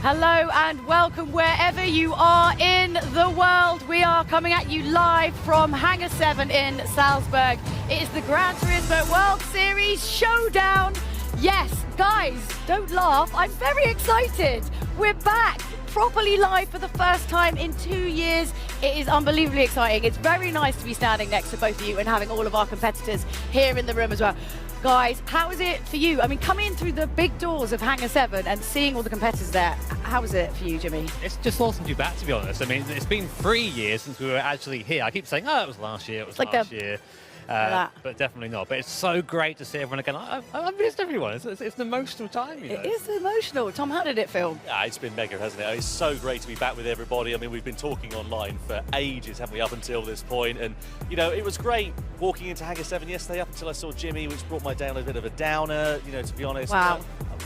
Hello and welcome wherever you are in the world. We are coming at you live from Hangar 7 in Salzburg. It is the Gran Turismo World Series Showdown. Yes, guys, don't laugh. I'm very excited. We're back properly live for the first time in 2 years. It is unbelievably exciting. It's very nice to be standing next to both of you and having all of our competitors here in the room as well. Guys, how is it for you? I mean, coming in through the big doors of Hangar 7 and seeing all the competitors there, how was it for you, Jimmy? It's just awesome to be back, to be honest. I mean, it's been 3 years since we were actually here. I keep saying, oh, it was last year, it was like last year. But definitely not. But it's so great to see everyone again. I've missed everyone. It's an emotional time, you know. It is emotional. Tom, how did it feel? Yeah, it's been mega, hasn't it? It's so great to be back with everybody. I mean, we've been talking online for ages, haven't we, up until this point? And, you know, it was great walking into Hangar 7 yesterday up until I saw Jimmy, which brought my day on a bit of a downer, you know, to be honest. Wow.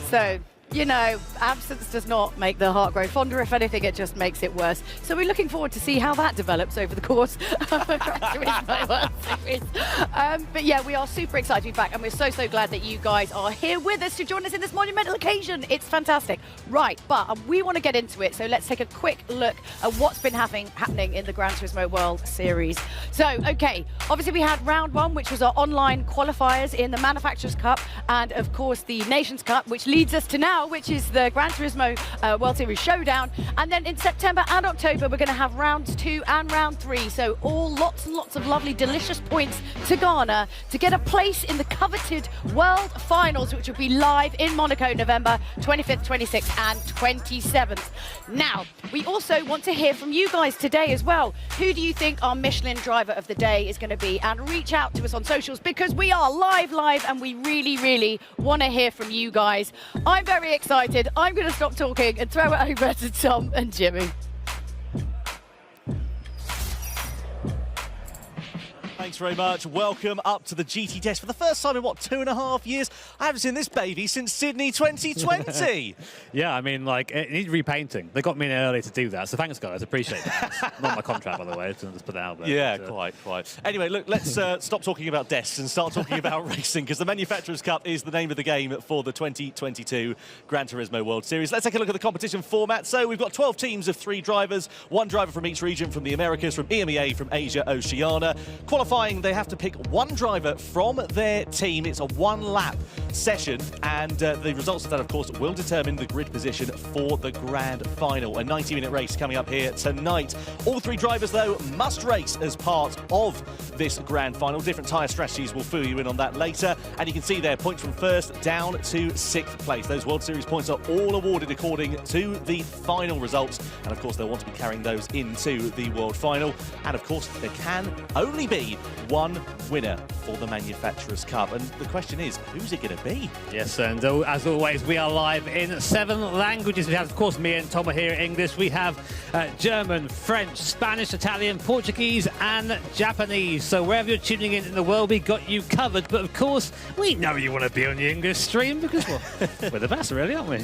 So, you know, absence does not make the heart grow fonder. If anything, it just makes it worse. So we're looking forward to see how that develops over the course of the Gran Turismo World Series. But yeah, we are super excited to be back, and we're so glad that you guys are here with us to join us in this monumental occasion. It's fantastic. Right, but we want to get into it, so let's take a quick look at what's been happening in the Gran Turismo World Series. So, okay, obviously we had round one, which was our online qualifiers in the Manufacturers Cup, and of course the Nations Cup, which leads us to now, which is the Gran Turismo World Series Showdown. And then in September and October, we're going to have rounds 2 and round 3. So all lots and lots of lovely, delicious points to garner to get a place in the coveted World Finals, which will be live in Monaco, November 25th, 26th and 27th. Now, we also want to hear from you guys today as well. Who do you think our Michelin driver of the day is going to be? And reach out to us on socials, because we are live, and we really want to hear from you guys. I'm very excited. I'm going to stop talking and throw it over to Tom and Jimmy. Thanks very much. Welcome up to the GT test for the first time in, what, 2.5 years? I haven't seen this baby since Sydney 2020. Yeah, I mean, like, it needs repainting. They got me in early to do that, so thanks, guys. Appreciate that. It's not my contract, by the way, so just put that out there. Yeah, but, quite. Anyway, look, let's stop talking about desks and start talking about racing, because the Manufacturers Cup is the name of the game for the 2022 Gran Turismo World Series. Let's take a look at the competition format. So we've got 12 teams of 3 drivers, 1 driver from each region, from the Americas, from EMEA, from Asia, Oceania. Qualifying, they have to pick 1 driver from their team. It's a 1-lap session, and the results of that, of course, will determine the grid position for the grand final. A 90-minute race coming up here tonight. All 3 drivers, though, must race as part of this grand final. Different tyre strategies will fill you in on that later, and you can see there points from 1st down to 6th place. Those World Series points are all awarded according to the final results, and of course they'll want to be carrying those into the world final. And of course there can only be 1 winner for the Manufacturers Cup, and the question is, who's it going to be? Yes, and as always, we are live in 7 languages. We have, of course, me and Tom are here in English. We have German, French, Spanish, Italian, Portuguese and Japanese. So wherever you're tuning in the world, we got you covered. But of course, we know you want to be on the English stream, because, well, we're the best, really, aren't we?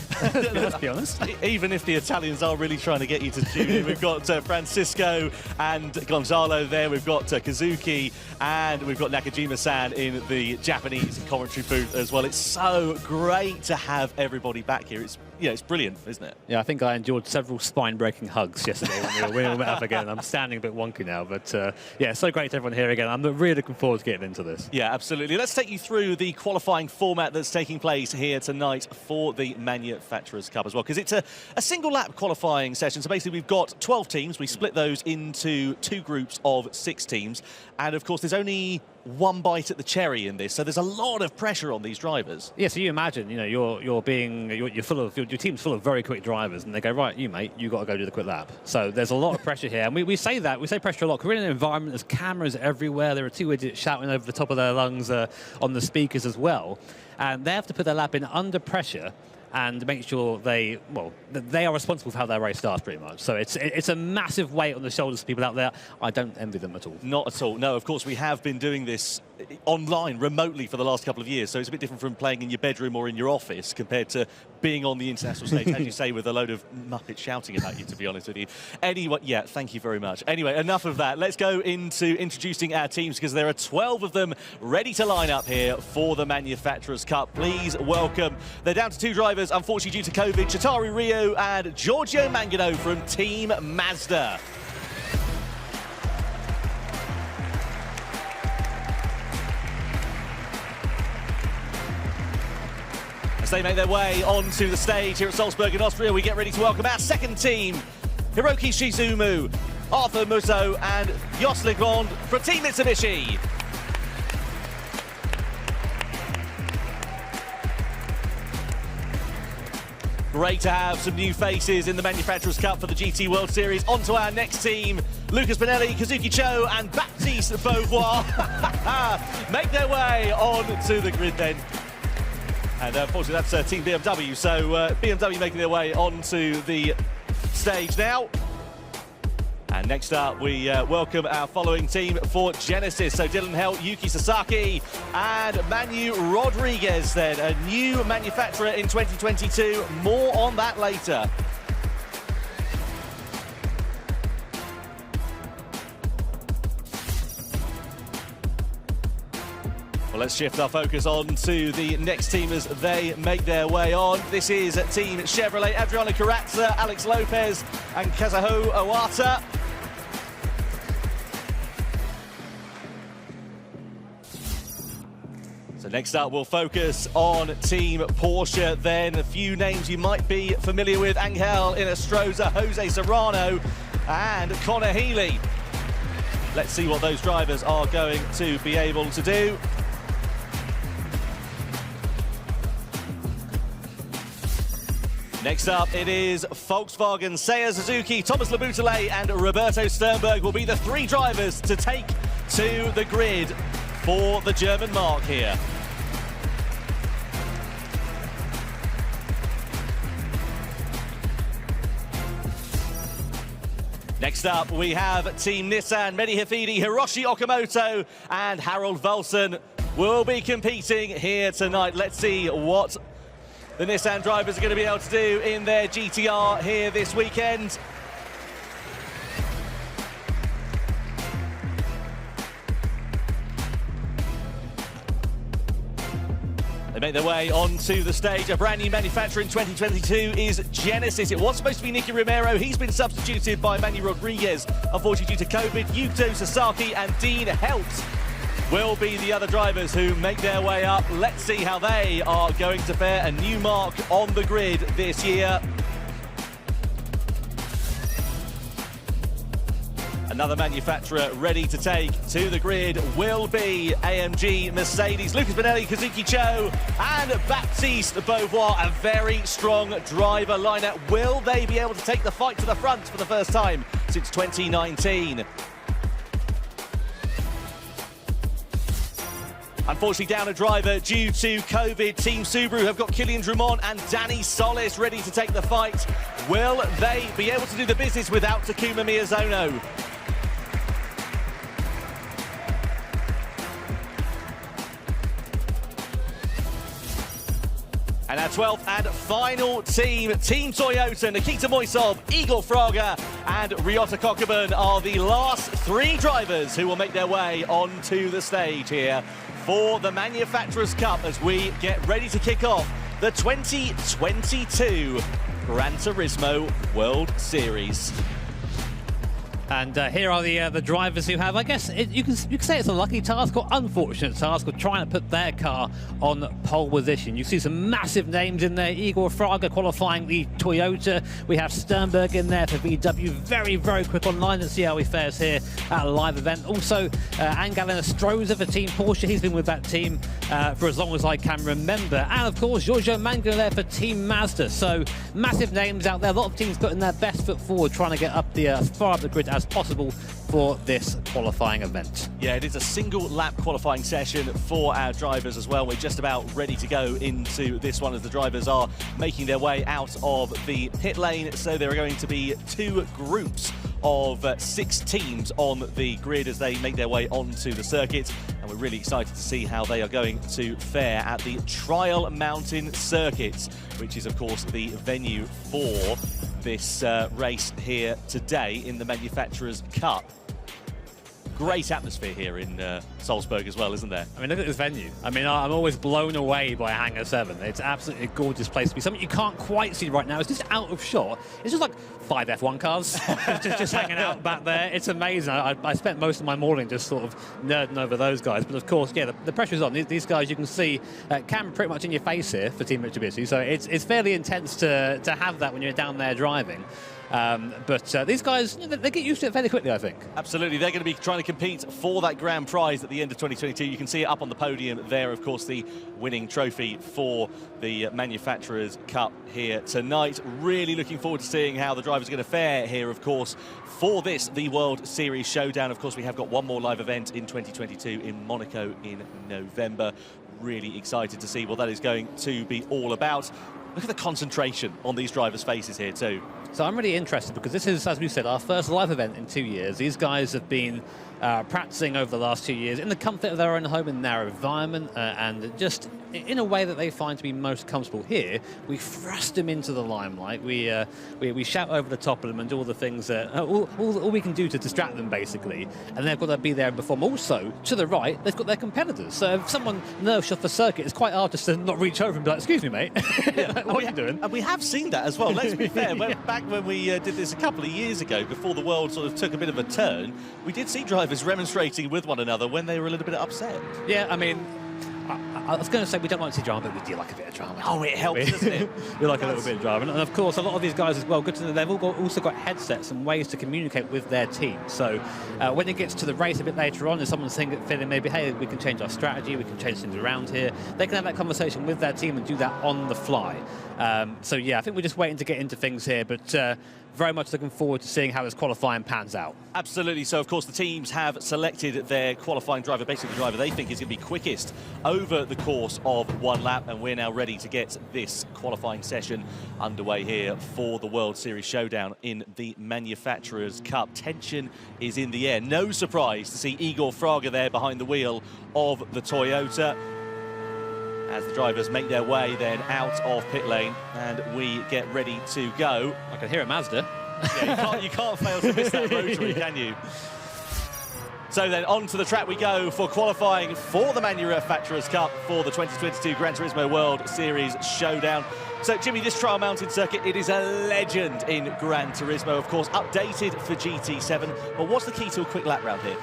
Let's be honest. Even if the Italians are really trying to get you to tune in. We've got Francisco and Gonzalo there. We've got Kazuki, and we've got Nakajima-san in the Japanese commentary booth as well. It's so great to have everybody back here. It's brilliant, isn't it? Yeah, I think I endured several spine-breaking hugs yesterday when we went up again. I'm standing a bit wonky now, but yeah, so great to have everyone here again. I'm really looking forward to getting into this. Yeah, absolutely. Let's take you through the qualifying format that's taking place here tonight for the Manufacturers Cup as well, because it's a single-lap qualifying session. So basically, we've got 12 teams. We split those into 2 groups of 6 teams, and of course, there's only 1 bite at the cherry in this, so there's a lot of pressure on these drivers. Yeah, so you imagine, you know, you're full of, your team's full of very quick drivers, and they go, right, you mate, you got to go do the quick lap. So there's a lot of pressure here, and we say pressure a lot. We're in an environment, there's cameras everywhere. There are 2 idiots shouting over the top of their lungs on the speakers as well, and they have to put their lap in under pressure. and make sure they are responsible for how their race starts, pretty much. So it's a massive weight on the shoulders of people out there. I don't envy them at all. Not at all. No, of course, we have been doing this online, remotely, for the last couple of years, so it's a bit different from playing in your bedroom or in your office compared to being on the international stage, as you say, with a load of muppets shouting about you, to be honest with you. Anyway, yeah, thank you very much. Anyway, enough of that. Let's go into introducing our teams, because there are 12 of them ready to line up here for the Manufacturers Cup. Please welcome, they're down to 2 drivers, unfortunately due to COVID, Shitaru Rio and Giorgio Mangano from Team Mazda. As they make their way onto the stage here at Salzburg in Austria, we get ready to welcome our second team, Hiroki Shizumu, Arthur Musso and Jos Legrand from Team Mitsubishi. Great to have some new faces in the Manufacturers Cup for the GT World Series. On to our next team, Lucas Bonelli, Kazuki Cho and Baptiste Beauvoir make their way onto the grid then. And unfortunately, that's Team BMW. So BMW making their way onto the stage now. And next up, we welcome our following team for Genesis. So Dylan Helt, Yuki Sasaki, and Manu Rodriguez then. A new manufacturer in 2022. More on that later. Well, let's shift our focus on to the next team as they make their way on. This is Team Chevrolet, Adriano Carrazza, Alex Lopez and Kazuho Owata. So next up, we'll focus on Team Porsche then. A few names you might be familiar with: Angel Inestrosa, Jose Serrano and Connor Healy. Let's see what those drivers are going to be able to do. Next up, it is Volkswagen. Seiya Suzuki, Thomas Laboutelet and Roberto Sternberg will be the 3 drivers to take to the grid for the German marque here. Next up, we have Team Nissan. Mehdi Hafidi, Hiroshi Okamoto and Harold Volson will be competing here tonight. Let's see what the Nissan drivers are going to be able to do in their GTR here this weekend. They make their way onto the stage. A brand new manufacturer in 2022 is Genesis. It was supposed to be Nicky Romero. He's been substituted by Manu Rodriguez, unfortunately due to COVID. Yuto Sasaki and Dean Helt will be the other drivers who make their way up. Let's see how they are going to fare. A new mark on the grid this year. Another manufacturer ready to take to the grid will be AMG Mercedes. Lucas Bonelli, Kazuki Cho and Baptiste Beauvoir. A very strong driver lineup. Will they be able to take the fight to the front for the first time since 2019? Unfortunately, down a driver due to COVID. Team Subaru have got Kylian Drummond and Danny Solis ready to take the fight. Will they be able to do the business without Takuma Miyazono? And our 12th and final team, Team Toyota, Nikita Moisov, Igor Fraga and Ryota Kokubun are the last 3 drivers who will make their way onto the stage here for the Manufacturers Cup as we get ready to kick off the 2022 Gran Turismo World Series. And here are the drivers who have, I guess, you can say it's a lucky task or unfortunate task of trying to put their car on pole position. You see some massive names in there. Igor Fraga qualifying the Toyota. We have Sternberg in there for VW. Very, very quick online and see how he fares here at a live event. Also, Angel Inestrosa for Team Porsche. He's been with that team for as long as I can remember. And, of course, Giorgio Mangano there for Team Mazda. So, massive names out there. A lot of teams putting their best foot forward, trying to get up the far up the grid as possible for this qualifying event. Yeah, it is a single lap qualifying session for our drivers as well. We're just about ready to go into this one as the drivers are making their way out of the pit lane. So there are going to be 2 groups of 6 teams on the grid as they make their way onto the circuit. And we're really excited to see how they are going to fare at the Trial Mountain Circuit, which is, of course, the venue for this race here today in the Manufacturers' Cup. Great atmosphere here in Salzburg as well, isn't there? I mean, look at this venue. I mean, I'm always blown away by Hangar 7. It's absolutely a gorgeous place to be. Something you can't quite see right now. It's just out of shot. It's just like 5 F1 cars just hanging out back there. It's amazing. I spent most of my morning just sort of nerding over those guys. But of course, yeah, the pressure's on. These guys, you can see camera pretty much in your face here for Team Mitsubishi. So it's fairly intense to have that when you're down there driving. But these guys, they get used to it fairly quickly, I think. Absolutely. They're going to be trying to compete for that grand prize at the end of 2022. You can see it up on the podium there, of course, the winning trophy for the Manufacturers' Cup here tonight. Really looking forward to seeing how the drivers are going to fare here, of course, for this, the World Series Showdown. Of course, we have got one more live event in 2022 in Monaco in November. Really excited to see what that is going to be all about. Look at the concentration on these drivers' faces here too. So I'm really interested because this is, as we said, our first live event in 2 years. These guys have been practicing over the last 2 years in the comfort of their own home, in their environment, and just in a way that they find to be most comfortable. Here, we thrust them into the limelight. We shout over the top of them and do all the things that all we can do to distract them, basically. And they've got to be there and perform. Also, to the right, they've got their competitors. So if someone nerves off the circuit, it's quite hard just to not reach over and be like, "Excuse me, mate, what are you doing?" And we have seen that as well. Let's be fair. Back when we did this a couple of years ago, before the world sort of took a bit of a turn, we did see drivers remonstrating with one another when they were a little bit upset. Yeah, I mean, I was going to say we don't like to see drama, but we do like a bit of drama. Oh, it helps, doesn't it? We like a little bit of drama. And of course, a lot of these guys as well, good to know, they've also got headsets and ways to communicate with their team. So when it gets to the race a bit later on, if someone's feeling maybe, hey, we can change our strategy, we can change things around here, they can have that conversation with their team and do that on the fly. So yeah, I think we're just waiting to get into things here, but very much looking forward to seeing how this qualifying pans out. Absolutely. So, of course, the teams have selected their qualifying driver, basically the driver they think is going to be quickest over the course of 1 lap, and we're now ready to get this qualifying session underway here for the World Series Showdown in the Manufacturers' Cup. Tension is in the air. No surprise to see Igor Fraga there behind the wheel of the Toyota, as the drivers make their way then out of pit lane and we get ready to go. I can hear a Mazda. Yeah, you can't fail to miss that rotary, can you? So then on to the track we go for qualifying for the Manufacturers' Cup for the 2022 Gran Turismo World Series Showdown. So, Jimmy, this Trial Mountain circuit, it is a legend in Gran Turismo, of course, updated for GT7. But what's the key to a quick lap round here?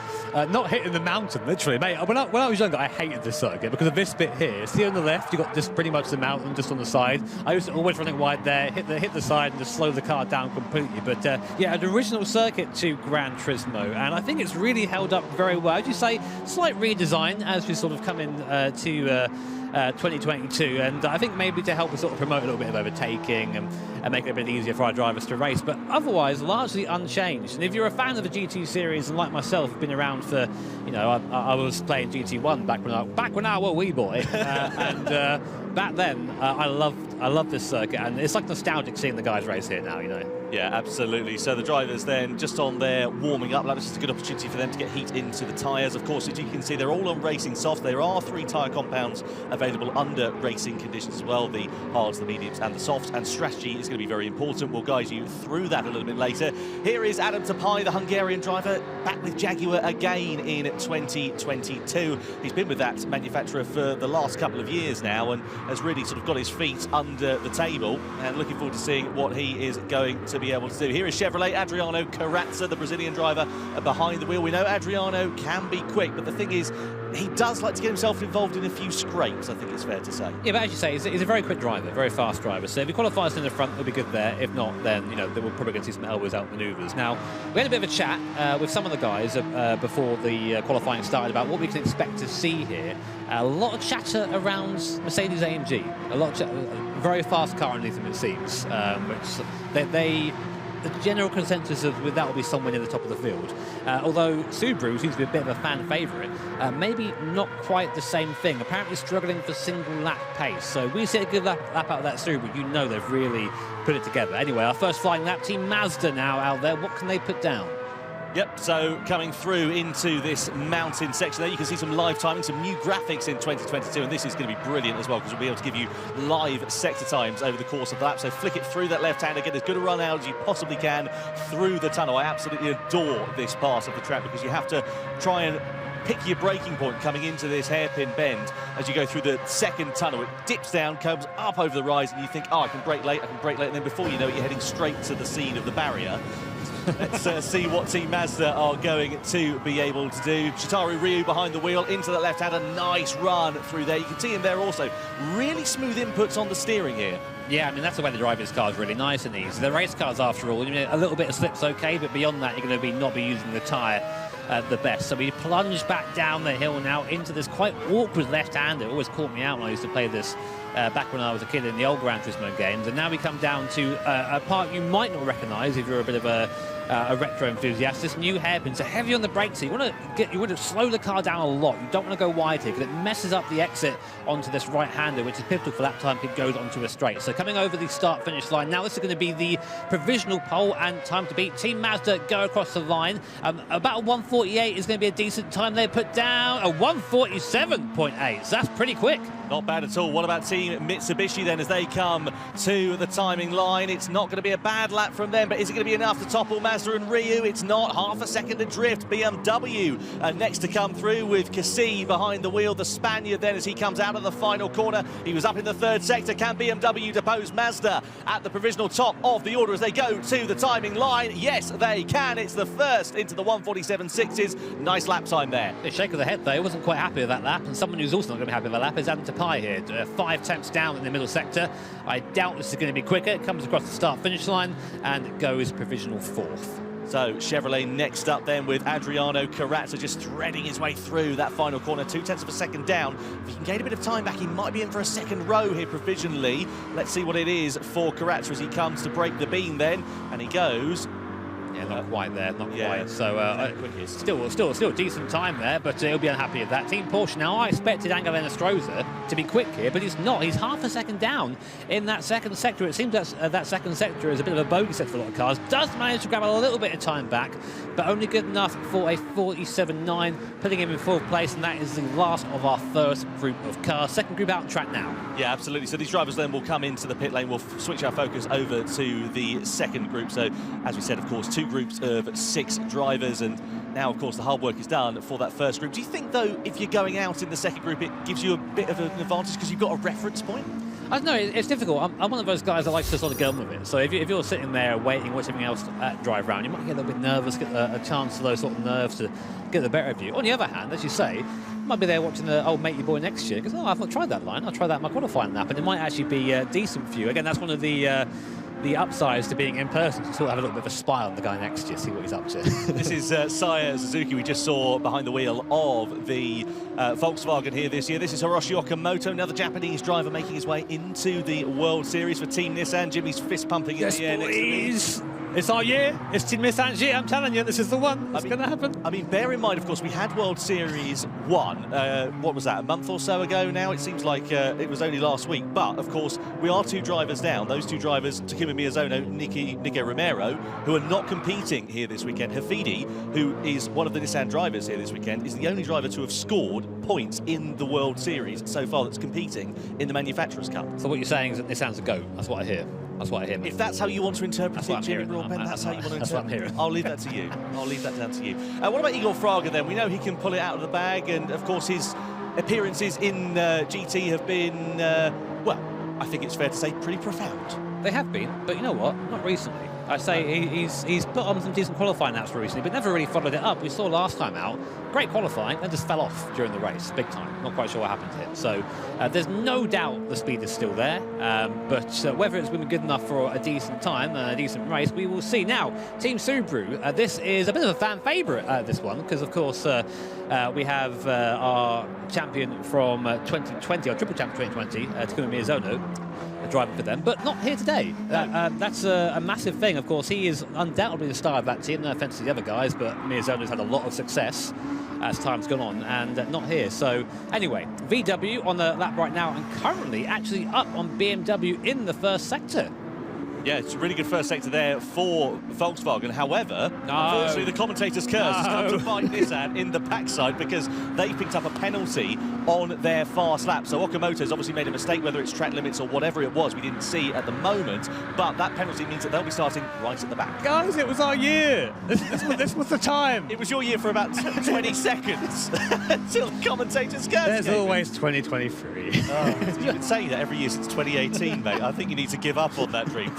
Not hitting the mountain, literally, mate. When I was younger, I hated this circuit because of this bit here. See on the left, you've got just pretty much the mountain just on the side. I used to always running wide there, hit the side and just slow the car down completely. But yeah, an original circuit to Gran Turismo, and I think it's really held up very well. As you say, slight redesign as we sort of come in to 2022, and I think maybe to help us sort of promote a little bit of overtaking and make it a bit easier for our drivers to race, but otherwise largely unchanged. And if you're a fan of the GT series and like myself have been around for, you know, I was playing GT1 back when I was a wee boy, and back then I loved this circuit, and it's like nostalgic seeing the guys race here now, you know. Yeah, absolutely. So the drivers then just on their warming up lap. This is a good opportunity for them to get heat into the tyres. Of course, as you can see, they're all on racing soft. There are 3 tyre compounds available under racing conditions as well, the hards, the mediums and the softs, and strategy is going to be very important. We'll guide you through that a little bit later. Here is Adam Tapai, the Hungarian driver, back with Jaguar again in 2022. He's been with that manufacturer for the last couple of years now and has really sort of got his feet under the table, and looking forward to seeing what he is going to be able to do. Here is Chevrolet, Adriano Carrazza, the Brazilian driver, behind the wheel. We know Adriano can be quick, but the thing is, he does like to get himself involved in a few scrapes, I think it's fair to say. Yeah, but as you say, he's a very quick driver, very fast driver. So if he qualifies in the front, he'll be good there. If not, then, you know, we're probably going to see some elbows out manoeuvres. Now, we had a bit of a chat with some of the guys before the qualifying started about what we can expect to see here. A lot of chatter around Mercedes-AMG. A lot of very fast car underneath them, it seems, which they the general consensus of that will be somewhere near the top of the field. Although Subaru seems to be a bit of a fan favourite, maybe not quite the same thing. Apparently struggling for single lap pace. So we see a good lap out of that Subaru, you know they've really put it together. Anyway, our first flying lap, Team Mazda now out there. What can they put down? Yep, so coming through into this mountain section there, you can see some live timing, some new graphics in 2022, and this is going to be brilliant as well because we'll be able to give you live sector times over the course of the lap. So flick it through that left-hander, get as good a run out as you possibly can through the tunnel. I absolutely adore this part of the track because you have to try and pick your braking point coming into this hairpin bend as you go through the second tunnel. It dips down, comes up over the rise, and you think, oh, I can brake late, and then before you know it, you're heading straight to the scene of the barrier. Let's see what Team Mazda are going to be able to do. Shitaru Ryu behind the wheel, into the left-hander, nice run through there. You can see him there also. Really smooth inputs on the steering here. Yeah, I mean, that's the way the drive this car is really nice in these. The race cars, after all, you know, a little bit of slip's okay, but beyond that, you're going to not be using the tyre the best. So we plunge back down the hill now into this quite awkward left-hander. It always caught me out when I used to play this back when I was a kid in the old Gran Turismo games. And now we come down to a part you might not recognise if you're a bit of a retro enthusiast. This new hairpin, so heavy on the brakes. So you want to slow the car down a lot. You don't want to go wide here because it messes up the exit onto this right-hander, which is pivotal for lap time. It goes onto a straight. So coming over the start-finish line now, this is going to be the provisional pole and time to beat. Team Mazda go across the line. About a 1:48 is going to be a decent time. They put down a 1:47.8. So that's pretty quick. Not bad at all. What about Team Mitsubishi then as they come to the timing line? It's not going to be a bad lap from them, but is it going to be enough to topple Mazda and Ryu? It's not. Half a second adrift. BMW next to come through with Cassie behind the wheel. The Spaniard then as he comes out of the final corner. He was up in the third sector. Can BMW depose Mazda at the provisional top of the order as they go to the timing line? Yes, they can. It's the first into the 1:47.6s. Nice lap time there. A shake of the head, though. He wasn't quite happy with that lap, and someone who's also not going to be happy with that lap is Adam Tapai here. 5 tenths down in the middle sector. I doubt this is going to be quicker. It comes across the start-finish line and goes provisional 4th. So Chevrolet next up then with Adriano Carazza just threading his way through that final corner, 0.2 of a second down. If he can gain a bit of time back, he might be in for a second row here provisionally. Let's see what it is for Carazza as he comes to break the beam then, and he goes. Yeah, not quite there, not quite. So still decent time there, but he'll be unhappy with that. Team Porsche now, I expected Angel Enestrosa to be quick here, but he's not. He's half a second down in that second sector. It seems that second sector is a bit of a bogey set for a lot of cars. Does manage to grab a little bit of time back, but only good enough for a 47.9, putting him in 4th place, and that is the last of our first group of cars. Second group out on track now. Yeah, absolutely. So these drivers then will come into the pit lane. We'll switch our focus over to the second group. So, as we said, of course, 2 groups of 6 drivers, and now, of course, the hard work is done for that first group. Do you think, though, if you're going out in the second group, it gives you a bit of an advantage because you've got a reference point? I don't know, it's difficult. I'm one of those guys that likes to sort of get on with it. So if you're sitting there waiting, watching something else drive around, you might get a little bit nervous, get a chance for those sort of nerves to get the better of you. On the other hand, as you say, you might be there watching the old matey boy next year because, oh, I've not tried that line. I'll try that in my qualifying lap, and it might actually be decent for you. Again, that's one of the upsides to being in person, to sort of have a little bit of a spy on the guy next to you, see what he's up to. This is Saya Suzuki we just saw behind the wheel of the Volkswagen here this year. This is Hiroshi Okamoto, another Japanese driver making his way into the World Series for Team Nissan. Jimmy's fist pumping in the air next to me. It's our year. It's Team Nissan's year. I'm telling you, this is the one. It's going to happen. I mean, bear in mind, of course, we had World Series 1. What was that, a month or so ago now? It seems like it was only last week. But, of course, we are 2 drivers down. Those 2 drivers, Takuma Miyazono, Nico Romero, who are not competing here this weekend. Hafidi, who is one of the Nissan drivers here this weekend, is the only driver to have scored points in the World Series so far that's competing in the Manufacturers' Cup. So what you're saying is that Nissan's a GOAT. That's what I hear. That's what I hear. If that's how you want to interpret it, Jimmy Broadbent, that's how you want to interpret it. That's what I'm hearing. I'll leave that to you. I'll leave that down to you. What about Igor Fraga then? We know he can pull it out of the bag, and of course his appearances in GT have been, well, I think it's fair to say pretty profound. They have been, but you know what? Not recently. I say he's put on some decent qualifying laps recently, but never really followed it up. We saw last time out, great qualifying, and just fell off during the race, big time. Not quite sure what happened to him. So there's no doubt the speed is still there, but whether it's been good enough for a decent time and a decent race, we will see. Now, Team Subaru, this is a bit of a fan favourite, this one, because of course we have our champion from 2020, our triple champ 2020, Takuma Miyazono. driving for them, but not here today. That's a massive thing. Of course, he is undoubtedly the star of that team. No offense to the other guys, but Miyazono's had a lot of success as time's gone on, and not here. So anyway, VW on the lap right now, and currently actually up on BMW in the first sector. Yeah, it's a really good first sector there for Volkswagen. However, unfortunately, the commentator's curse has come to fight Nissan in the backside because they picked up a penalty on their fast lap. So Okamoto's obviously made a mistake, whether it's track limits or whatever it was. We didn't see at the moment, but that penalty means that they'll be starting right at the back. Guys, it was our year. This was the time. It was your year for about 20 seconds until the commentator's curse. There's always 2023. You've been saying that every year since 2018, mate. I think you need to give up on that dream.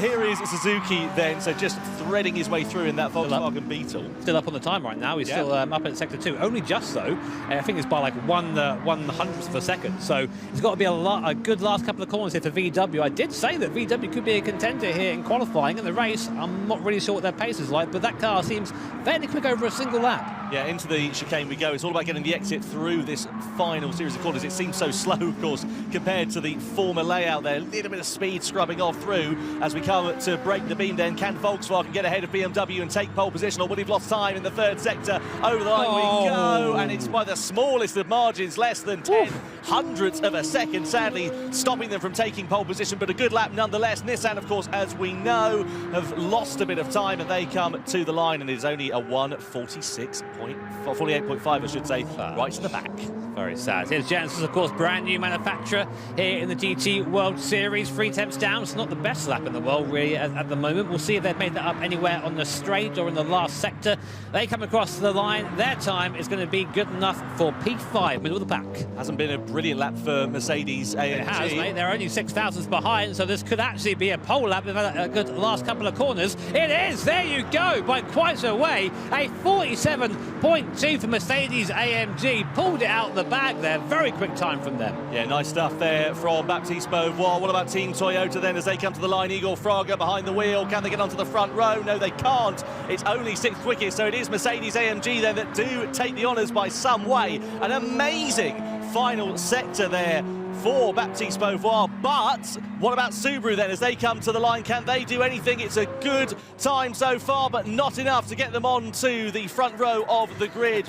Here is Suzuki then, so just threading his way through in that Volkswagen Beetle. Still up on the time right now. He's still up in sector 2. Only just so. I think it's by like 1/100th of a second. So it's got to be a good last couple of corners here for VW. I did say that VW could be a contender here in qualifying. In the race, I'm not really sure what their pace is like, but that car seems fairly quick over a single lap. Yeah, into the chicane we go. It's all about getting the exit through this final series of corners. It seems so slow, of course, compared to the former layout there. A little bit of speed scrubbing off through as we come to break the beam then. Can Volkswagen get ahead of BMW and take pole position, or would he have lost time in the third sector? Over the line we go, and it's by the smallest of margins, less than 0.10 of a second, sadly stopping them from taking pole position, but a good lap nonetheless. Nissan, of course, as we know, have lost a bit of time, and they come to the line, and it is only a 1:48.5, I should say, right to the back. Very sad. Here's Genesis, of course, brand new manufacturer here in the GT World Series. 3 tenths down. It's not the best lap in the world, really, at the moment. We'll see if they've made that up anywhere on the straight or in the last sector. They come across the line. Their time is going to be good enough for P5, middle of the pack. Hasn't been a brilliant lap for Mercedes AMG. It has, mate. They're only 6,000s behind, so this could actually be a pole lap. They've had a good last couple of corners. It is! There you go! By quite a way. A 47.2 for Mercedes AMG. Pulled it out the bag there. Very quick time from them. Yeah, nice stuff there from Baptiste Beauvoir. What about Team Toyota then as they come to the line? Igor Fraga behind the wheel. Can they get onto the front row? No, they can't. It's only 6th quickest, so it is Mercedes AMG then that do take the honours by some way. An amazing final sector there for Baptiste Beauvoir, but what about Subaru then as they come to the line? Can they do anything? It's a good time so far, but not enough to get them onto the front row of the grid.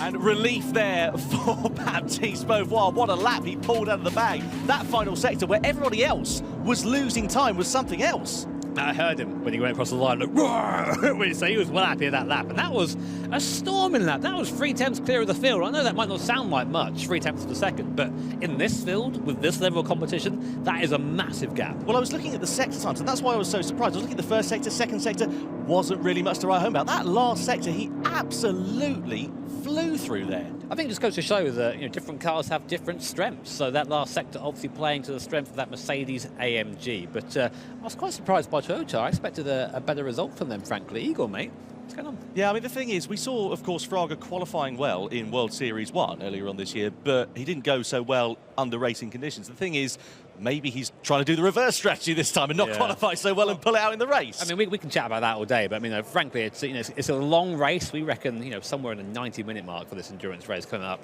And relief there for Baptiste Beauvoir. What a lap he pulled out of the bag. That final sector where everybody else was losing time was something else. I heard him when he went across the line, like, roar! So he was well happy with that lap, and that was a storming lap. That was 3 tenths clear of the field. I know that might not sound like much, 3 tenths of a second, but in this field, with this level of competition, that is a massive gap. Well, I was looking at the sector times, and that's why I was so surprised. I was looking at the first sector, second sector, wasn't really much to write home about. That last sector, he absolutely flew through there. I think it just goes to show that different cars have different strengths. So that last sector obviously playing to the strength of that Mercedes AMG. But I was quite surprised by Toyota. I expected a better result from them, frankly. Igor, mate, what's going on? Yeah, I mean, the thing is, we saw, of course, Fraga qualifying well in World Series 1 earlier on this year, but he didn't go so well under racing conditions. The thing is, maybe he's trying to do the reverse strategy this time and not qualify so well and pull it out in the race. I mean, we can chat about that all day, but I mean, frankly, it's it's a long race. We reckon somewhere in the 90-minute mark for this endurance race coming up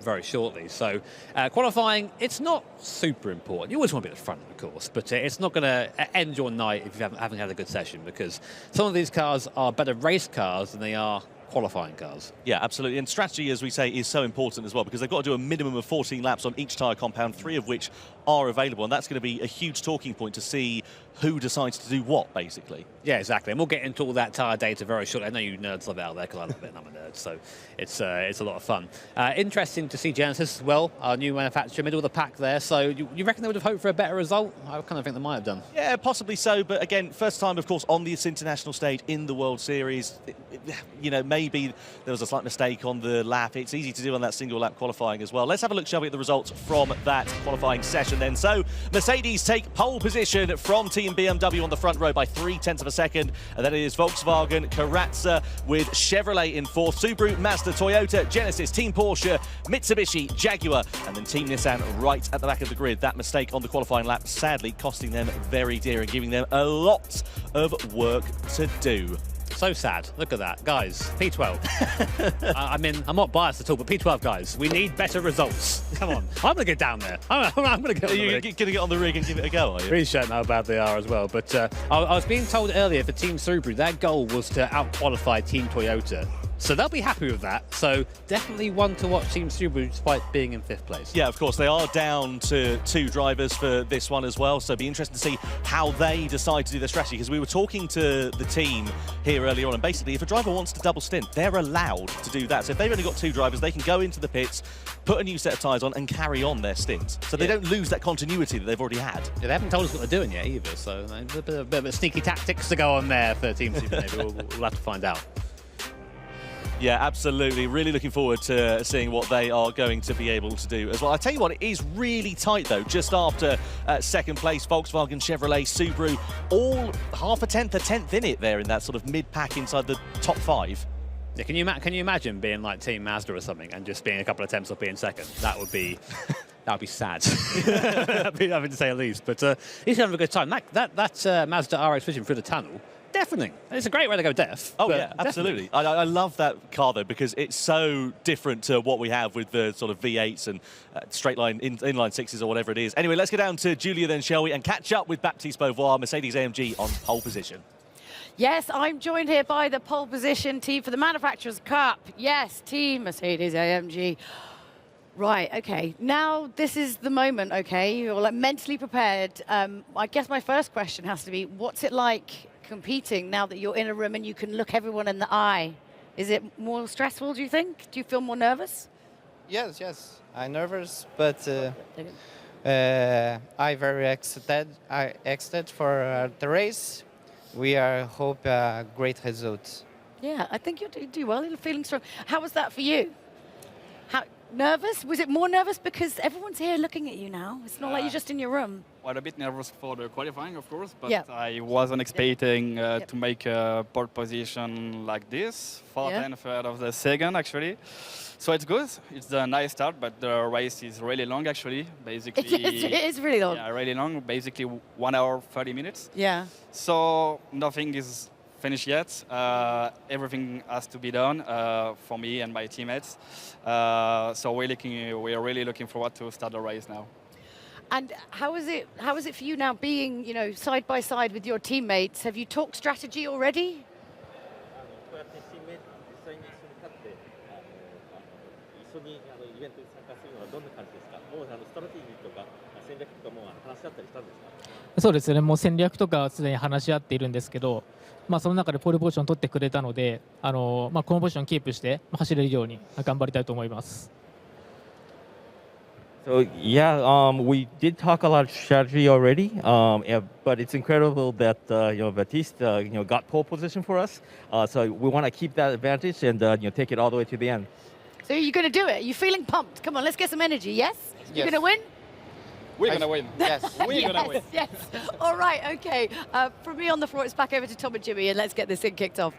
very shortly. So qualifying, it's not super important. You always want to be at the front of the course, but it's not going to end your night if you haven't had a good session, because some of these cars are better race cars than they are qualifying cars. Yeah, absolutely. And strategy, as we say, is so important as well, because they've got to do a minimum of 14 laps on each tyre compound, 3 of which are available, and that's going to be a huge talking point to see who decides to do what, basically. Yeah, exactly. And we'll get into all that tyre data very shortly. I know you nerds love it out there, because I love it and I'm a nerd, so it's a lot of fun. Interesting to see Genesis as well, our new manufacturer, middle of the pack there. So you reckon they would have hoped for a better result? I kind of think they might have done. Yeah, possibly so, but again, first time, of course, on this international stage in the World Series. Maybe there was a slight mistake on the lap. It's easy to do on that single lap qualifying as well. Let's have a look, shall we, at the results from that qualifying session then. So Mercedes take pole position from Team BMW on the front row by 3 tenths of a second, and then it is Volkswagen, Karatza with Chevrolet in 4th, Subaru, Mazda, Toyota, Genesis, Team Porsche, Mitsubishi, Jaguar, and then Team Nissan right at the back of the grid. That mistake on the qualifying lap sadly costing them very dear and giving them a lot of work to do. So sad. Look at that. Guys, P12. I mean, I'm not biased at all, but P12, guys, we need better results. Come on. I'm going to get down there. I'm going to get on the rig. You're going to get on the rig and give it a go, are you? Really showing how bad they are as well. But I was being told earlier for Team Subaru, their goal was to out-qualify Team Toyota. So they'll be happy with that. So definitely one to watch Team Subaru despite being in 5th place. Yeah, of course. They are down to 2 drivers for this one as well. So it'll be interesting to see how they decide to do their strategy. Because we were talking to the team here earlier on. And basically, if a driver wants to double stint, they're allowed to do that. So if they've only got 2 drivers, they can go into the pits, put a new set of tyres on and carry on their stint. So they don't lose that continuity that they've already had. Yeah, they haven't told us what they're doing yet either. So there's a bit of sneaky tactics to go on there for Team Subaru. Maybe we'll have to find out. Yeah, absolutely. Really looking forward to seeing what they are going to be able to do as well. I tell you what, it is really tight though. Just after 2nd place, Volkswagen, Chevrolet, Subaru, all half a tenth in it there in that sort of mid-pack inside the top 5. Yeah, can you imagine being like Team Mazda or something and just being a couple of attempts of being 2nd? That would be sad. Having to say the least. But he's having a good time. That Mazda RX Vision through the tunnel. Definitely. It's a great way to go deaf. Oh, yeah, absolutely. I love that car, though, because it's so different to what we have with the sort of V8s and straight line, inline 6s or whatever it is. Anyway, let's go down to Julia then, shall we, and catch up with Baptiste Beauvoir, Mercedes-AMG on pole position. Yes, I'm joined here by the pole position team for the Manufacturers Cup. Yes, Team Mercedes-AMG. Right, okay. Now this is the moment, okay? You're like mentally prepared. I guess my first question has to be, what's it like competing now that you're in a room and you can look everyone in the eye? Is it more stressful, do you think? Do you feel more nervous? Yes. I'm nervous, but I very excited for the race. We hope a great result. Yeah, I think you'll do well. You're feeling strong. How was that for you? Nervous? Was it more nervous because everyone's here looking at you now? It's not like you're just in your room. Well, a bit nervous for the qualifying, of course, but yeah. I wasn't expecting to make a pole position like this, 4th and 3rd of the 2nd, actually. So it's good. It's a nice start, but the race is really long, actually. Basically, it is really long. Yeah, really long. Basically, 1 hour, 30 minutes. Yeah. So nothing is finished yet. Everything has to be done for me and my teammates. So we're really looking forward to start the race now. And how is it for you now being, side by side with your teammates? Have you talked strategy already?そうですね、もう戦略とかすでに話し合っているんですけど、その中でポールポジションを取ってくれたので、このポジションをキープして走れるように頑張りたいと思います。So yeah, we did talk a lot of strategy already, but it's incredible that Baptiste got pole position for us. So we want to keep that advantage and take it all the way to the end. So you're going to do it? Are you feeling pumped? Come on, let's get some energy. Yes? You're going to win? We're going to win. Yes, we're going to win. Yes. All right. Okay. From me on the floor, it's back over to Tom and Jimmy, and let's get this thing kicked off.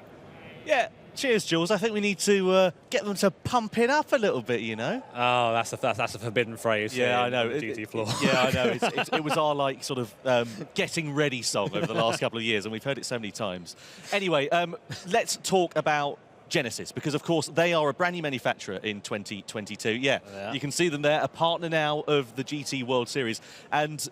Yeah. Cheers, Jules. I think we need to get them to pump it up a little bit, Oh, that's a forbidden phrase. Yeah, I know. GT floor. Yeah, I know. It was our sort of getting ready song over the last couple of years, and we've heard it so many times. Anyway, let's talk about Genesis, because of course they are a brand new manufacturer in 2022. Yeah, you can see them there, a partner now of the GT World Series, and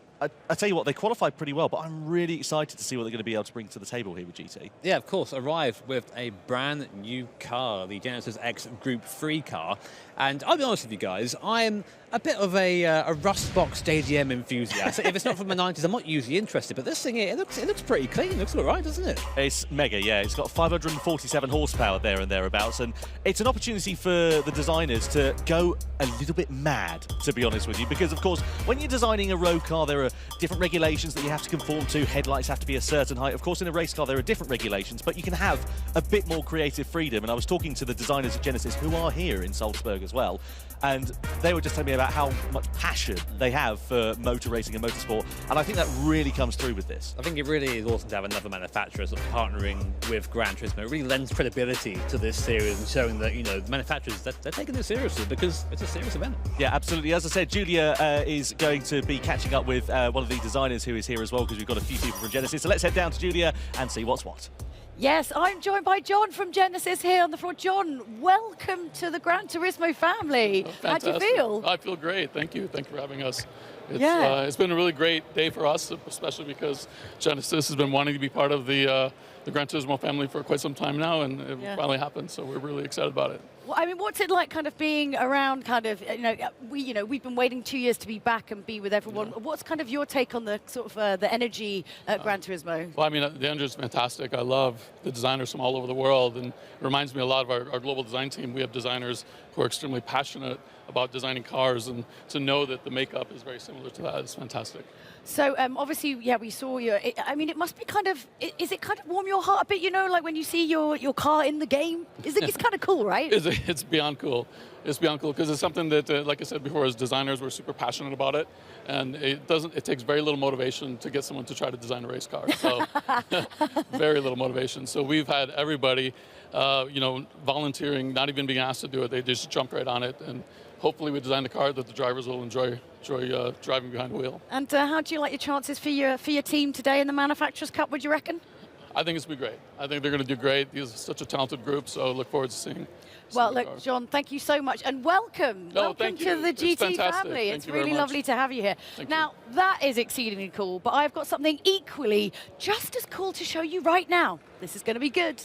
I tell you what, they qualified pretty well, but I'm really excited to see what they're going to be able to bring to the table here with GT. Yeah, of course, arrived with a brand new car, the Genesis X Group 3 car, and I'll be honest with you guys, I'm a bit of a rust box JDM enthusiast. If it's not from the 90s, I'm not usually interested, but this thing here, it looks pretty clean. It looks all right, doesn't it? It's mega, yeah. It's got 547 horsepower there and thereabouts, and it's an opportunity for the designers to go a little bit mad, to be honest with you, because of course, when you're designing a road car, there are different regulations that you have to conform to. Headlights have to be a certain height. Of course, in a race car, there are different regulations, but you can have a bit more creative freedom. And I was talking to the designers at Genesis, who are here in Salzburg as well, and they were just telling me about how much passion they have for motor racing and motorsport, and I think that really comes through with this. I think it really is awesome to have another manufacturer sort of partnering with Gran Turismo. It really lends credibility to this series and showing that, manufacturers, they're taking it seriously because it's a serious event. Yeah, absolutely. As I said, Julia is going to be catching up with one of the designers who is here as well, because we've got a few people from Genesis. So let's head down to Julia and see what's what. Yes, I'm joined by John from Genesis here on the floor. John, welcome to the Gran Turismo family. How do you feel? I feel great. Thank you. Thank you for having us. Yeah. It's been a really great day for us, especially because Genesis has been wanting to be part of the Gran Turismo family for quite some time now, and it finally happened. So we're really excited about it. Well, I mean, what's it like kind of being around kind of, we've been waiting 2 years to be back and be with everyone. Yeah. What's kind of your take on the sort of the energy at Gran Turismo? Well, I mean, the energy is fantastic. I love the designers from all over the world, and it reminds me a lot of our global design team. We have designers who are extremely passionate about designing cars, and to know that the makeup is very similar to that is fantastic. So obviously, we saw you. I mean, it must be kind of, is it kind of warm your heart a bit, like when you see your car in the game? It's kind of cool, right? It's beyond cool. It's beyond cool because it's something that, like I said before, as designers, we're super passionate about it, and it takes very little motivation to get someone to try to design a race car. So very little motivation. So we've had everybody, volunteering, not even being asked to do it. They just jumped right on it, and hopefully we designed a car that the drivers will enjoy driving behind the wheel. And how do you like your chances for your team today in the Manufacturers Cup, would you reckon? I think it's going to be great. I think they're going to do great. These are such a talented group, so look forward to seeing. Well, look, John, thank you so much, and welcome. Welcome to the GT family. It's really lovely to have you here. Now, that is exceedingly cool, but I've got something equally just as cool to show you right now. This is going to be good.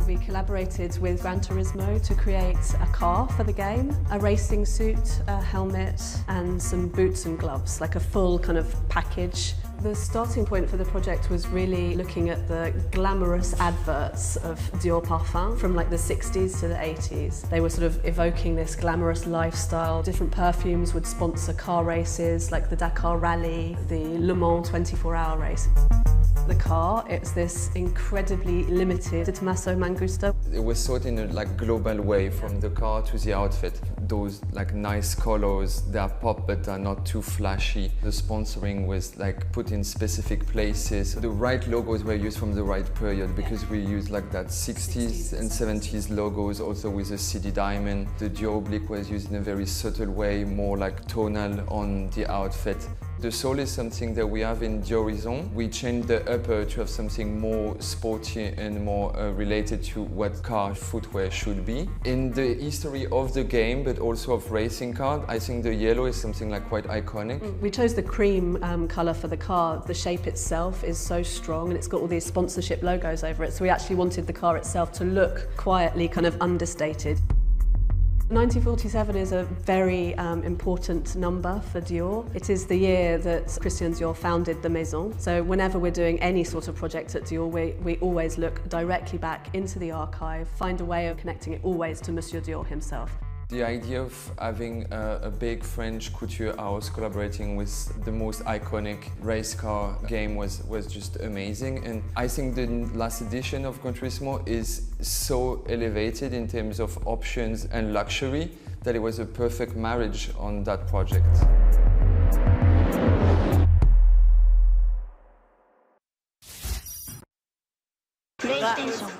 We collaborated with Gran Turismo to create a car for the game, a racing suit, a helmet, and some boots and gloves, like a full kind of package. The starting point for the project was really looking at the glamorous adverts of Dior parfum from like the 60s to the 80s. They were sort of evoking this glamorous lifestyle. Different perfumes would sponsor car races like the Dakar Rally, the Le Mans 24-hour race. The car, it's this incredibly limited de Tommaso Mangusta. It was thought in a global way, from the car to the outfit. Those nice colors, they are pop but are not too flashy. The sponsoring was put in specific places. The right logos were used from the right period because we used that 60s and 70s logos, also with a CD diamond. The Dior oblique was used in a very subtle way, more tonal on the outfit. The sole is something that we have in Diorison. We changed the upper to have something more sporty and more related to what car footwear should be. In the history of the game, but also of racing cars, I think the yellow is something quite iconic. We chose the cream colour for the car. The shape itself is so strong and it's got all these sponsorship logos over it, so we actually wanted the car itself to look quietly kind of understated. 1947 is a very important number for Dior. It is the year that Christian Dior founded the Maison. So whenever we're doing any sort of project at Dior, we always look directly back into the archive, find a way of connecting it always to Monsieur Dior himself. The idea of having a big French couture house collaborating with the most iconic race car game was just amazing. And I think the last edition of Gran Turismo is so elevated in terms of options and luxury that it was a perfect marriage on that project.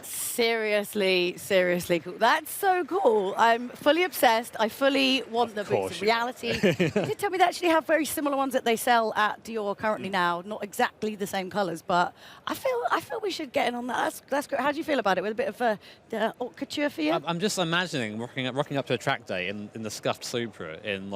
Seriously cool. That's so cool. I'm fully obsessed. I fully want the boots in reality. You did tell me they actually have very similar ones that they sell at Dior currently now. Not exactly the same colours, but I feel we should get in on that. That's great. How do you feel about it? With a bit of haute couture for you? I'm just imagining rocking up to a track day in the scuffed Supra in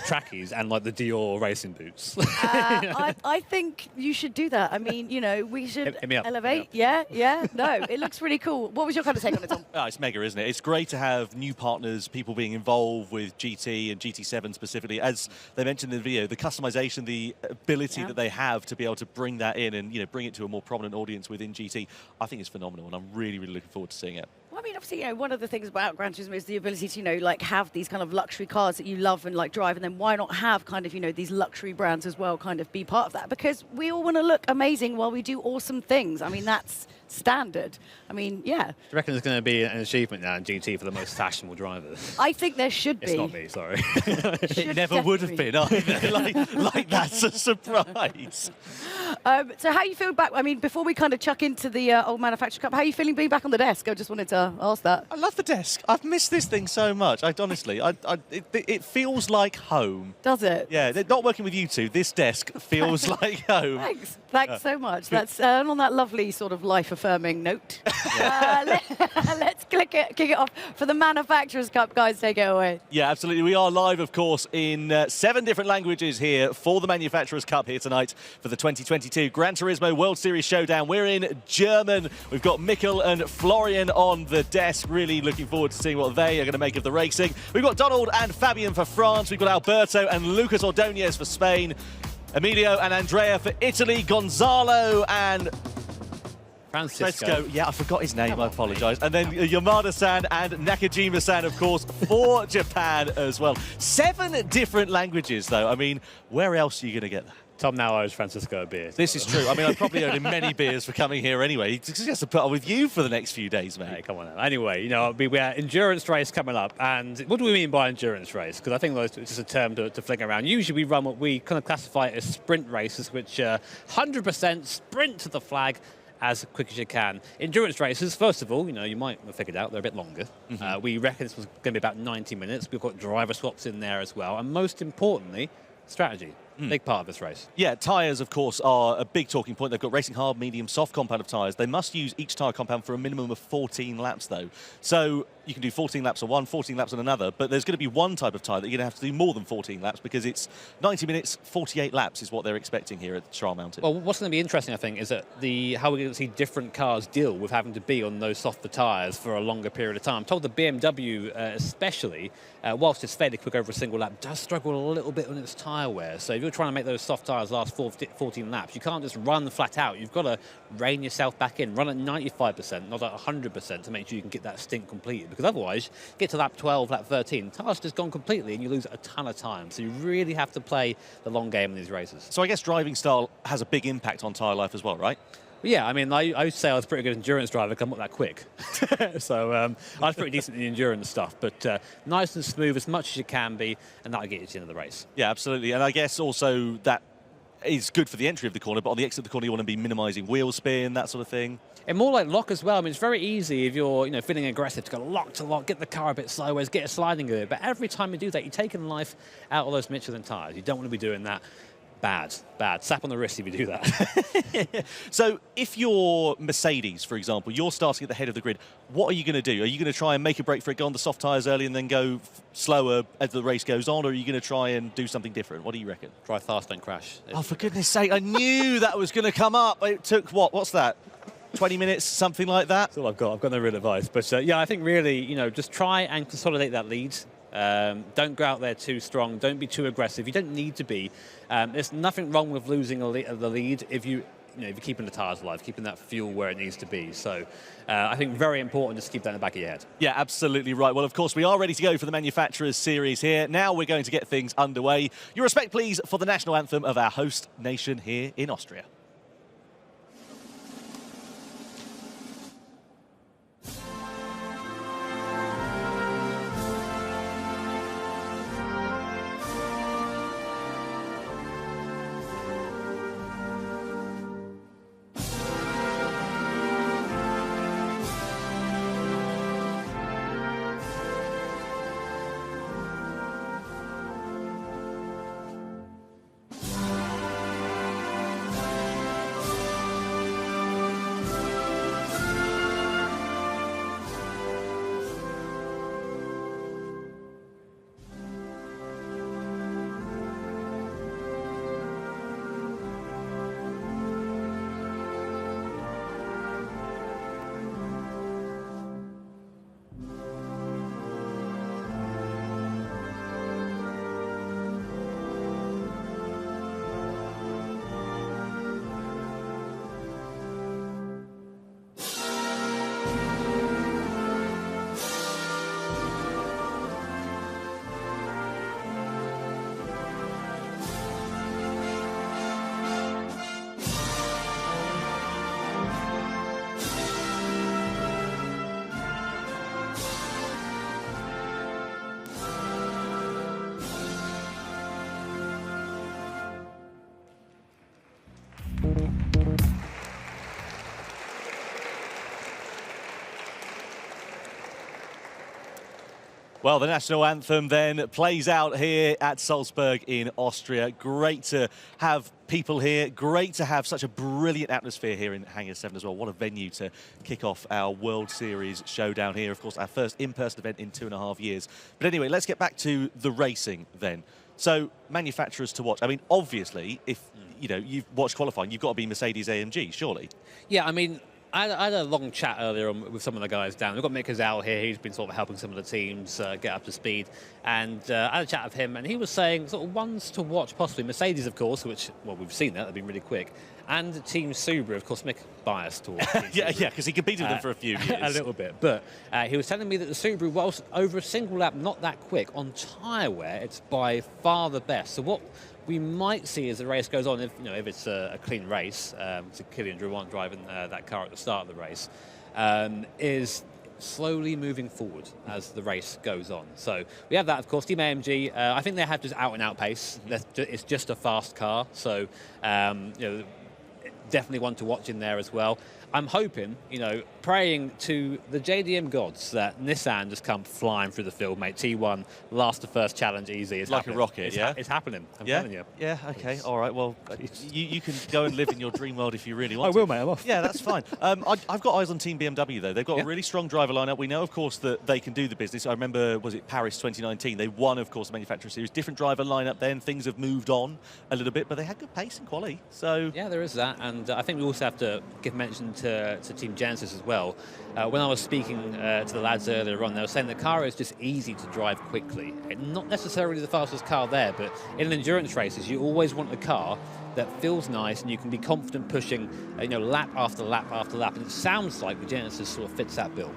trackies and the Dior racing boots. I think you should do that. I mean, we should elevate. Yeah. No, it looks really cool. What was your kind of take on it, Tom? Oh, it's mega, isn't it? It's great to have new partners, people being involved with GT and GT7 specifically. As they mentioned in the video, the customization, the ability that they have to be able to bring that in and bring it to a more prominent audience within GT, I think it's phenomenal, and I'm really, really looking forward to seeing it. Well, I mean, obviously, one of the things about Gran Turismo is the ability to, have these kind of luxury cars that you love and drive, and then why not have kind of, these luxury brands as well kind of be part of that? Because we all want to look amazing while we do awesome things. I mean, that's standard. I mean, yeah. Do you reckon there's going to be an achievement now in GT for the most fashionable drivers? I think there should be. It's not me, sorry. It never would have been either. like that's a surprise. So how you feel back? I mean, before we kind of chuck into the old Manufacturer Cup, how are you feeling being back on the desk? I just wanted to ask that. I love the desk. I've missed this thing so much. Honestly, it feels like home. Does it? Yeah, not working with you two. This desk feels like home. Thanks so much. That's on that lovely sort of life-affirming note. Let's kick it off for the Manufacturers Cup, guys. Take it away. Yeah, absolutely. We are live, of course, in 7 different languages here for the Manufacturers Cup here tonight for the 2022 Gran Turismo World Series Showdown. We're in German. We've got Mikkel and Florian on the desk. Really looking forward to seeing what they are going to make of the racing. We've got Donald and Fabian for France. We've got Alberto and Lucas Ordonez for Spain. Emilio and Andrea for Italy. Gonzalo and Francisco. Yeah, I forgot his name, I apologise. And then Yamada-san and Nakajima-san, of course, for Japan as well. 7 different languages, though. I mean, where else are you going to get that? Tom now owes Francisco a beer. This is true. I mean, I probably owed him many beers for coming here anyway. He just has to put up with you for the next few days, mate. Hey, come on now. Anyway, you know, we have endurance race coming up. And what do we mean by endurance race? Because I think it's just a term to fling around. Usually we run what we kind of classify as sprint races, which 100% sprint to the flag as quick as you can. Endurance races, first of all, you know, you might have figured out they're a bit longer. We reckon this was going to be about 90 minutes. We've got driver swaps in there as well. And most importantly, strategy. Big part of this race. Yeah, tyres, of course, are a big talking point. They've got racing hard, medium, soft compound of tyres. They must use each tyre compound for a minimum of 14 laps, though. So you can do 14 laps on one, 14 laps on another, but there's going to be one type of tyre that you're going to have to do more than 14 laps because it's 90 minutes, 48 laps is what they're expecting here at Charles Mountain. Well, what's going to be interesting, I think, is that how we're going to see different cars deal with having to be on those softer tyres for a longer period of time. I'm told the BMW especially, whilst it's fairly quick over a single lap, does struggle a little bit on its tyre wear. So if you're trying to make those soft tyres last 14 laps, you can't just run flat out. You've got to rein yourself back in, run at 95%, not at 100% to make sure you can get that stint completed. Because otherwise, get to lap 12, lap 13, tyre's just gone completely and you lose a ton of time. So you really have to play the long game in these races. So I guess driving style has a big impact on tyre life as well, right? Yeah, I mean, I would say I was a pretty good endurance driver because I'm not that quick. So I was pretty decent in the endurance stuff, but nice and smooth as much as you can be, and that'll get you to the end of the race. Yeah, absolutely. And I guess also that is good for the entry of the corner, but on the exit of the corner, you want to be minimising wheel spin, that sort of thing. And more like lock as well. I mean, it's very easy if you're, feeling aggressive to go lock to lock, get the car a bit sideways, get a sliding a bit. But every time you do that, you're taking life out of those Michelin tyres. You don't want to be doing that. Bad. Slap on the wrist if you do that. So if you're Mercedes, for example, you're starting at the head of the grid, what are you going to do? Are you going to try and make a break for it, go on the soft tyres early and then go slower as the race goes on, or are you going to try and do something different? What do you reckon? Try fast, don't crash. Oh, for goodness sake, I knew that was going to come up. It took, what's that? 20 minutes, something like that? That's all I've got. I've got no real advice. But yeah, I think really, just try and consolidate that lead. Don't go out there too strong. Don't be too aggressive. You don't need to be. There's nothing wrong with losing the lead if you're keeping the tyres alive, keeping that fuel where it needs to be. So I think very important just to keep that in the back of your head. Yeah, absolutely right. Well, of course, we are ready to go for the Manufacturers Series here. Now we're going to get things underway. Your respect, please, for the national anthem of our host nation here in Austria. Well, the national anthem then plays out here at Salzburg in Austria. Great to have people here. Great to have such a brilliant atmosphere here in Hangar 7 as well. What a venue to kick off our World Series Showdown here. Of course, our first in-person event in 2.5 years. But anyway, let's get back to the racing then. So, manufacturers to watch. I mean, obviously, if you've watched qualifying, you've got to be Mercedes-AMG, surely. Yeah, I mean, I had a long chat earlier on with some of the guys down. We've got Mick Azal here. He's been sort of helping some of the teams get up to speed. And I had a chat with him, and he was saying sort of ones to watch, possibly Mercedes, of course, which, well, we've seen that. They've been really quick. And Team Subaru, of course, Mick biased towards yeah, because he competed with them for a few years. A little bit. But he was telling me that the Subaru, whilst over a single lap, not that quick, on tyre wear, it's by far the best. So what we might see as the race goes on, if it's a clean race, so Kylian Drouin driving that car at the start of the race, is slowly moving forward as the race goes on. So we have that, of course. Team AMG, I think they have just out-and-out pace. It's just a fast car, so definitely one to watch in there as well. I'm hoping, praying to the JDM gods that Nissan just come flying through the field, mate. T1, last to first challenge easy. It's like happening. A rocket, It's happening, I'm telling you. Yeah, okay, all right. Well, you can go and live in your dream world if you really want I will, mate, I'm off. Yeah, that's fine. I've got eyes on Team BMW, though. They've got a really strong driver lineup. We know, of course, that they can do the business. I remember, was it Paris 2019? They won, of course, the Manufacturer Series. Different driver lineup then. Things have moved on a little bit, but they had good pace and quality. So yeah, there is that. And I think we also have to give mention to Team Genesis as well. When I was speaking to the lads earlier on, they were saying the car is just easy to drive quickly. Not necessarily the fastest car there, but in endurance races, you always want a car that feels nice and you can be confident pushing, lap after lap after lap. And it sounds like the Genesis sort of fits that bill.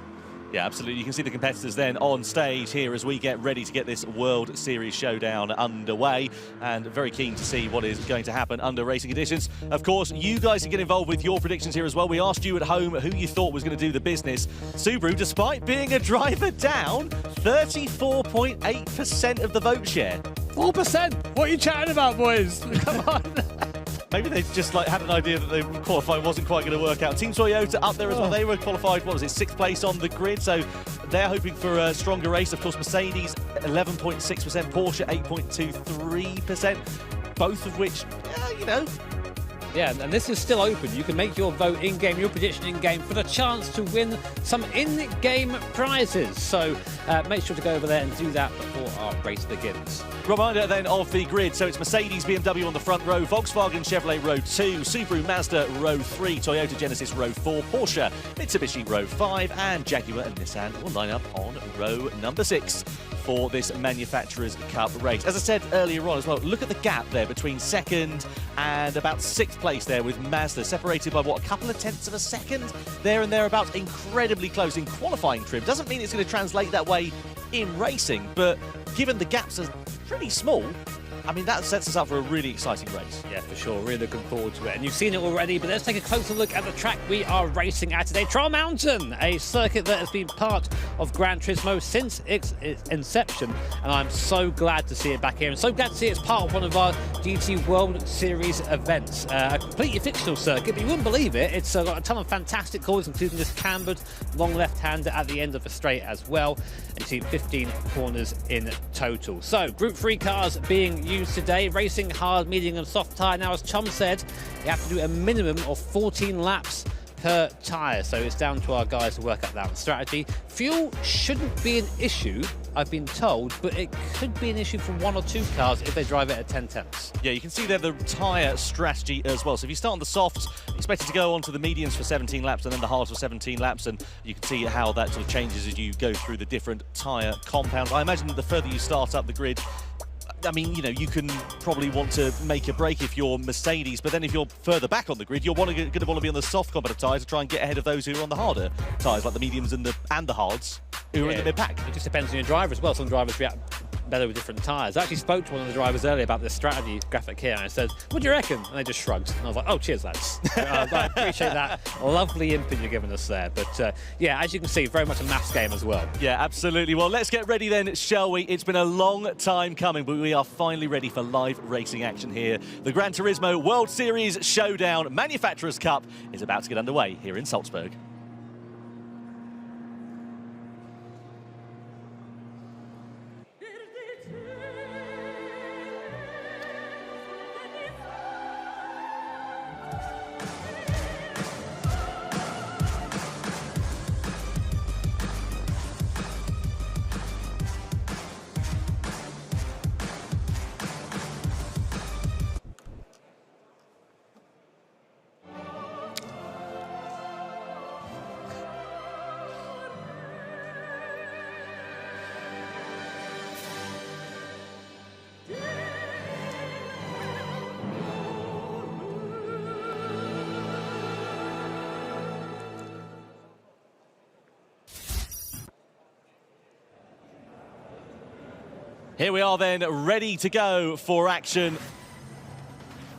Yeah, absolutely. You can see the competitors then on stage here as we get ready to get this World Series Showdown underway, and very keen to see what is going to happen under racing conditions. Of course, you guys can get involved with your predictions here as well. We asked you at home who you thought was going to do the business. Subaru, despite being a driver down, 34.8% of the vote share. 4%? What are you chatting about, boys? Come on. Maybe they just had an idea that the qualifying wasn't quite going to work out. Team Toyota up there as well. They were qualified, 6th place on the grid. So they're hoping for a stronger race. Of course, Mercedes, 11.6%, Porsche, 8.23%. Both of which, Yeah, and this is still open. You can make your vote in-game, your prediction in-game, for the chance to win some in-game prizes. So make sure to go over there and do that before our race begins. Reminder then of the grid. So it's Mercedes, BMW on the front row, Volkswagen, Chevrolet row 2, Subaru, Mazda row 3, Toyota, Genesis row 4, Porsche, Mitsubishi row 5, and Jaguar and Nissan will line up on row number 6 for this Manufacturers Cup race. As I said earlier on as well, look at the gap there between 2nd and about 6th place there with Mazda, separated by, a couple of tenths of a second? There and thereabouts, incredibly close in qualifying trim. Doesn't mean it's going to translate that way in racing, but given the gaps are pretty small, I mean, that sets us up for a really exciting race. Yeah, for sure. Really looking forward to it. And you've seen it already, but let's take a closer look at the track we are racing at today. Trial Mountain, a circuit that has been part of Gran Turismo since its inception. And I'm so glad to see it back here. And so glad to see it's part of one of our GT World Series events. A completely fictional circuit, but you wouldn't believe it. It's got a ton of fantastic corners, including this cambered long left-hander at the end of the straight as well. And you see 15 corners in total. So, Group 3 cars being used today, racing hard, medium and soft tyre. Now, as Chum said, you have to do a minimum of 14 laps per tyre, so it's down to our guys to work out that strategy. Fuel shouldn't be an issue, I've been told, but it could be an issue for 1 or 2 cars if they drive it at 10 tenths. Yeah, you can see there the tyre strategy as well. So if you start on the softs, expected to go on to the mediums for 17 laps and then the hards for 17 laps, and you can see how that sort of changes as you go through the different tyre compounds. I imagine that the further you start up the grid, I mean, you can probably want to make a break if you're Mercedes, but then if you're further back on the grid, you're going to want to be on the soft competitive tyres to try and get ahead of those who are on the harder tyres, like the mediums and the hards, who are in the mid-pack. It just depends on your driver as well. Some drivers react better with different tyres. I actually spoke to one of the drivers earlier about this strategy graphic here, and I said, what do you reckon? And they just shrugged. And I was like, oh, cheers, lads. I appreciate that lovely input you're giving us there. But yeah, as you can see, very much a maths game as well. Yeah, absolutely. Well, let's get ready then, shall we? It's been a long time coming, but we are finally ready for live racing action here. The Gran Turismo World Series Showdown Manufacturers Cup is about to get underway here in Salzburg. Here we are then, ready to go for action.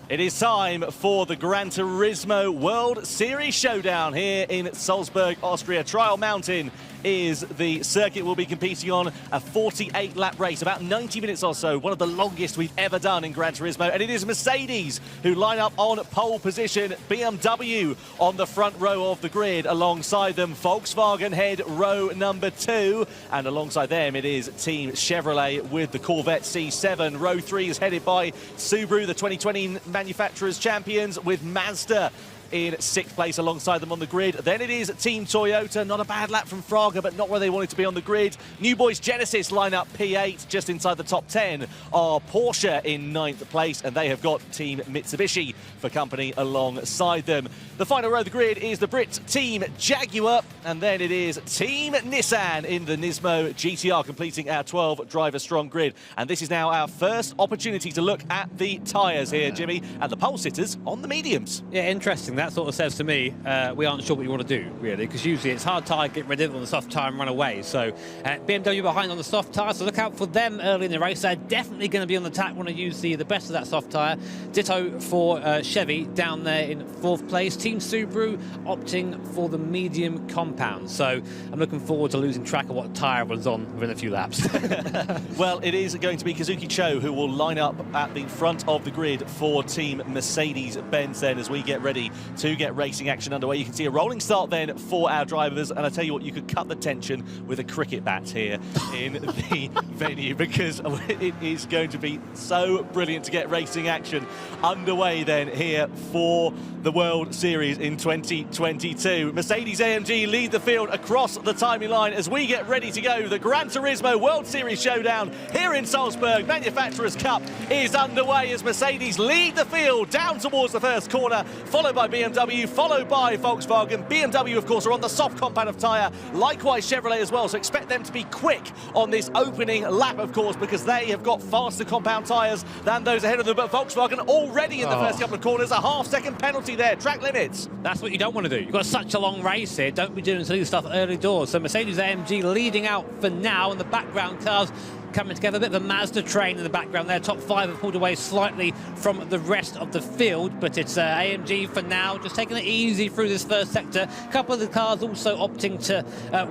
It is time for the Gran Turismo World Series Showdown here in Salzburg, Austria. Trial Mountain is the circuit we'll be competing on, a 48-lap race, about 90 minutes or so, one of the longest we've ever done in Gran Turismo. And it is Mercedes who line up on pole position, BMW on the front row of the grid. Alongside them, Volkswagen head row number 2. And alongside them, it is Team Chevrolet with the Corvette C7. Row 3 is headed by Subaru, the 2020 manufacturers champions, with Mazda in 6th place alongside them on the grid. Then it is Team Toyota, not a bad lap from Fraga, but not where they wanted to be on the grid. New Boys Genesis line up P8, just inside the top 10 are Porsche in 9th place, and they have got Team Mitsubishi for company alongside them. The final row of the grid is the Brit Team Jaguar, and then it is Team Nissan in the Nismo GTR, completing our 12-driver strong grid. And this is now our first opportunity to look at the tyres here, Jimmy, and the pole sitters on the mediums. Yeah, interesting. That sort of says to me, we aren't sure what you want to do, really, because usually it's hard tyre, get rid of it on the soft tyre and run away. So BMW behind on the soft tyre, so look out for them early in the race. They're definitely going to be on the attack, want to use the best of that soft tyre. Ditto for Chevy down there in 4th place. Team Subaru opting for the medium compound. So I'm looking forward to losing track of what tyre everyone's on within a few laps. Well, it is going to be Kazuki Cho who will line up at the front of the grid for Team Mercedes-Benz then as we get ready to get racing action underway. You can see a rolling start then for our drivers, and I tell you what, you could cut the tension with a cricket bat here in the venue, because it is going to be so brilliant to get racing action underway then here for the World Series in 2022. Mercedes-AMG lead the field across the timing line as we get ready to go. The Gran Turismo World Series Showdown here in Salzburg. Manufacturers Cup is underway as Mercedes lead the field down towards the first corner, followed by BMW, followed by Volkswagen. BMW, of course, are on the soft compound of tyre. Likewise, Chevrolet as well. So expect them to be quick on this opening lap, of course, because they have got faster compound tyres than those ahead of them. But Volkswagen already in the first couple of corners. A half-second penalty there. Track limits. That's what you don't want to do. You've got such a long race here. Don't be doing silly stuff early doors. So Mercedes-AMG leading out for now, and the background cars coming together. A bit of a Mazda train in the background there. Top 5 have pulled away slightly from the rest of the field, but it's AMG for now, just taking it easy through this first sector. A couple of the cars also opting to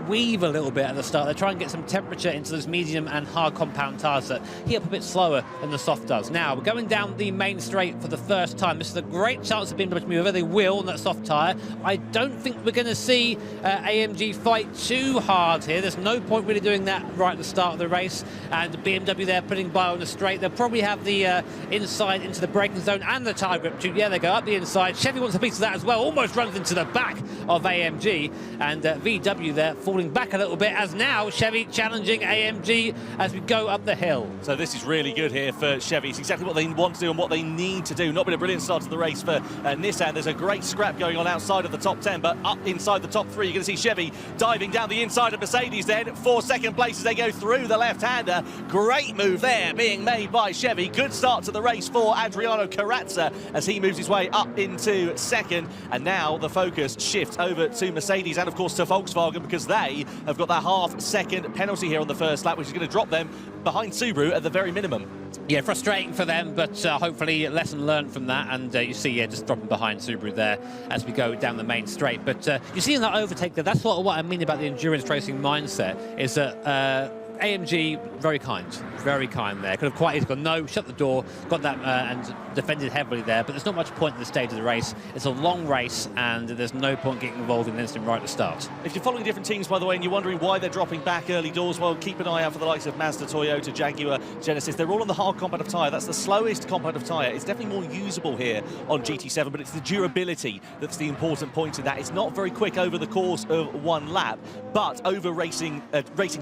weave a little bit at the start. They're trying to get some temperature into those medium and hard compound tyres that heat up a bit slower than the soft does. Now, we're going down the main straight for the first time. This is a great chance of BMW to move over. They will on that soft tyre. I don't think we're going to see AMG fight too hard here. There's no point really doing that right at the start of the race. And the BMW there putting by on the straight. They'll probably have the inside into the braking zone and the tyre grip too. Yeah, they go up the inside. Chevy wants a piece of that as well. Almost runs into the back of AMG. And VW there falling back a little bit as now Chevy challenging AMG as we go up the hill. So this is really good here for Chevy. It's exactly what they want to do and what they need to do. Not been a brilliant start to the race for Nissan. There's a great scrap going on outside of the top 10, but up inside the top 3, you're going to see Chevy diving down the inside of Mercedes then for second place as they go through the left-hander. Great move there being made by Chevy. Good start to the race for Adriano Carrazza as he moves his way up into second. And now the focus shifts over to Mercedes and, of course, to Volkswagen, because they have got that half-second penalty here on the first lap, which is going to drop them behind Subaru at the very minimum. Yeah, frustrating for them, but hopefully a lesson learned from that. And you see, just dropping behind Subaru there as we go down the main straight. But you see in that overtake there, that's what I mean about the endurance racing mindset, is that AMG, very kind there. Could have quite easily gone, no, shut the door, got that and defended heavily there, but there's not much point at the stage of the race. It's a long race and there's no point getting involved in an instant right at the start. If you're following different teams, by the way, and you're wondering why they're dropping back early doors, well, keep an eye out for the likes of Mazda, Toyota, Jaguar, Genesis. They're all on the hard compound of tyre. That's the slowest compound of tyre. It's definitely more usable here on GT7, but it's the durability that's the important point in that. It's not very quick over the course of one lap, but over racing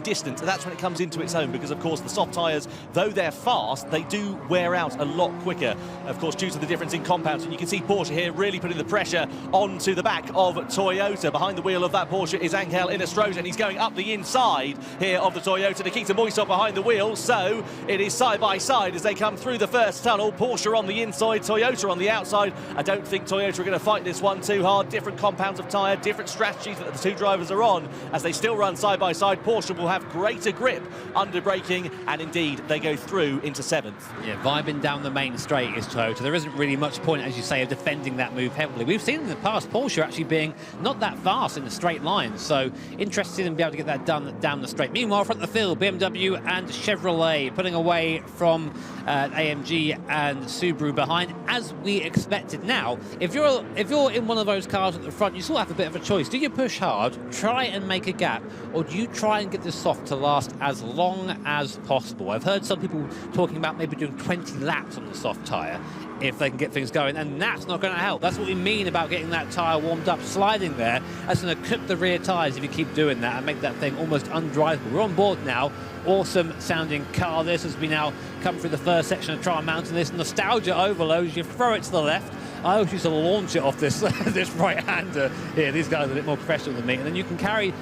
distance, and that's when it comes into its own, because, of course, the soft tyres, though they're fast, they do wear out a lot quicker, of course, due to the difference in compounds. And you can see Porsche here really putting the pressure onto the back of Toyota. Behind the wheel of that Porsche is Angel Inestrosa, and he's going up the inside here of the Toyota. Nikita Moisov behind the wheel, so it is side by side as they come through the first tunnel. Porsche on the inside, Toyota on the outside. I don't think Toyota are going to fight this one too hard. Different compounds of tyre, different strategies that the two drivers are on as they still run side by side. Porsche will have greater grip grip under braking, and indeed they go through into 7th. Yeah, vibing down the main straight is Toyota. There isn't really much point, as you say, of defending that move heavily. We've seen in the past Porsche actually being not that fast in the straight line, so interested in being able to get that done down the straight. Meanwhile, front of the field, BMW and Chevrolet putting away from AMG and Subaru behind, as we expected. Now, if you're in one of those cars at the front, you sort of have a bit of a choice. Do you push hard, try and make a gap, or do you try and get this soft to last as long as possible? I've heard some people talking about maybe doing 20 laps on the soft tyre if they can get things going, and that's not going to help. That's what we mean about getting that tyre warmed up. Sliding there, that's going to clip the rear tyres if you keep doing that and make that thing almost undrivable. We're on board now. Awesome sounding car this, as we now come through the first section of Trial Mountain. This nostalgia overload, you throw it to the left. I always used to launch it off this this right-hander here. These guys are a bit more professional than me, and then you can carry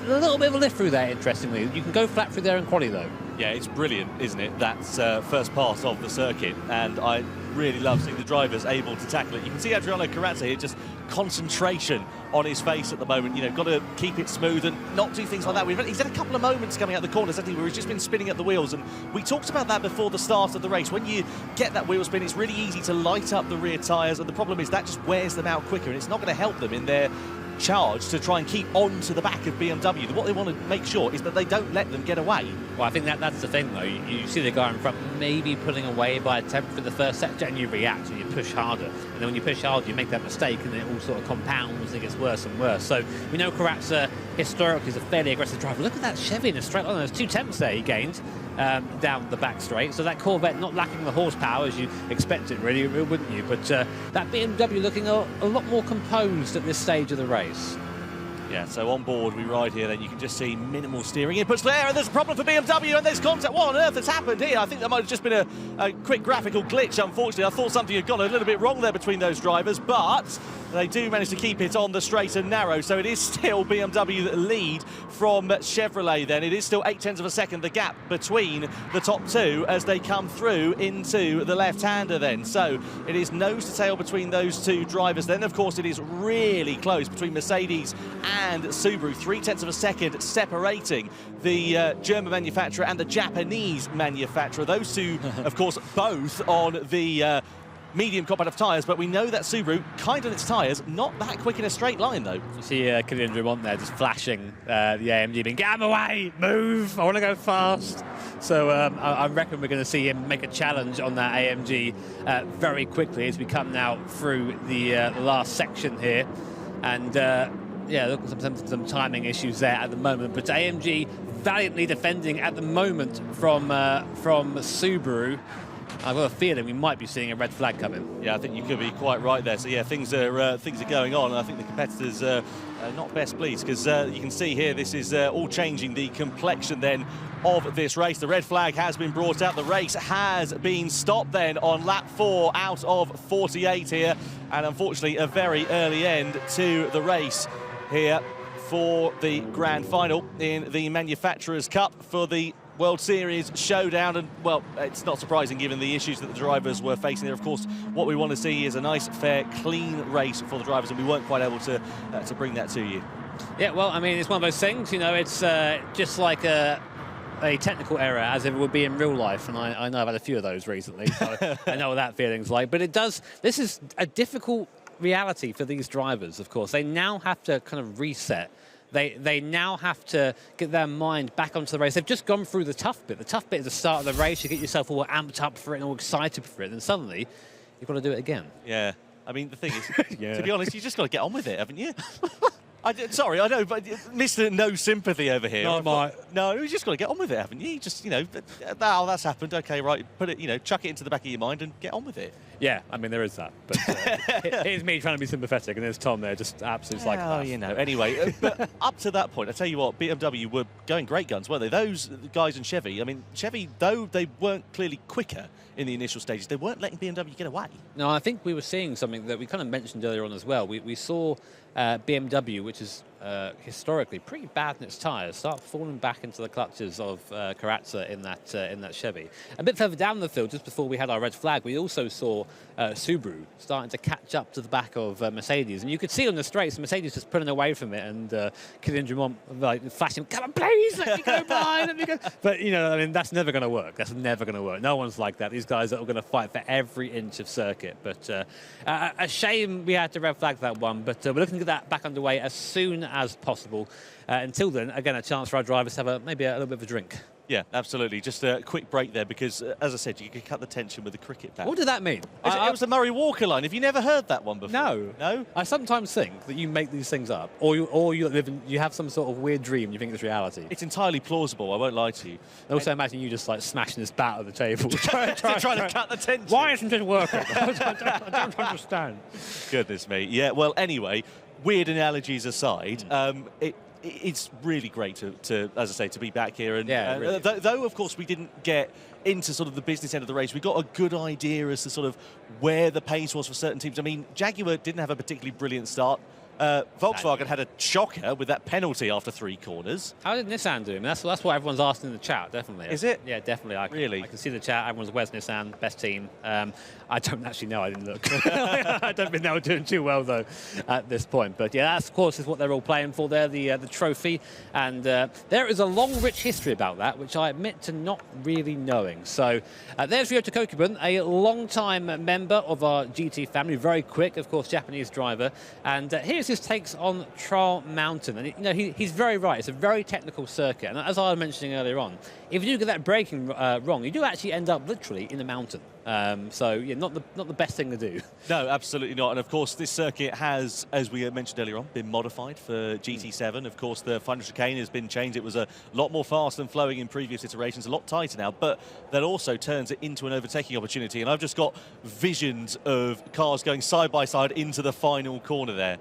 a little bit of a lift through there, interestingly. You can go flat through there in quali, though. Yeah, it's brilliant, isn't it? That's first part of the circuit, and I really love seeing the drivers able to tackle it. You can see Adriano Carrazza here, just concentration on his face at the moment. You know, got to keep it smooth and not do things like that. He's had a couple of moments coming out the corners, hasn't he, where he's just been spinning at the wheels, and we talked about that before the start of the race. When you get that wheel spin, it's really easy to light up the rear tyres, and the problem is that just wears them out quicker, and it's not going to help them in their charge to try and keep on to the back of BMW. What they want to make sure is that they don't let them get away. Well, I think that's the thing, though. You see the guy in front maybe pulling away by a tenth for the first sector, and you react and you push harder. And then when you push harder, you make that mistake, and it all sort of compounds and it gets worse and worse. So we know Carrazza historically is a fairly aggressive driver. Look at that Chevy in a straight line. There's 2 tenths there he gained down the back straight. So that Corvette not lacking the horsepower as you expect it, really, wouldn't you? But that BMW looking a lot more composed at this stage of the race. Yeah, so on board we ride here, then you can just see minimal steering inputs there, and there's a problem for BMW, and there's contact. What on earth has happened here? I think that might have just been a quick graphical glitch, unfortunately. I thought something had gone a little bit wrong there between those drivers, but they do manage to keep it on the straight and narrow, so it is still BMW that lead from Chevrolet then. It is still 0.8 of a second, the gap between the top two as they come through into the left-hander then. So it is nose to tail between those two drivers. Then, of course, it is really close between Mercedes and Subaru, 0.3 of a second separating the German manufacturer and the Japanese manufacturer. Those two, of course, both on the medium competitive tyres, but we know that Subaru, kind on its tyres, not that quick in a straight line, though. You see Kylian Drummond there just flashing the AMG, being, get out of the way, move, I want to go fast. So I reckon we're going to see him make a challenge on that AMG very quickly as we come now through the last section here. And yeah, look, some timing issues there at the moment, but AMG valiantly defending at the moment from Subaru. I've got a feeling we might be seeing a red flag coming. Yeah, I think you could be quite right there. So yeah, things are going on, and I think the competitors are not best pleased, because you can see here this is all changing the complexion then of this race. The red flag has been brought out. The race has been stopped then on lap 4 out of 48 here, and unfortunately a very early end to the race here for the grand final in the Manufacturers' Cup for the World Series Showdown. And, well, it's not surprising given the issues that the drivers were facing there. Of course, what we want to see is a nice, fair, clean race for the drivers, and we weren't quite able to bring that to you. Yeah, well, I mean, it's one of those things, you know, it's just like a technical error, as it would be in real life, and I know I've had a few of those recently, so I know what that feeling's like. But this is a difficult reality for these drivers, of course. They now have to kind of reset. They now have to get their mind back onto the race. They've just gone through the tough bit. The tough bit is the start of the race. You get yourself all amped up for it and all excited for it, and suddenly you've got to do it again. Yeah, I mean, the thing is, to be honest, you just got to get on with it, haven't you? Sorry, I know, but Mr. No Sympathy over here. No, you just got to get on with it, haven't you? You just, you know, oh, that's happened. Okay, right, put it, you know, chuck it into the back of your mind and get on with it. Yeah, I mean, there is that. But here's me trying to be sympathetic, and there's Tom there, just absolutely like that. Oh, you know, anyway, but up to that point, I tell you what, BMW were going great guns, weren't they? Those guys in Chevy, I mean, Chevy, though they weren't clearly quicker in the initial stages, they weren't letting BMW get away. No, I think we were seeing something that we kind of mentioned earlier on as well. We saw BMW, which is historically pretty bad in its tyres, start falling back into the clutches of Karatza in that Chevy. A bit further down the field, just before we had our red flag, we also saw Subaru starting to catch up to the back of Mercedes, and you could see on the straights Mercedes just pulling away from it, and Kylian Drummond like flashing, "Come on, please, let me go by, let me go." But you know, I mean, that's never going to work. That's never going to work. No one's like that. These guys are going to fight for every inch of circuit. But a shame we had to red flag that one. But we're looking to get that back underway as soon as possible. Until then, again, a chance for our drivers to have maybe a little bit of a drink. Yeah, absolutely. Just a quick break there because, as I said, you could cut the tension with the cricket bat. What did that mean? It was the Murray Walker line. Have you never heard that one before? No. No? I sometimes think that you make these things up, or you live in, you have some sort of weird dream and you think it's reality. It's entirely plausible, I won't lie to you. I also imagine you just like smashing this bat at the table. trying to cut the tension. Why isn't it working? I don't understand. Goodness me. Yeah, well, anyway, weird analogies aside, it's really great to, as I say, to be back here. And yeah, really though, of course, we didn't get into sort of the business end of the race, we got a good idea as to sort of where the pace was for certain teams. I mean, Jaguar didn't have a particularly brilliant start. Volkswagen had a shocker with that penalty after 3 corners. How did Nissan do? I mean, that's what everyone's asking in the chat, definitely. Is it? Yeah, definitely. Really? I can see the chat. Everyone's, where's Nissan? Best team. I don't actually know. I didn't look. I don't think they were doing too well, though, at this point. But, yeah, that, of course, is what they're all playing for there, the trophy. And there is a long, rich history about that, which I admit to not really knowing. So there's Ryota Kokuben, a long-time member of our GT family, very quick, of course, Japanese driver. And here's his takes on Trial Mountain. And, you know, he's very right. It's a very technical circuit. And as I was mentioning earlier on, if you do get that braking wrong, you do actually end up literally in the mountain. So, yeah, not the best thing to do. No, absolutely not. And, of course, this circuit has, as we mentioned earlier on, been modified for GT7. Of course, the final chicane has been changed. It was a lot more fast and flowing in previous iterations, a lot tighter now, but that also turns it into an overtaking opportunity. And I've just got visions of cars going side by side into the final corner there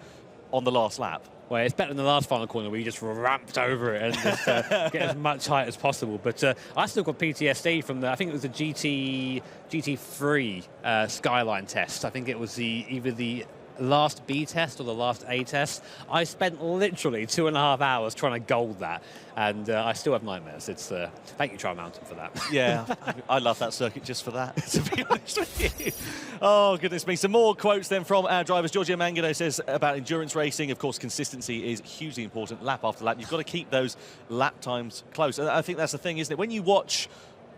on the last lap. Well, it's better than the last final corner where you just ramped over it and just get as much height as possible. But I still got PTSD from I think it was the GT3 Skyline test. I think it was either the last B test or the last A test. I spent literally 2.5 hours trying to gold that, and I still have nightmares. It's thank you, Trial Mountain, for that. Yeah, I love that circuit just for that, to be honest with you. Oh, goodness me. Some more quotes then from our drivers. Giorgio Mangano says about endurance racing, of course, consistency is hugely important, lap after lap. You've got to keep those lap times close. And I think that's the thing, isn't it? When you watch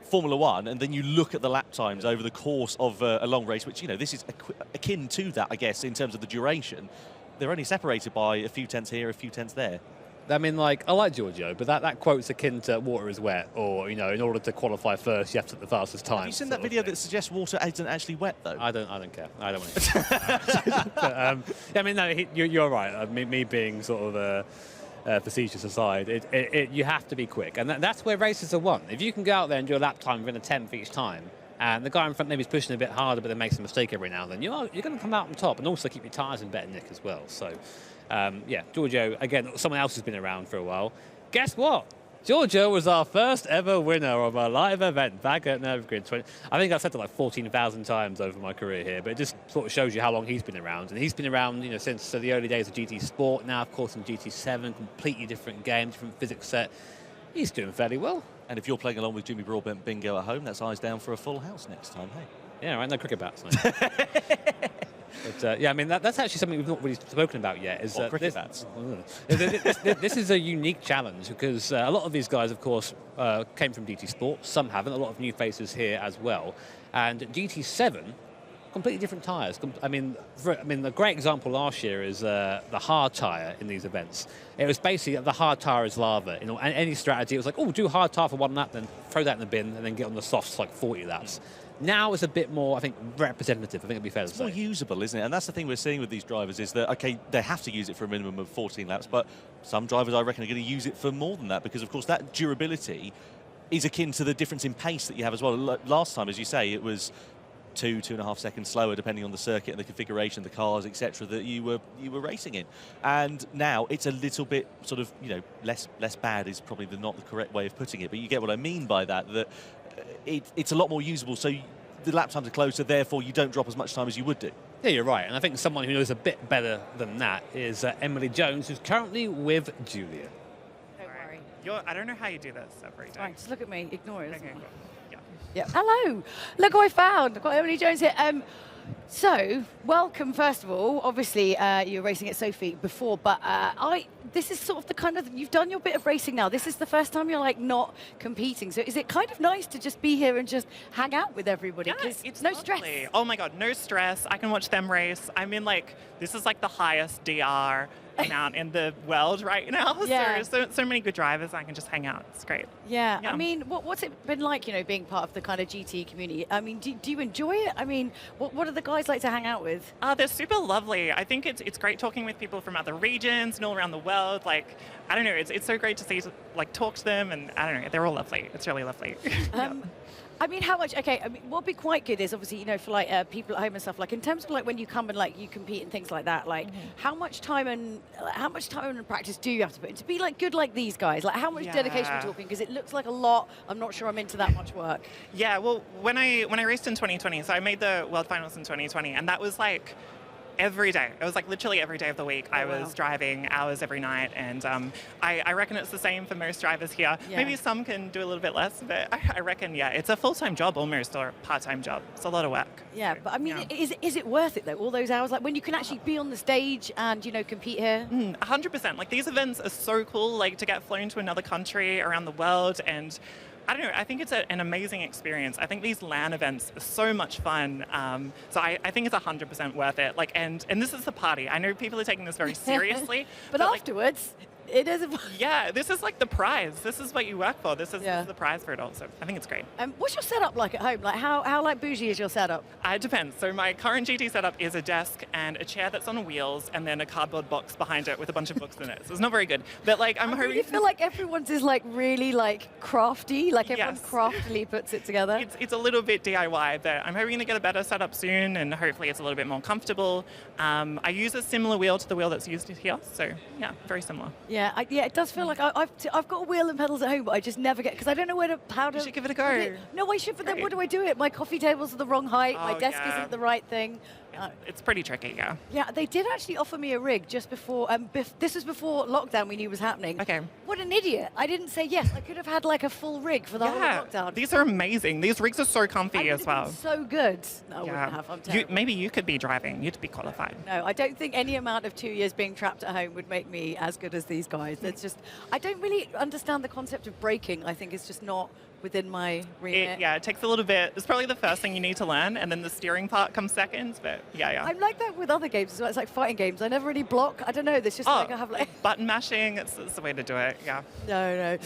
Formula One and then you look at the lap times over the course of a long race, which, you know, this is akin to that, I guess, in terms of the duration, they're only separated by a few tenths here, a few tenths there. I mean, like, I like Giorgio, but that quote's akin to water is wet, or, you know, in order to qualify first, you have to take the fastest time. Have you seen that video that suggests water isn't actually wet, though? I don't care. I don't want to. But, I mean, no, you're right. Me being sort of facetious aside, you have to be quick, and that's where races are won. If you can go out there and do a lap time within a 10th each time, and the guy in front maybe is pushing a bit harder, but then makes a mistake every now and then, you're going to come out on top, and also keep your tyres in better nick as well. So, yeah, Giorgio, again, someone else has been around for a while. Guess what? Giorgio was our first ever winner of a live event back at Nürburgring. I think I've said it like 14,000 times over my career here, but it just sort of shows you how long he's been around. And he's been around, you know, since the early days of GT Sport. Now, of course, in GT7, completely different game, different physics set. He's doing fairly well. And if you're playing along with Jimmy Broadbent bingo at home, that's eyes down for a full house next time, hey? Yeah, right, no cricket bats. No. But, yeah, I mean, that's actually something we've not really spoken about yet. Is cricket bats. This is a unique challenge because a lot of these guys, of course, came from GT Sport. Some haven't. A lot of new faces here as well. And GT7, completely different tyres. I mean, the great example last year is the hard tyre in these events. It was basically the hard tyre is lava. You know, any strategy, it was like, oh, do hard tyre for 1 lap, then throw that in the bin, and then get on the softs like 40 laps. Now it's a bit more, I think, representative. I think it'd be fair to say. It's more usable, isn't it? And that's the thing we're seeing with these drivers is that, okay, they have to use it for a minimum of 14 laps, but some drivers, I reckon, are going to use it for more than that because, of course, that durability is akin to the difference in pace that you have as well. Last time, as you say, it was 2.5 seconds slower, depending on the circuit and the configuration, the cars, etc., that you were racing in. And now it's a little bit sort of, you know, less bad is probably not the correct way of putting it, but you get what I mean by that. That it's a lot more usable, so the lap times are closer, therefore you don't drop as much time as you would do. Yeah, you're right. And I think someone who knows a bit better than that is Emily Jones, who's currently with Julia. Don't worry. I don't know how you do this every day. Right, just look at me. Ignore it. Okay, cool. Yeah. Yeah. Hello. Look who I found. I've got Emily Jones here. So, welcome, first of all. Obviously, you were racing at Sophie before, but this is sort of the kind of, you've done your bit of racing now. This is the first time you're like not competing. So is it kind of nice to just be here and just hang out with everybody? Yeah, it's no lovely. stress. Oh my God, no stress. I can watch them race. I mean, like, this is like the highest DR amount in the world right now. Yeah. So many good drivers. I can just hang out. It's great. Yeah. Yeah. I mean, what's it been like, being part of the kind of GT community? I mean, do you enjoy it? I mean, what do the guys like to hang out with? They're super lovely. I think it's great talking with people from other regions and all around the world. Like, I don't know, it's so great to see, like, talk to them, and I don't know, they're all lovely. It's really lovely. Yeah. I mean, how much? Okay, I mean, what'd be quite good is obviously, for like people at home and stuff. Like in terms of like when you come and like you compete and things like that. Like, how much time and practice do you have to put in to be like good like these guys? Like, how much dedication are we talking? Because it looks like a lot. I'm not sure I'm into that much work. Yeah. Well, when I raced in 2020, so I made the World Finals in 2020, and that was like every day. It was like literally every day of the week. I was driving hours every night, and I reckon it's the same for most drivers here. Yeah. Maybe some can do a little bit less, but I reckon, yeah, it's a full-time job almost, or a part-time job. It's a lot of work. Yeah, So, but I mean, yeah. is it worth it though? All those hours, like when you can actually be on the stage and compete here. 100%. Like, these events are so cool, like to get flown to another country around the world, and I don't know, I think it's an amazing experience. I think these LAN events are so much fun. So I think it's 100% worth it. Like, and this is the party. I know people are taking this very seriously. but afterwards, it is. Yeah, this is like the prize. This is what you work for. This is the prize for it all. So I think it's great. What's your setup like at home? Like how like bougie is your setup? It depends. So my current GT setup is a desk and a chair that's on wheels, and then a cardboard box behind it with a bunch of books in it. So it's not very good. But like I really feel like everyone's is like really like crafty. Like everyone craftily puts it together. It's a little bit DIY, but I'm hoping to get a better setup soon, and hopefully it's a little bit more comfortable. I use a similar wheel to the wheel that's used here. So yeah, very similar. Yeah, it does feel like I've got a wheel and pedals at home, but I just never get, because I don't know how to. You should give it a go. No, I should, but then what do I do it? My coffee tables are the wrong height. My desk isn't the right thing. It's pretty tricky, yeah. Yeah, they did actually offer me a rig just before. This was before lockdown. We knew was happening. Okay. What an idiot! I didn't say yes. I could have had like a full rig for the whole lockdown. These are amazing. These rigs are so comfy as well. So good. No, I wouldn't have. I'm terrible. Maybe you could be driving. You'd be qualified. No, I don't think any amount of 2 years being trapped at home would make me as good as these guys. It's just, I don't really understand the concept of braking. I think it's just not within my remit. It takes a little bit. It's probably the first thing you need to learn, and then the steering part comes second. But yeah. I'm like that with other games as well. It's like fighting games. I never really block. I don't know. There's just like I have like button mashing. It's the way to do it. Yeah. No.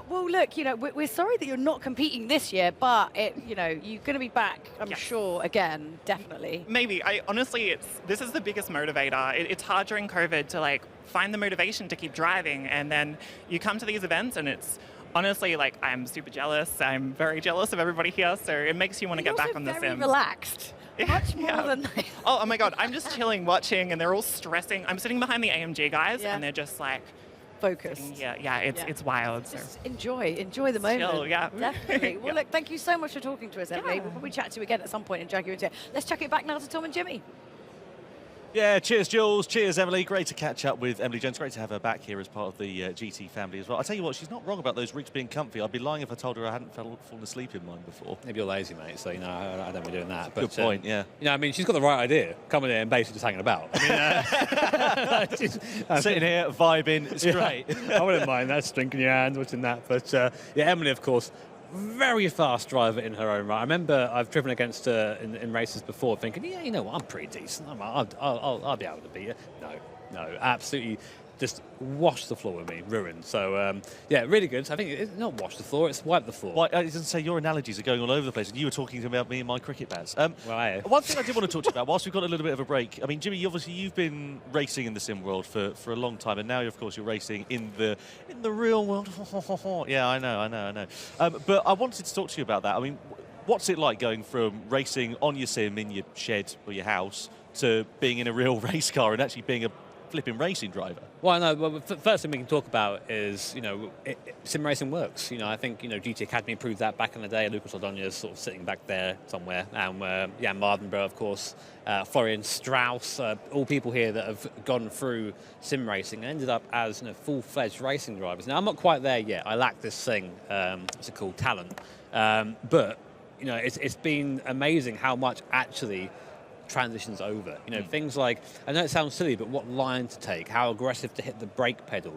Well, look, we're sorry that you're not competing this year, but you're going to be back, I'm sure, again, definitely. Maybe. Honestly, this is the biggest motivator. It's hard during COVID to like find the motivation to keep driving, and then you come to these events, and it's honestly, like, I'm super jealous. I'm very jealous of everybody here, so it makes you want to get back on the sim. Very relaxed. Much more than Oh my God, I'm just chilling, watching, and they're all stressing. I'm sitting behind the AMG guys, and they're just like focused. It's wild. Just enjoy the moment. Chill, yeah. Definitely. Well, look, thank you so much for talking to us, Emily. We'll probably chat to you again at some point and drag you into it. Let's chuck it back now to Tom and Jimmy. Yeah, cheers, Jules. Cheers, Emily. Great to catch up with Emily Jones. Great to have her back here as part of the GT family as well. I tell you what, she's not wrong about those rigs being comfy. I'd be lying if I told her I hadn't fallen asleep in mine before. Maybe you're lazy, mate, so, I don't be doing that. But, good point, yeah. I mean, she's got the right idea, coming in and basically just hanging about. I mean, sitting here, vibing, it's great. I wouldn't mind that, drinking your hand, watching that. But, Emily, of course, very fast driver in her own right. I remember I've driven against her in races before, thinking, you know what, I'm pretty decent. I'll be able to beat her. No, absolutely just washed the floor with me, ruined. So, really good. I think it's not wash the floor, it's wipe the floor. Well, I was going to say, your analogies are going all over the place, and you were talking about me and my cricket bats. Well, one thing I did want to talk to you about, whilst we've got a little bit of a break, I mean, Jimmy, you've been racing in the sim world for a long time, and now, of course, you're racing in the real world. Yeah, I know. But I wanted to talk to you about that. I mean, what's it like going from racing on your sim in your shed or your house to being in a real race car and actually being flipping racing driver. Well, no. Well, first thing we can talk about is, sim racing works. I think GT Academy proved that back in the day. Lucas Ordonez sort of sitting back there somewhere, and Jan Mardenborough, of course, Florian Strauss, all people here that have gone through sim racing and ended up as full-fledged racing drivers. Now, I'm not quite there yet. I lack this thing. What's it called? Talent. But it's been amazing how much actually transitions over. Things like, I know it sounds silly, but what line to take, how aggressive to hit the brake pedal.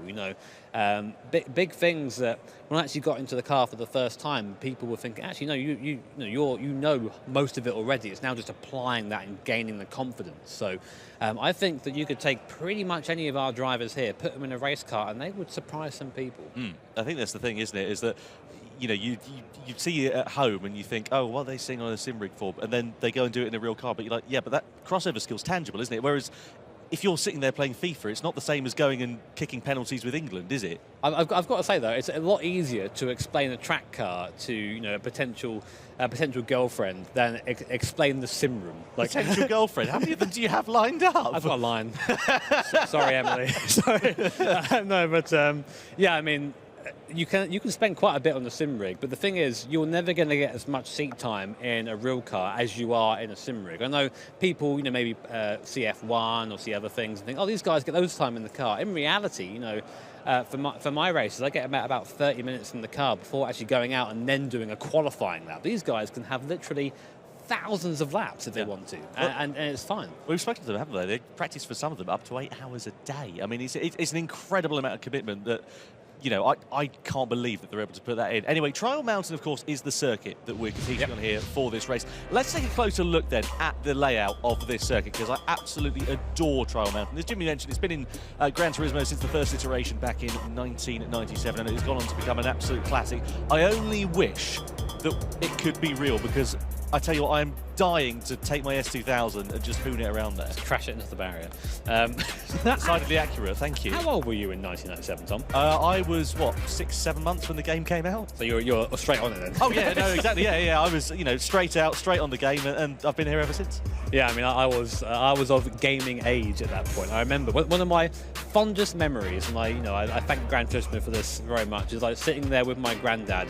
Big things that when I actually got into the car for the first time, people were thinking, actually, no, you know most of it already. It's now just applying that and gaining the confidence. So I think that you could take pretty much any of our drivers here, put them in a race car, and they would surprise some people. I think that's the thing, isn't it? Is that you see it at home and you think, oh, what are they seeing on a sim rig for? And then they go and do it in a real car. But you're like, yeah, but that crossover skill's tangible, isn't it? Whereas if you're sitting there playing FIFA, it's not the same as going and kicking penalties with England, is it? I've got to say, though, it's a lot easier to explain a track car to a potential girlfriend than explain the sim room. Potential girlfriend? How many of them do you have lined up? I've got a line. Sorry, Emily. Sorry. No, but yeah, I mean, you can spend quite a bit on the sim rig, but the thing is, you're never going to get as much seat time in a real car as you are in a sim rig. I know people, maybe see F1 or see other things and think, oh, these guys get loads of time in the car. In reality, for my races, I get about 30 minutes in the car before actually going out and then doing a qualifying lap. These guys can have literally thousands of laps if they want to, and it's fine. We've spoken to them, haven't they? They practice for some of them up to 8 hours a day. I mean, it's an incredible amount of commitment that I can't believe that they're able to put that in. Anyway, Trial Mountain, of course, is the circuit that we're competing on here for this race. Let's take a closer look then at the layout of this circuit, because I absolutely adore Trial Mountain. As Jimmy mentioned, it's been in Gran Turismo since the first iteration back in 1997, and it's gone on to become an absolute classic. I only wish that it could be real, because I tell you what, I'm dying to take my S2000 and just hoon it around there. Just crash it into the barrier. Decidedly accurate, thank you. How old were you in 1997, Tom? I was, 6-7 months when the game came out. So you're straight on it then? Oh yeah, no, exactly. Yeah. I was, straight out, straight on the game, and I've been here ever since. Yeah, I mean, I was of gaming age at that point. I remember one of my fondest memories, and I thank Gran Turismo for this very much, is like sitting there with my granddad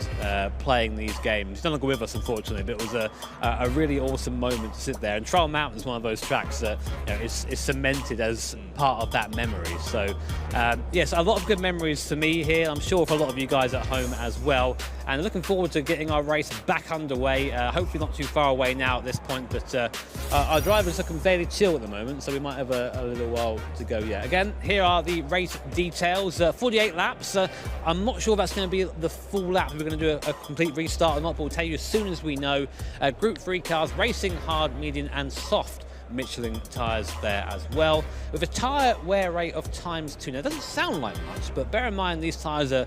playing these games. He's no longer with us, unfortunately, but it was a really awesome moment to sit there. And Trial Mountain is one of those tracks that is cemented as part of that memory. So yes, a lot of good memories for me here. I'm sure for a lot of you guys at home as well. And looking forward to getting our race back underway. Hopefully not too far away now at this point, but our drivers looking fairly chill at the moment, so we might have a little while to go yet. Again, here are the race details. 48 laps. I'm not sure that's going to be the full lap. We're going to do a complete restart or not, but we'll tell you as soon as we know. Group 3 cars, racing, hard, medium and soft Michelin tyres there as well, with a tyre wear rate of ×2. Now, it doesn't sound like much, but bear in mind these tyres are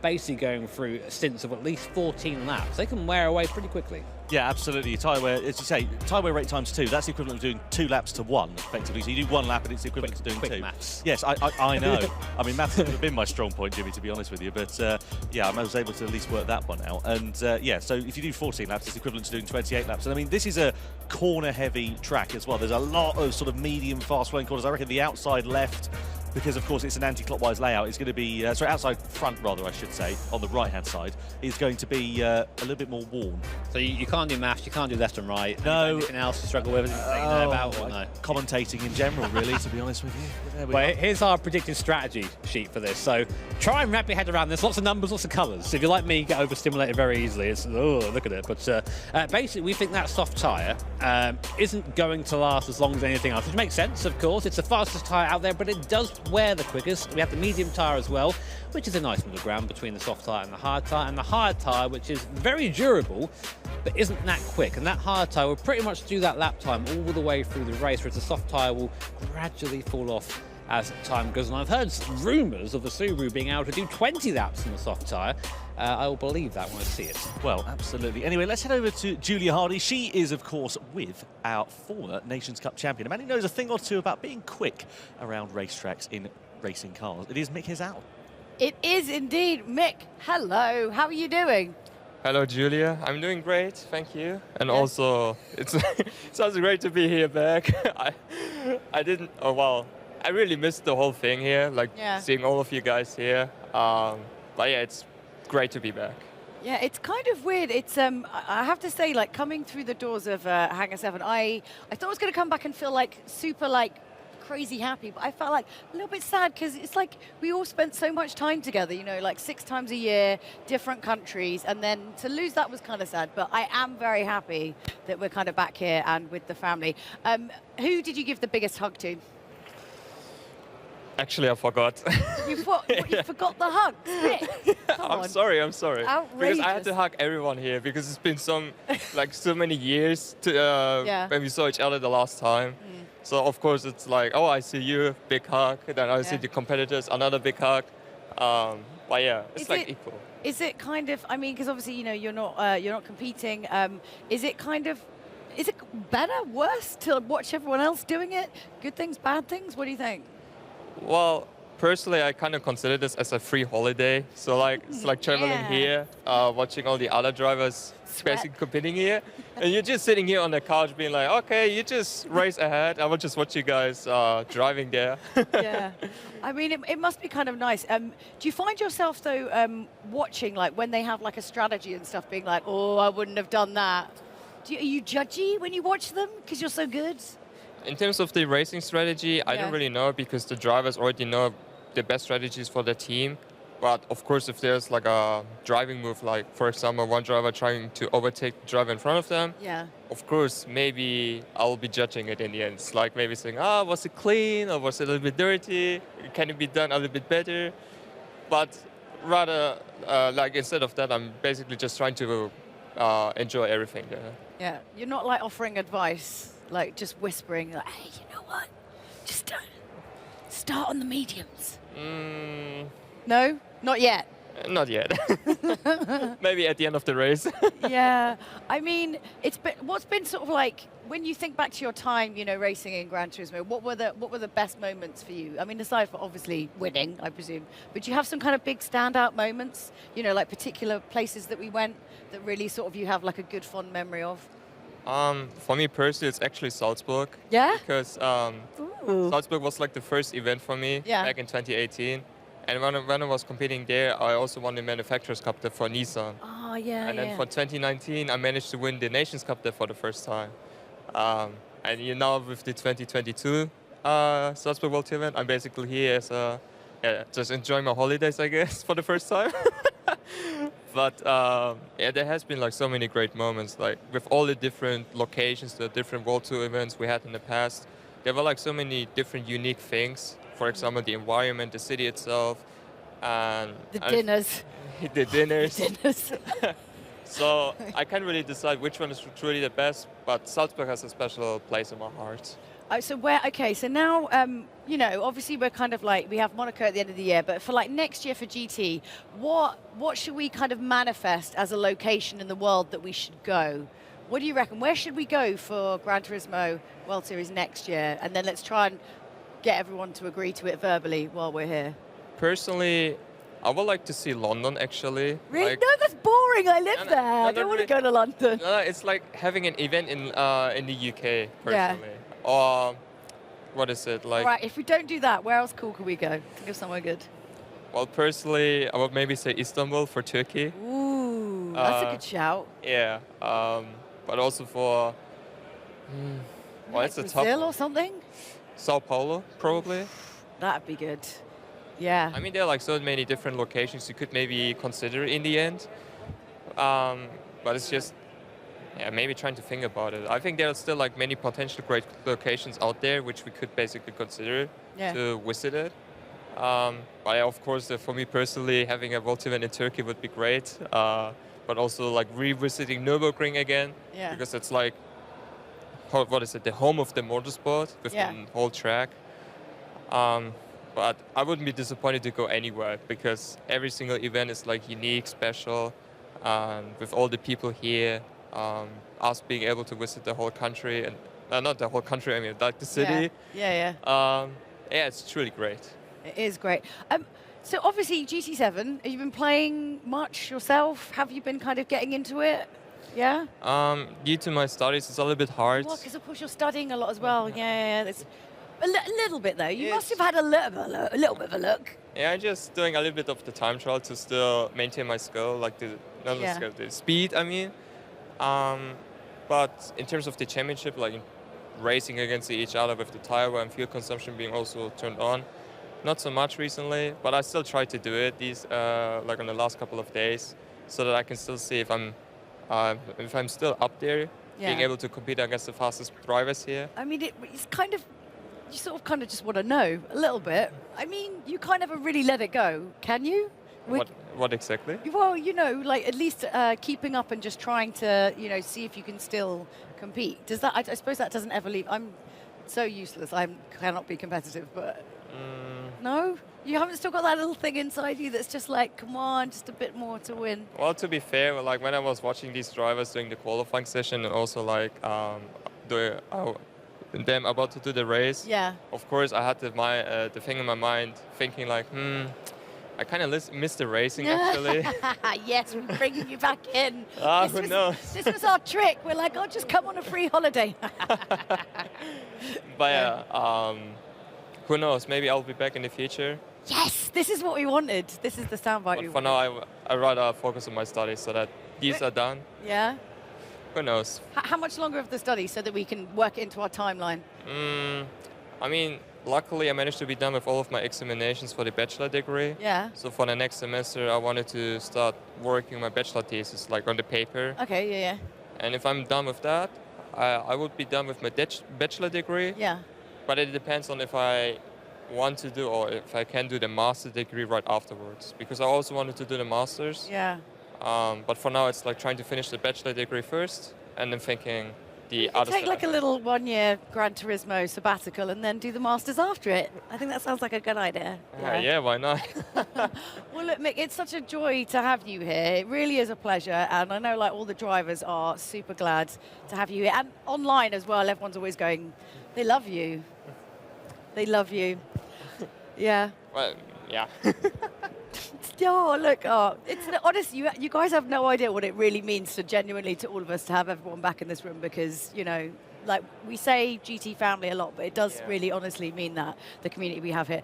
basically going through stints of at least 14 laps. They can wear away pretty quickly. Yeah, absolutely. Tyre wear, as you say, tyre wear rate ×2. That's the equivalent of doing 2 laps to 1, effectively. So you do 1 lap, and it's the equivalent to doing 2. Maths. Yes, I know. I mean, maths would have been my strong point, Jimmy, to be honest with you. But yeah, I was able to at least work that one out. And yeah, so if you do 14 laps, it's equivalent to doing 28 laps. And I mean, this is a corner-heavy track as well. There's a lot of sort of medium, fast-flowing corners. I reckon the outside left, because of course it's an anti-clockwise layout, it's going to be, sorry, outside front rather, I should say, on the right-hand side, is going to be a little bit more worn. So you can't do maths, you can't do left and right. No. Anything else to struggle with? Anything you know about? Or no? Commentating in general, really, to be honest with you. Well, here's our predicted strategy sheet for this. So try and wrap your head around this. Lots of numbers, lots of colours. If you're like me, get overstimulated very easily. It's, oh, look at it. But basically, we think that soft tyre isn't going to last as long as anything else, which makes sense, of course. It's the fastest tyre out there, but it does wear the quickest. We have the medium tyre as well, which is a nice middle ground between the soft tyre and the hard tyre. And the hard tyre, which is very durable, but isn't that quick. And that hard tyre will pretty much do that lap time all the way through the race, whereas the soft tyre will gradually fall off as time goes on. I've heard rumours of the Subaru being able to do 20 laps in the soft tyre. I will believe that when I see it. Well, absolutely. Anyway, let's head over to Julia Hardy. She is, of course, with our former Nations Cup champion, a man who knows a thing or two about being quick around racetracks in racing cars. It is Mick Hizal. It is indeed. Mick, hello. How are you doing? Hello, Julia. I'm doing great, thank you. And also, it sounds great to be here back. I I really missed the whole thing here, like seeing all of you guys here. But yeah, it's great to be back. Yeah, it's kind of weird. It's I have to say, like coming through the doors of Hangar 7, I thought I was going to come back and feel like super like crazy happy, but I felt like a little bit sad because it's like we all spent so much time together, you know, like 6 times a year, different countries, and then to lose that was kind of sad. But I am very happy that we're kind of back here and with the family. Who did you give the biggest hug to? Actually, I forgot. You forgot the hug. I'm sorry. Outrageous. Because I had to hug everyone here because it's been so many years when we saw each other the last time. So of course it's like, oh, I see you, big hug. Then I see the competitors, another big hug. But yeah, it's like equal. Is it kind of? I mean, because obviously you know you're not competing. Is it better, worse to watch everyone else doing it? Good things, bad things? What do you think? Well, personally, I kind of consider this as a free holiday. So like it's like traveling here, watching all the other drivers basically competing here, and you're just sitting here on the couch being like, okay, you just race ahead. I will just watch you guys driving there. Yeah, I mean, it must be kind of nice. Do you find yourself though watching like when they have like a strategy and stuff, being like, oh, I wouldn't have done that? Are you judgy when you watch them because you're so good? In terms of the racing strategy, I don't really know because the drivers already know the best strategies for the team. But of course, if there's like a driving move, like for example, one driver trying to overtake the driver in front of them, of course, maybe I'll be judging it in the end. It's like maybe saying, was it clean or was it a little bit dirty? Can it be done a little bit better? But rather, like instead of that, I'm basically just trying to enjoy everything there. Yeah, you're not like offering advice, like just whispering, like, hey, you know what? Just start on the mediums. No, not yet. Not yet. Maybe at the end of the race. Yeah, I mean, what's been sort of like when you think back to your time, you know, racing in Gran Turismo. What were the best moments for you? I mean, aside from obviously winning, I presume, but do you have some kind of big standout moments? You know, like particular places that we went that really sort of you have like a good fond memory of. For me personally, it's actually Salzburg. Yeah. Because Salzburg was like the first event for me back in 2018. And when I was competing there, I also won the Manufacturers Cup there for Nissan. Oh, yeah, And then for 2019, I managed to win the Nations Cup there for the first time. And you know, with the 2022 Salzburg World Tour event, I'm basically here as just enjoying my holidays, I guess, for the first time. But yeah, there has been like so many great moments, like with all the different locations, the different World Tour events we had in the past. There were like so many different unique things. For example, the environment, the city itself, and the dinners. The dinners. The dinners. So I can't really decide which one is truly the best, but Salzburg has a special place in my heart. So now, you know, obviously we're kind of like, we have Monaco at the end of the year, but for like next year for GT, what should we kind of manifest as a location in the world that we should go? What do you reckon? Where should we go for Gran Turismo World Series next year? And then let's try and get everyone to agree to it verbally while we're here. Personally, I would like to see London, actually. Really? No, that's boring. I live there. I don't want to go to London. No, it's like having an event in the UK, personally. Or, what is it? Like? All right, if we don't do that, where else cool could we go? Think of somewhere good. Well, personally, I would maybe say Istanbul for Turkey. Ooh, that's a good shout. Yeah, but also for... well, it's a tough Brazil or something? Sao Paulo, probably. That'd be good. Yeah. I mean, there are like so many different locations you could maybe consider in the end. But it's just, maybe trying to think about it. I think there are still like many potential great locations out there which we could basically consider to visit it. But of course, for me personally, having a World event in Turkey would be great. But also like revisiting Nürburgring again, because it's like, what is it, the home of the motorsport with the whole track. But I wouldn't be disappointed to go anywhere because every single event is like unique, special, with all the people here, us being able to visit the whole country, and not the whole country, I mean like the city. Yeah. It's truly great. It is great. So obviously GT7, have you been playing much yourself? Have you been kind of getting into it? Yeah? Due to my studies, it's a little bit hard. Well, because of course you're studying a lot as well. Yeah. A little bit, though. You must have had a little bit of a look. Yeah, I'm just doing a little bit of the time trial to still maintain my skill, like the speed, I mean. But in terms of the championship, like racing against each other with the tire wear and fuel consumption being also turned on, not so much recently, but I still try to do it like on the last couple of days, so that I can still see if I'm still up there, being able to compete against the fastest drivers here. I mean, it's kind of, you sort of just want to know a little bit. I mean, you can't ever really let it go, can you? What exactly? Well, like at least keeping up and just trying to, see if you can still compete. Does that? I suppose that doesn't ever leave. I'm so useless. I cannot be competitive, but no, you haven't still got that little thing inside you that's just like, come on, just a bit more to win. Well, to be fair, like when I was watching these drivers doing the qualifying session and also like them about to do the race. Yeah. Of course, I had the thing in my mind, thinking like, I kind of missed the racing actually. Yes, we're bringing you back in. Who knows? This was our trick. We're like, just come on a free holiday. But yeah, who knows? Maybe I'll be back in the future. Yes, this is what we wanted. This is the soundbite we wanted. For now, I rather focus on my studies so that these are done. Yeah. Who knows? How much longer of the study so that we can work it into our timeline? I mean, luckily I managed to be done with all of my examinations for the bachelor degree. Yeah. So for the next semester, I wanted to start working my bachelor thesis, like on the paper. Okay, yeah. And if I'm done with that, I would be done with my bachelor degree. Yeah. But it depends on if I want to do or if I can do the master degree right afterwards. Because I also wanted to do the masters. Yeah. But for now, it's like trying to finish the bachelor degree first and then thinking the other Take stuff. like a little 1-year Gran Turismo sabbatical and then do the masters after it. I think that sounds like a good idea. Yeah, why not? Well, look, Mick, it's such a joy to have you here. It really is a pleasure, and I know like all the drivers are super glad to have you here. And online as well, everyone's always going, they love you. They love you. Yeah. Well, yeah. Oh, look, it's honest. You guys have no idea what it really means genuinely to all of us to have everyone back in this room because, like we say GT family a lot, but it does really honestly mean that, the community we have here.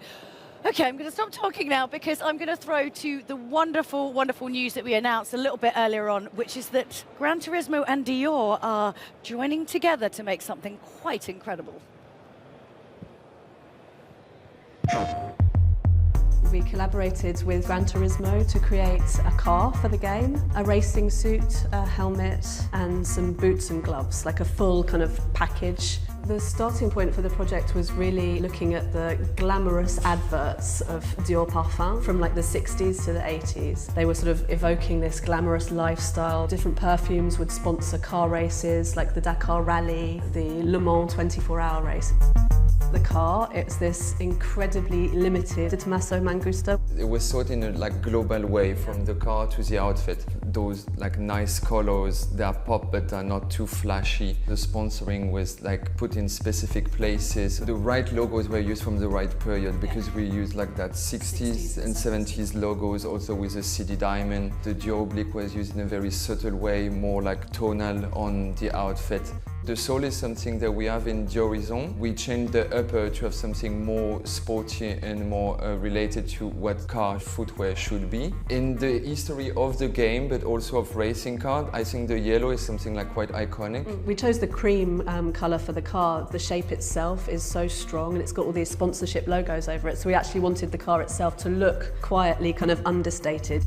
Okay, I'm going to stop talking now because I'm going to throw to the wonderful, wonderful news that we announced a little bit earlier on, which is that Gran Turismo and Dior are joining together to make something quite incredible. We collaborated with Gran Turismo to create a car for the game, a racing suit, a helmet, and some boots and gloves, like a full kind of package. The starting point for the project was really looking at the glamorous adverts of Dior Parfum from like the 60s to the 80s. They were sort of evoking this glamorous lifestyle. Different perfumes would sponsor car races like the Dakar Rally, the Le Mans 24-hour race. The car, it's this incredibly limited Di Tommaso Mangusta. It was thought in a global way, from the car to the outfit. Those nice colors, they are pop but are not too flashy. The sponsoring was put in specific places. The right logos were used from the right period because we used that 60s and 70s logos, also with a CD diamond. The Dior oblique was used in a very subtle way, more tonal on the outfit. The sole is something that we have in Diorizon. We changed the upper to have something more sporty and more related to what car footwear should be. In the history of the game, but also of racing cars, I think the yellow is something quite iconic. We chose the cream colour for the car. The shape itself is so strong and it's got all these sponsorship logos over it, so we actually wanted the car itself to look quietly kind of understated.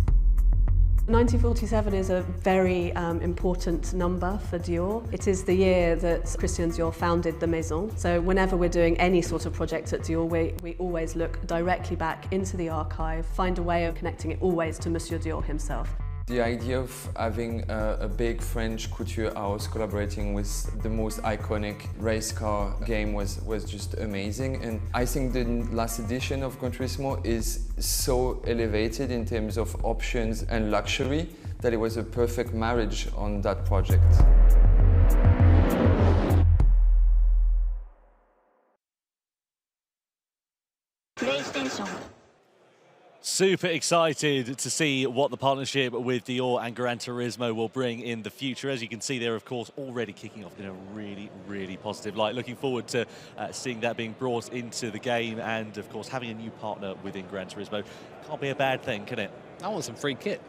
1947 is a very important number for Dior. It is the year that Christian Dior founded the Maison. So whenever we're doing any sort of project at Dior, we always look directly back into the archive, find a way of connecting it always to Monsieur Dior himself. The idea of having a big French couture house collaborating with the most iconic race car game was just amazing. And I think the last edition of Gran Turismo is so elevated in terms of options and luxury that it was a perfect marriage on that project. PlayStation Super excited to see what the partnership with Dior and Gran Turismo will bring in the future. As you can see, they're, of course, already kicking off in a really, really positive light. Looking forward to seeing that being brought into the game and, of course, having a new partner within Gran Turismo. Can't be a bad thing, can it? I want some free kit.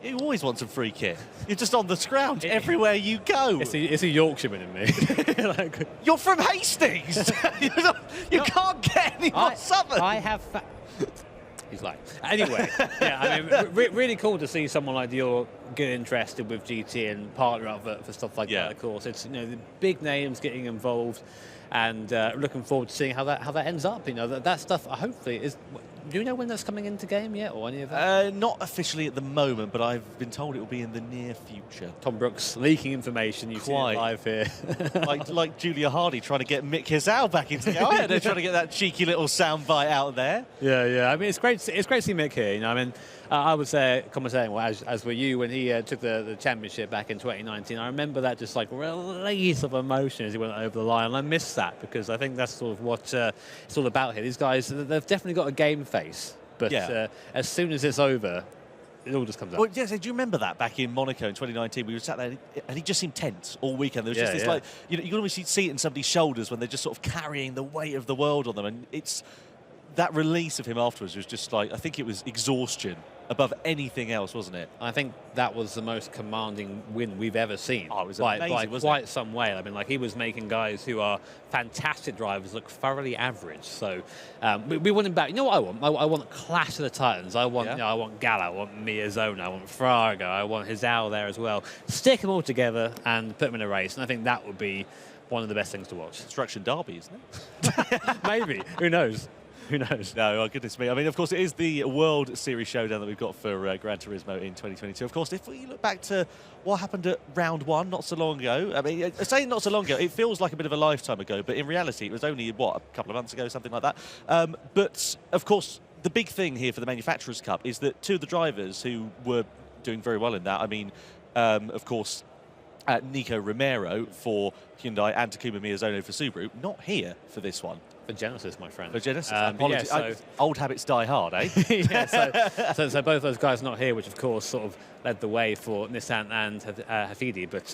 You always want some free kit. You're just on the scrounge everywhere you go. It's a Yorkshireman in me. Like, you're from Hastings. you can't get any more southern. I have... He's like, anyway, yeah, I mean, really cool to see someone like Dior get interested with GT and partner up for stuff like that. Of course, it's the big names getting involved, and looking forward to seeing how that ends up. That stuff hopefully is. Do you know when that's coming into game yet, or any of that? Not officially at the moment, but I've been told it will be in the near future. Tom Brooks leaking information. You've seen it live here, like Julia Hardy trying to get Mick Hizal back into the game. Oh, they're trying to get that cheeky little soundbite out there. Yeah. I mean, it's great. It's great to see Mick here. I mean, I was commentating, well, as were you, when he took the championship back in 2019. I remember that just like release of emotion as he went over the line, and I missed that because I think that's sort of what it's all about here. These guys, they've definitely got a game face, but as soon as it's over, it all just comes out. Well, yes, do you remember that back in Monaco in 2019? We were sat there and he just seemed tense all weekend. There was just this like, you can always see it in somebody's shoulders when they're just sort of carrying the weight of the world on them, and it's that release of him afterwards was just like, I think it was exhaustion above anything else, wasn't it? I think that was the most commanding win we've ever seen. Oh, it was by amazing, wasn't quite some way. I mean, like, he was making guys who are fantastic drivers look thoroughly average. So we want him back. You know what I want? I want Clash of the Titans. I want I want Gallo, I want Miyazona, I want Fraga, I want Hizal there as well. Stick them all together and put them in a race, and I think that would be one of the best things to watch. Construction Derby, isn't it? Maybe. Who knows? Who knows? No, oh, goodness me. I mean, of course, it is the World Series Showdown that we've got for Gran Turismo in 2022. Of course, if we look back to what happened at round one not so long ago, I mean, saying not so long ago, it feels like a bit of a lifetime ago, but in reality, it was only, what, a couple of months ago, something like that. But, of course, the big thing here for the Manufacturers' Cup is that two of the drivers who were doing very well in that, I mean, of course, Nico Romero for Hyundai and Takuma Miyazono for Subaru, not here for this one. For Genesis, my friend. For Genesis, apologies. Old habits die hard, eh? So both those guys not here, which of course sort of led the way for Nissan and Hafidi, but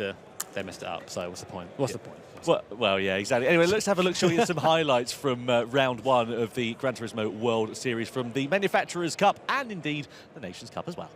they messed it up. So what's the point? What's the point? Well, yeah, exactly. Anyway, let's have a look, shall we, at some highlights from round one of the Gran Turismo World Series from the Manufacturers' Cup and indeed the Nations' Cup as well.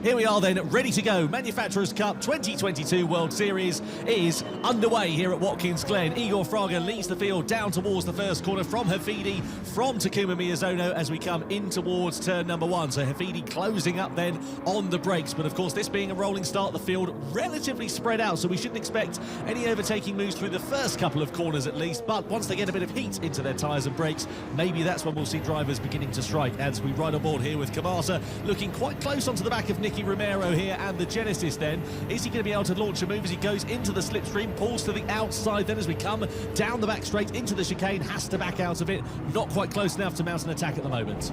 Here we are then, ready to go. Manufacturers' Cup 2022 World Series is underway here at Watkins Glen. Igor Fraga leads the field down towards the first corner from Hafidi, from Takuma Miyazono as we come in towards turn number one. So Hafidi closing up then on the brakes. But of course, this being a rolling start, the field relatively spread out, so we shouldn't expect any overtaking moves through the first couple of corners at least. But once they get a bit of heat into their tyres and brakes, maybe that's when we'll see drivers beginning to strike as we ride on board here with Kamasa looking quite close onto the back of Nicky Romero here and the Genesis then. Is he going to be able to launch a move as he goes into the slipstream, pulls to the outside then as we come down the back straight into the chicane, has to back out of it, not quite close enough to mount an attack at the moment.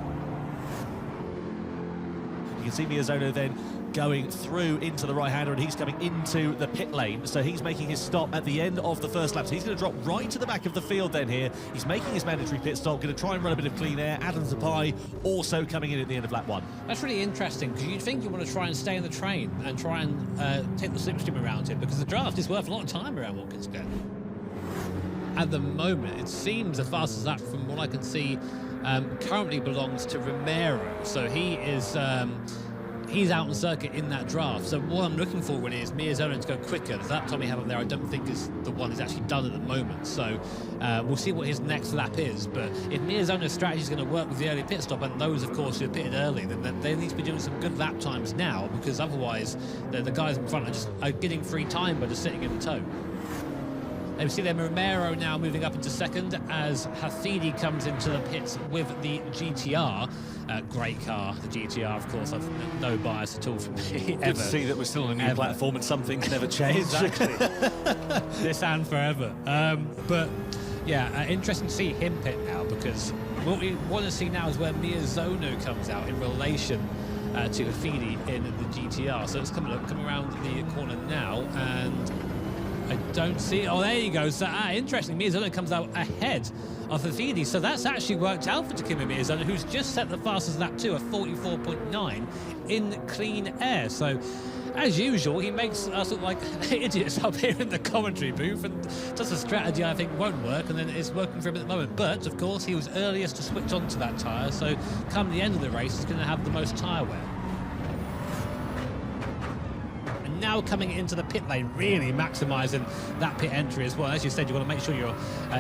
You can see Miyazono then going through into the right-hander, and he's coming into the pit lane, so he's making his stop at the end of the first lap. So he's going to drop right to the back of the field then here. He's making his mandatory pit stop, going to try and run a bit of clean air. Adam Zapai also coming in at the end of lap one. That's really interesting, because you'd think you want to try and stay in the train and try and take the slipstream around him, because the draft is worth a lot of time around Watkins Glen. At the moment, it seems the fastest lap, from what I can see, currently belongs to Romero. So he is... he's out on circuit in that draft. So what I'm looking for really is Miyazono to go quicker. The lap time we have up there, I don't think is the one he's actually done at the moment. So we'll see what his next lap is. But if Miyazono's strategy is going to work with the early pit stop, and those, of course, who have pitted early, then they need to be doing some good lap times now, because otherwise the guys in front are getting free time by just sitting in the tow. And we see there Romero now moving up into second as Hafidi comes into the pits with the GTR. Great car, the GTR, of course. I've no bias at all for me. Good to see that we're still on a new platform and some things never change. Exactly. This and forever. But yeah, interesting to see him pit now, because what we want to see now is where Miyazono comes out in relation to Hafidi in the GTR. So it's come around the corner now, and I don't see. Oh, there you go. So, interesting. Miyazono comes out ahead of Hafidi. So that's actually worked out for Takuma Miyazono, who's just set the fastest lap too, a 44.9 in clean air. So, as usual, he makes us look like idiots up here in the commentary booth, and does a strategy I think won't work, and then it's working for him at the moment. But, of course, he was earliest to switch onto that tyre, so come the end of the race, he's going to have the most tyre wear. Now coming into the pit lane, really maximising that pit entry as well. As you said, you want to make sure you're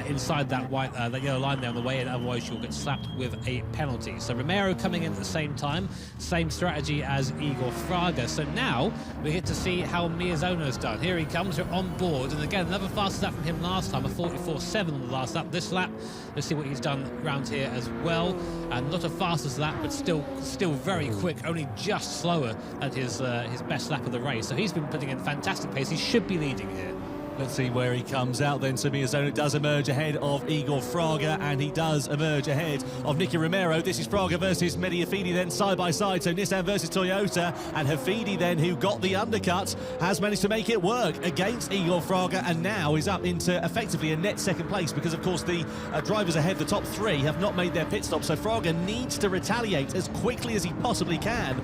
inside that white, that yellow line there on the way in, otherwise you'll get slapped with a penalty. So Romero coming in at the same time, same strategy as Igor Fraga. So now we get to see how Miyazono's done. Here he comes, we're on board, and again another fastest lap from him last time, a 44.7 on the last lap. This lap, let's see what he's done around here as well. And not a fastest lap, but still very quick, only just slower than his best lap of the race. So he's been putting in fantastic pace. He should be leading here. Let's see where he comes out then. So Miyazono does emerge ahead of Igor Fraga, and he does emerge ahead of Nicky Romero. This is Fraga versus Mehdi Hafidi then side by side. So Nissan versus Toyota, and Hafidi then, who got the undercut, has managed to make it work against Igor Fraga, and now is up into effectively a net second place, because of course the drivers ahead, the top three, have not made their pit stop. So Fraga needs to retaliate as quickly as he possibly can.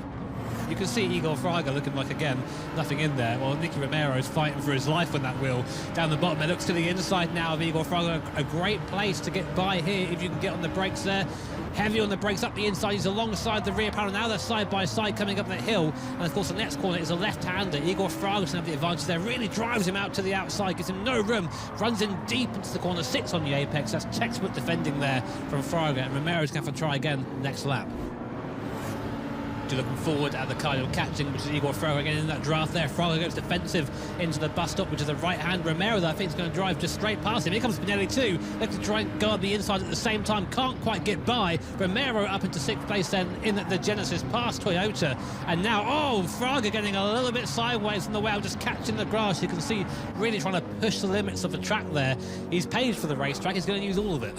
You can see Igor Fraga looking like, again, nothing in there. Well, Nicky Romero is fighting for his life on that wheel. Down the bottom, it looks to the inside now of Igor Fraga. A great place to get by here if you can get on the brakes there. Heavy on the brakes up the inside. He's alongside the rear panel. Now they're side by side coming up that hill. And of course, the next corner is a left-hander. Igor Fraga doesn't have the advantage there. Really drives him out to the outside, gives him no room. Runs in deep into the corner, sits on the apex. That's textbook defending there from Fraga. And Romero's going to have to try again next lap. Looking forward at the car you're catching, which is Igor Fraga again in that draft there. Fraga goes defensive into the bus stop, which is the right hand. Romero, though, I think is going to drive just straight past him. Here comes Spinelli too. Looks to try and guard the inside at the same time. Can't quite get by. Romero up into 6th place then in the Genesis past Toyota. And now, Fraga getting a little bit sideways on the way out, just catching the grass. You can see really trying to push the limits of the track there. He's paid for the racetrack. He's going to use all of it.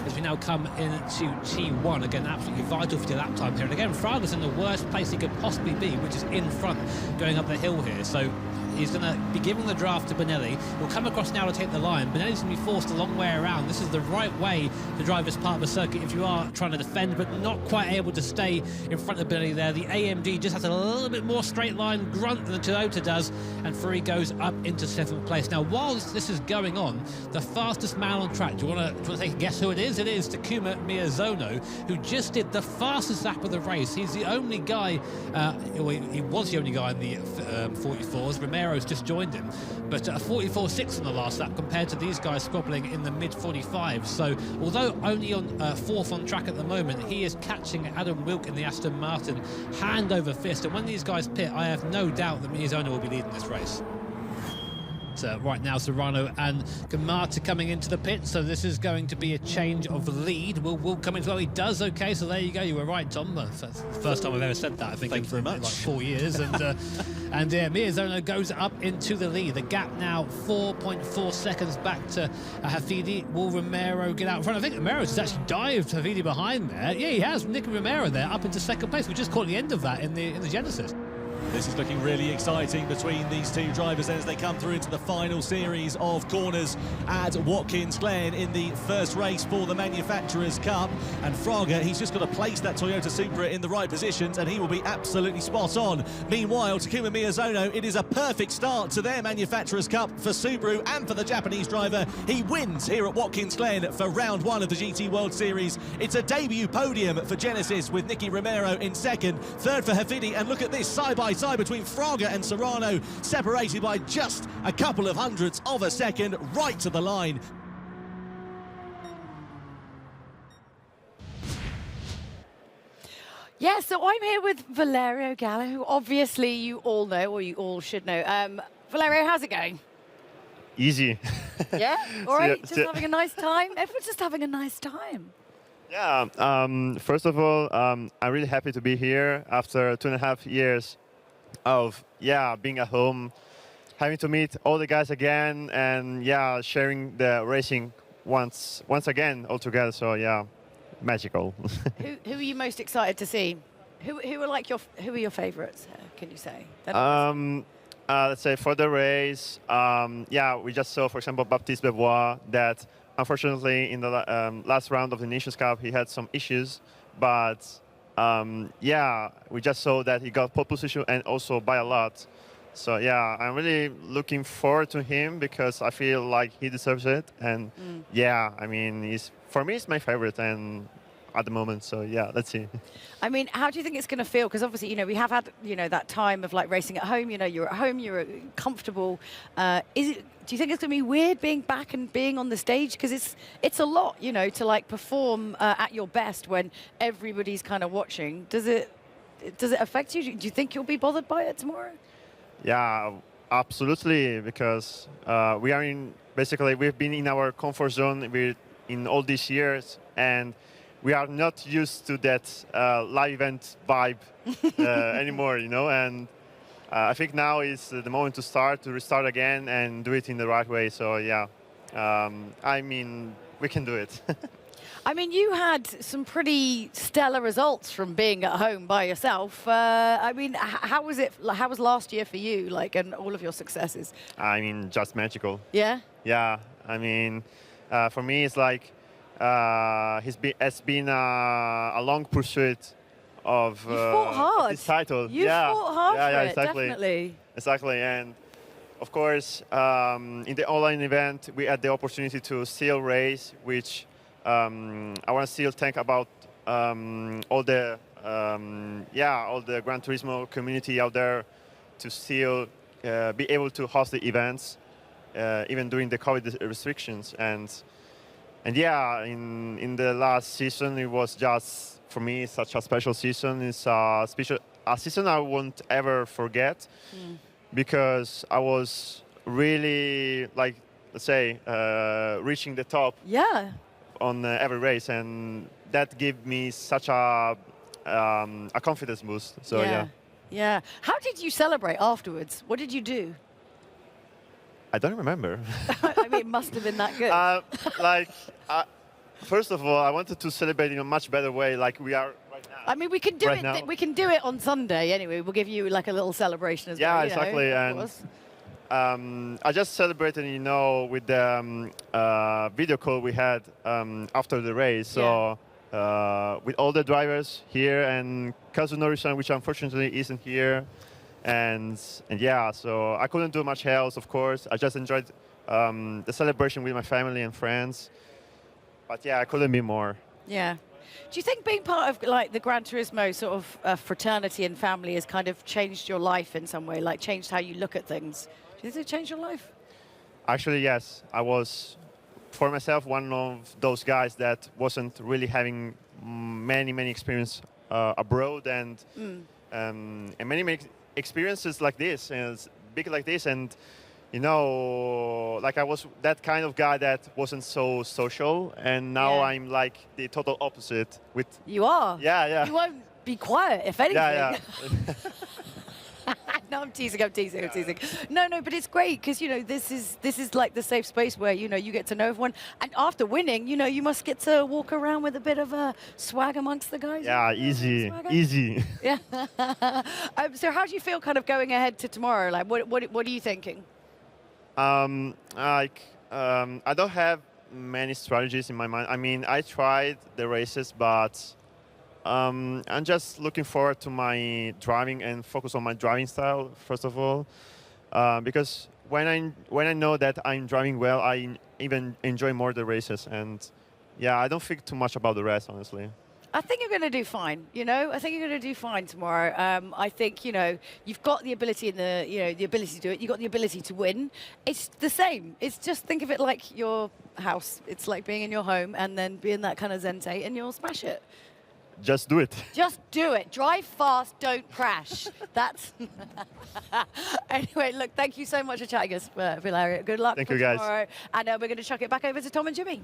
As we now come into T1, again, absolutely vital for your lap time here. And again, Fraga's in the worst place he could possibly be, which is in front, going up the hill here. So he's going to be giving the draft to Benelli. He'll come across now to take the line. Benelli's going to be forced a long way around. This is the right way to drive this part of the circuit if you are trying to defend, but not quite able to stay in front of Benelli there. The AMG just has a little bit more straight line grunt than the Toyota does, and Free goes up into 7th place. Now, while this is going on, the fastest man on track, do you want to take a guess who it is? It is Takuma Miyazono, who just did the fastest lap of the race. He's the only guy, he was the only guy in the 44s. Romero's just joined him, but a 44.6 on the last lap compared to these guys squabbling in the mid-45s. So although only on 4th on track at the moment, he is catching Adam Wilk in the Aston Martin hand over fist, and when these guys pit, I have no doubt that Miyazono will be leading this race. Right now, Serrano and Gamata coming into the pit, so this is going to be a change of lead. Will come in as well. He does okay, so there you go. You were right, Tom. That's the first time I've ever said that, I think. Thank you very much. Like 4 years. And Miyazono goes up into the lead. The gap now 4.4 seconds back to Hafidi. Will Romero get out in front? I think Romero's has actually dived Hafidi behind there. Yeah, he has. Nicky Romero there up into 2nd place. We just caught the end of that in the Genesis. This is looking really exciting between these two drivers as they come through into the final series of corners at Watkins Glen in the first race for the Manufacturers Cup. And Fraga, he's just got to place that Toyota Supra in the right positions, and he will be absolutely spot on. Meanwhile, Takuma Miyazono, it is a perfect start to their Manufacturers Cup for Subaru and for the Japanese driver. He wins here at Watkins Glen for round 1 of the GT World Series. It's a debut podium for Genesis with Nicky Romero in 2nd, 3rd for Hafidi, and look at this side by side between Fraga and Serrano, separated by just a couple of hundredths of a second, right to the line. Yeah, so I'm here with Valerio Gallo, who obviously you all know, or you all should know. Valerio, how's it going? Easy. Yeah? All right, just having a nice time? Everyone's just having a nice time. Yeah, first of all, I'm really happy to be here after 2.5 years of being at home, having to meet all the guys again, and sharing the racing once again all together. So magical. Who are you most excited to see? Who are your favorites? Can you say? let's say for the race, yeah, we just saw, for example, Baptiste Bebois that unfortunately in the last round of the Nations Cup he had some issues, but yeah, we just saw that he got pole position and also by a lot. So yeah, I'm really looking forward to him because I feel like he deserves it. And yeah, I mean, for me, it's my favorite and at the moment. So yeah, let's see. I mean, how do you think it's going to feel? Because obviously, you know, we have had, you know, that time of like racing at home. You know, you're at home, you're comfortable. Do you think it's going to be weird being back and being on the stage? Because it's a lot, you know, to like perform at your best when everybody's kind of watching. Does it affect you? Do you think you'll be bothered by it tomorrow? Yeah, absolutely. Because we are basically we've been in our comfort zone in all these years, and we are not used to that live event vibe anymore, you know. And I think now is the moment to restart again and do it in the right way. So yeah, I mean, we can do it. I mean, you had some pretty stellar results from being at home by yourself. I mean, how was it? How was last year for you, like, and all of your successes? I mean, just magical. Yeah? Yeah, I mean, for me, it's like it's been a long pursuit of this title. You fought hard for it, exactly. definitely. Exactly, and of course, in the online event, we had the opportunity to still race, which I want to still thank about all the Gran Turismo community out there to still be able to host the events, even during the COVID restrictions. And yeah, in the last season, it was just for me such a special season. It's a season I won't ever forget because I was really, like, let's say, reaching the top. Yeah. On every race, and that gave me such a confidence boost. So yeah. Yeah. How did you celebrate afterwards? What did you do? I don't remember. I mean, it must have been that good. First of all, I wanted to celebrate in a much better way, like we are right now. I mean, we can do it. We can do it on Sunday anyway. We'll give you like a little celebration as well. Yeah, exactly. Know, and I just celebrated, you know, with the video call we had after the race. So with all the drivers here and Kazunori-san, which unfortunately isn't here. And yeah, so I couldn't do much else, of course. I just enjoyed the celebration with my family and friends. But yeah, I couldn't be more. Yeah. Do you think being part of like the Gran Turismo sort of fraternity and family has kind of changed your life in some way, like changed how you look at things? Do you think it changed your life? Actually, yes. I was, for myself, one of those guys that wasn't really having many experience abroad and many experiences like this, and big like this, and you know, like I was that kind of guy that wasn't so social, and now I'm like the total opposite. With you are. Yeah. You won't be quiet, if anything. Yeah. No, I'm teasing. No, but it's great because, you know, this is like the safe space where, you know, you get to know everyone. And after winning, you know, you must get to walk around with a bit of a swag amongst the guys. Yeah, easy. Yeah. So how do you feel kind of going ahead to tomorrow? Like, what are you thinking? I don't have many strategies in my mind. I mean, I tried the races, but I'm just looking forward to my driving and focus on my driving style, first of all, because when I know that I'm driving well, I even enjoy more the races. And yeah, I don't think too much about the rest, honestly. I think you're going to do fine. You know, I think you're going to do fine tomorrow. I think, you know, you've got the ability and the ability to do it. You've got the ability to win. It's the same. It's just think of it like your house. It's like being in your home and then being that kind of zen state, and you'll smash it. Just do it. Just do it. Drive fast, don't crash. That's anyway. Look, thank you so much for chatting us, Valeria. Good luck. Thank you, guys. Tomorrow. And we're going to chuck it back over to Tom and Jimmy.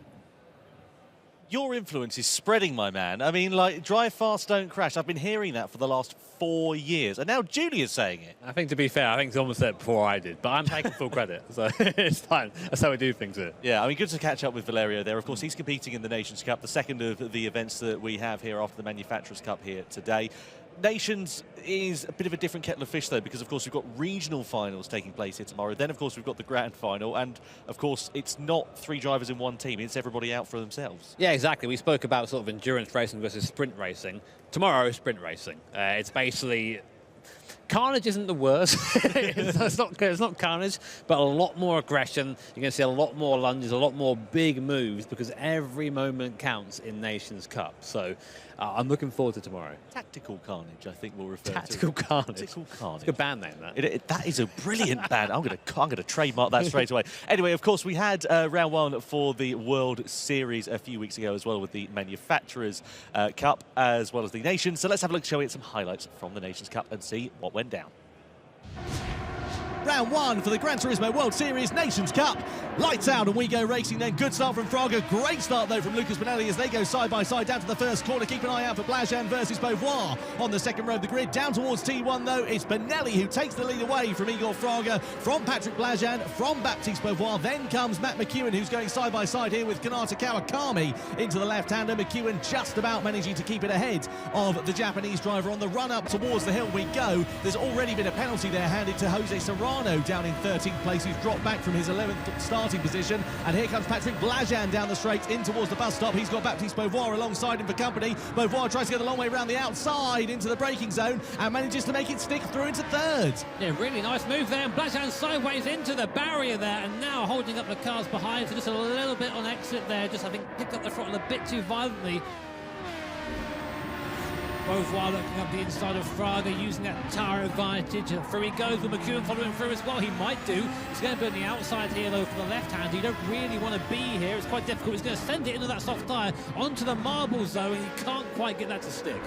Your influence is spreading, my man. I mean, like, drive fast, don't crash. I've been hearing that for the last 4 years, and now Julia's saying it. I think, to be fair, I think Tom said it before I did, but I'm taking full credit, so it's fine. That's how we do things here. Yeah, I mean, good to catch up with Valerio there. Of course, he's competing in the Nations Cup, the second of the events that we have here after the Manufacturers Cup here today. Nations is a bit of a different kettle of fish, though, because, of course, we've got regional finals taking place here tomorrow. Then, of course, we've got the grand final. And, of course, it's not 3 drivers in one team. It's everybody out for themselves. Yeah, exactly. We spoke about sort of endurance racing versus sprint racing. Tomorrow is sprint racing. It's basically... Carnage isn't the worst. it's not carnage, but a lot more aggression. You're going to see a lot more lunges, a lot more big moves, because every moment counts in Nations Cup. So I'm looking forward to tomorrow. Tactical Carnage, I think we'll refer Tactical to. Carnage. Tactical Carnage. It's a good band name, that. That is a brilliant band. I'm going to trademark that straight away. Anyway, of course, we had round 1 for the World Series a few weeks ago as well, with the Manufacturers Cup as well as the Nations. So let's have a look, shall we, at some highlights from the Nations Cup and see what went down. Round 1 for the Gran Turismo World Series Nations Cup. Lights out and we go racing then. Good start from Fraga. Great start though from Lucas Benelli as they go side by side down to the first corner. Keep an eye out for Blajan versus Beauvoir on the second row of the grid. Down towards T1 though, it's Benelli who takes the lead away from Igor Fraga, from Patrick Blajan, from Baptiste Beauvoir. Then comes Matt McEwen, who's going side by side here with Kanata Kawakami into the left-hander. McEwen just about managing to keep it ahead of the Japanese driver. On the run up towards the hill we go. There's already been a penalty there handed to Jose Serrano down in 13th place, who's dropped back from his 11th starting position. And here comes Patrick Blajan down the straight in towards the bus stop. He's got Baptiste Beauvoir alongside him for company. Beauvoir tries to get the long way around the outside into the braking zone and manages to make it stick through into third. Yeah, really nice move there. And Blajan sideways into the barrier there, and now holding up the cars behind. So just a little bit on exit there. Just, I think, picked up the throttle a bit too violently. Beauvoir looking up the inside of Fraga, using that tyre advantage. Through he goes with McEwen following through as well. He might do. He's going to be on the outside here, though, for the left-hander. You don't really want to be here. It's quite difficult. He's going to send it into that soft tyre, onto the marble zone, and he can't quite get that to stick.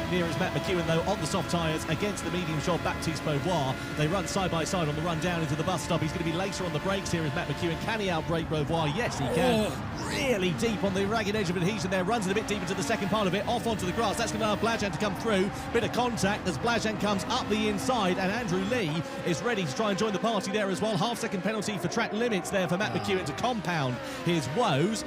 Here is Matt McEwen, though, on the soft tyres against the medium shod Baptiste Beauvoir. They run side by side on the run down into the bus stop. He's going to be later on the brakes here as Matt McEwen. Can he outbrake Beauvoir? Yes, he can. Really deep on the ragged edge of adhesion there. Runs it a bit deep into the second part of it, off onto the grass. That's going to allow Blajan to come through. Bit of contact as Blajan comes up the inside, and Andrew Lee is ready to try and join the party there as well. Half-second penalty for track limits there for Matt McEwen to compound his woes.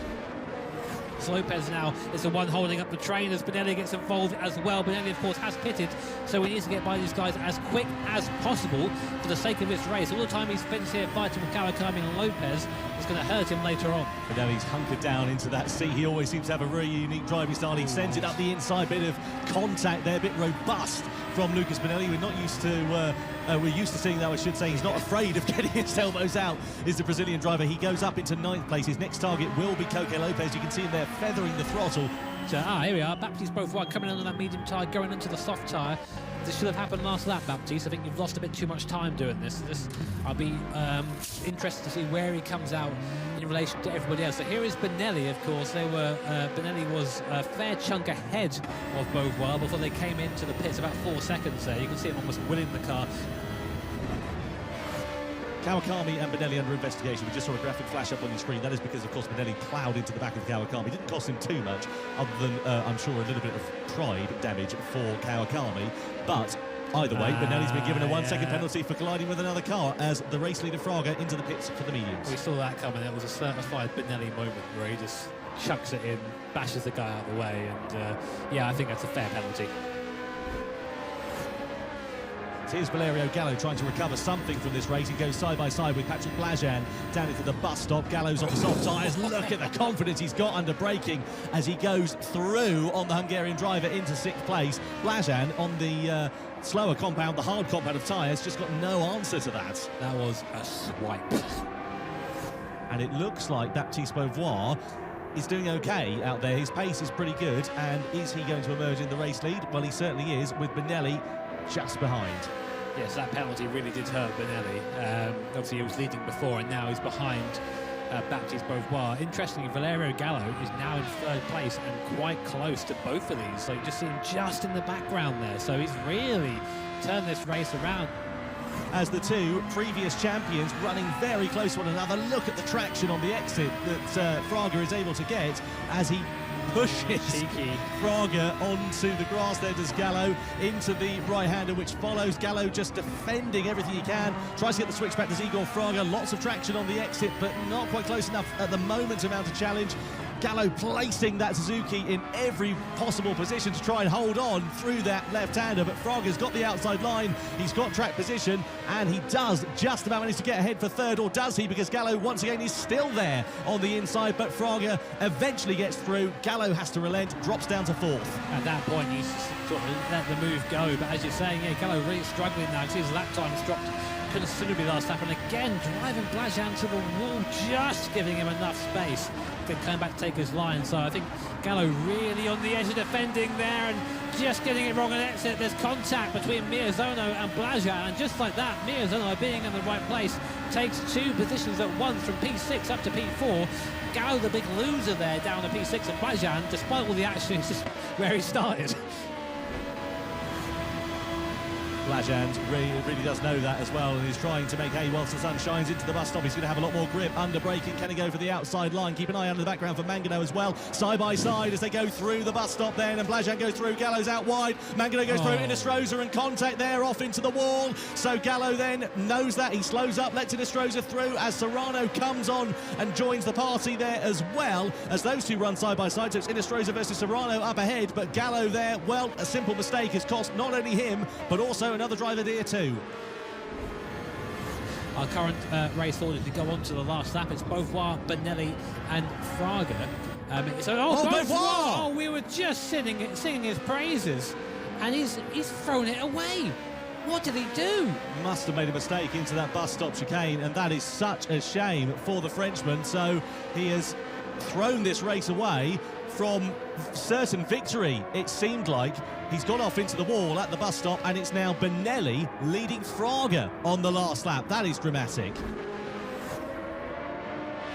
Lopez now is the one holding up the train as Benelli gets involved as well. Benelli, of course, has pitted, so he needs to get by these guys as quick as possible for the sake of this race. All the time he spends here fighting with Kawakami and Lopez is going to hurt him later on. Benelli's hunkered down into that seat. He always seems to have a really unique driving style. He sends it up the inside, bit of contact there, a bit robust from Lucas Benelli. We're not used to... we're used to seeing that, I should say. He's not afraid of getting his elbows out, is the Brazilian driver. He goes up into 9th place. His next target will be Coque Lopez. You can see him there feathering the throttle. So, here we are. Baptiste Beauvoir coming under that medium tyre, going into the soft tyre. This should have happened last lap, Baptiste. I think you've lost a bit too much time doing this. I'll be interested to see where he comes out in relation to everybody else. So here is Benelli, of course. Benelli was a fair chunk ahead of Beauvoir before they came into the pits, about 4 seconds there. You can see him almost winning the car. Kawakami and Benelli under investigation. We just saw a graphic flash up on your screen. That is because, of course, Benelli ploughed into the back of Kawakami. It didn't cost him too much, other than, I'm sure, a little bit of pride damage for Kawakami. But either way, Benelli's been given a 1-second penalty for colliding with another car as the race leader Fraga into the pits for the mediums. We saw that coming. It was a certified Benelli moment where he just chucks it in, bashes the guy out of the way, and yeah, I think that's a fair penalty. Here's Valerio Gallo trying to recover something from this race. He goes side by side with Patrick Blajan down into the bus stop. Gallo's on the soft tyres. Look at the confidence he's got under braking as he goes through on the Hungarian driver into 6th place. Blajan on the slower compound, the hard compound of tyres, just got no answer to that. That was a swipe. And it looks like Baptiste Beauvoir is doing okay out there. His pace is pretty good. And is he going to emerge in the race lead? Well, he certainly is, with Benelli just behind. Yes, that penalty really did hurt Benelli. Obviously, he was leading before, and now he's behind Baptiste Beauvoir. Interestingly, Valerio Gallo is now in 3rd place and quite close to both of these. So you just see him just in the background there. So he's really turned this race around. As the two previous champions running very close to one another. Look at the traction on the exit that Fraga is able to get as he pushes Fraga onto the grass. There does Gallo into the right-hander, which follows. Gallo just defending everything he can. Tries to get the switch back to Igor Fraga. Lots of traction on the exit, but not quite close enough at the moment to mount a challenge. Gallo placing that Suzuki in every possible position to try and hold on through that left-hander, but Fraga's got the outside line, he's got track position, and he does just about manage to get ahead for third, or does he? Because Gallo, once again, is still there on the inside, but Fraga eventually gets through. Gallo has to relent, drops down to fourth. At that point, he's sort of let the move go, but as you're saying, yeah, Gallo really struggling now. His lap time's dropped considerably last lap, and again driving Blajan to the wall, just giving him enough space to come back to take his line. So I think Gallo really on the edge of defending there and just getting it wrong at exit. There's contact between Miyazono and Blajan, and just like that, Miyazono being in the right place takes two positions at once from P6 up to P4. Gallo the big loser there down to P6, and Blajan, despite all the action, is just where he started. Blajan really does know that as well, and he's trying to make hay whilst the sun shines into the bus stop. He's going to have a lot more grip under braking. Can he go for the outside line? Keep an eye under the background for Mangano as well. Side by side as they go through the bus stop then, and Blajan goes through. Gallo's out wide. Mangano goes through. Inestrosa and contact there off into the wall. So Gallo then knows that. He slows up, lets Inestrosa through as Serrano comes on and joins the party there as well, as those two run side by side. So it's Inestrosa versus Serrano up ahead, but Gallo there, well, a simple mistake has cost not only him, but also another driver there too. Our current race order to go on to the last lap. It's Beauvoir, Benelli and Fraga. Beauvoir! Oh, we were just singing his praises, and he's thrown it away. What did he do? Must have made a mistake into that bus stop chicane, and that is such a shame for the Frenchman. So he has thrown this race away from certain victory, it seemed like. He's gone off into the wall at the bus stop, and it's now Benelli leading Fraga on the last lap. That is dramatic.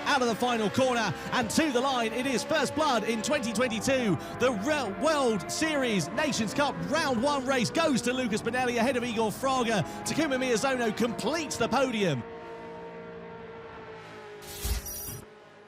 Out of the final corner and to the line, it is first blood in 2022. The World Series Nations Cup Round 1 race goes to Lucas Benelli ahead of Igor Fraga. Takuma Miyazono completes the podium.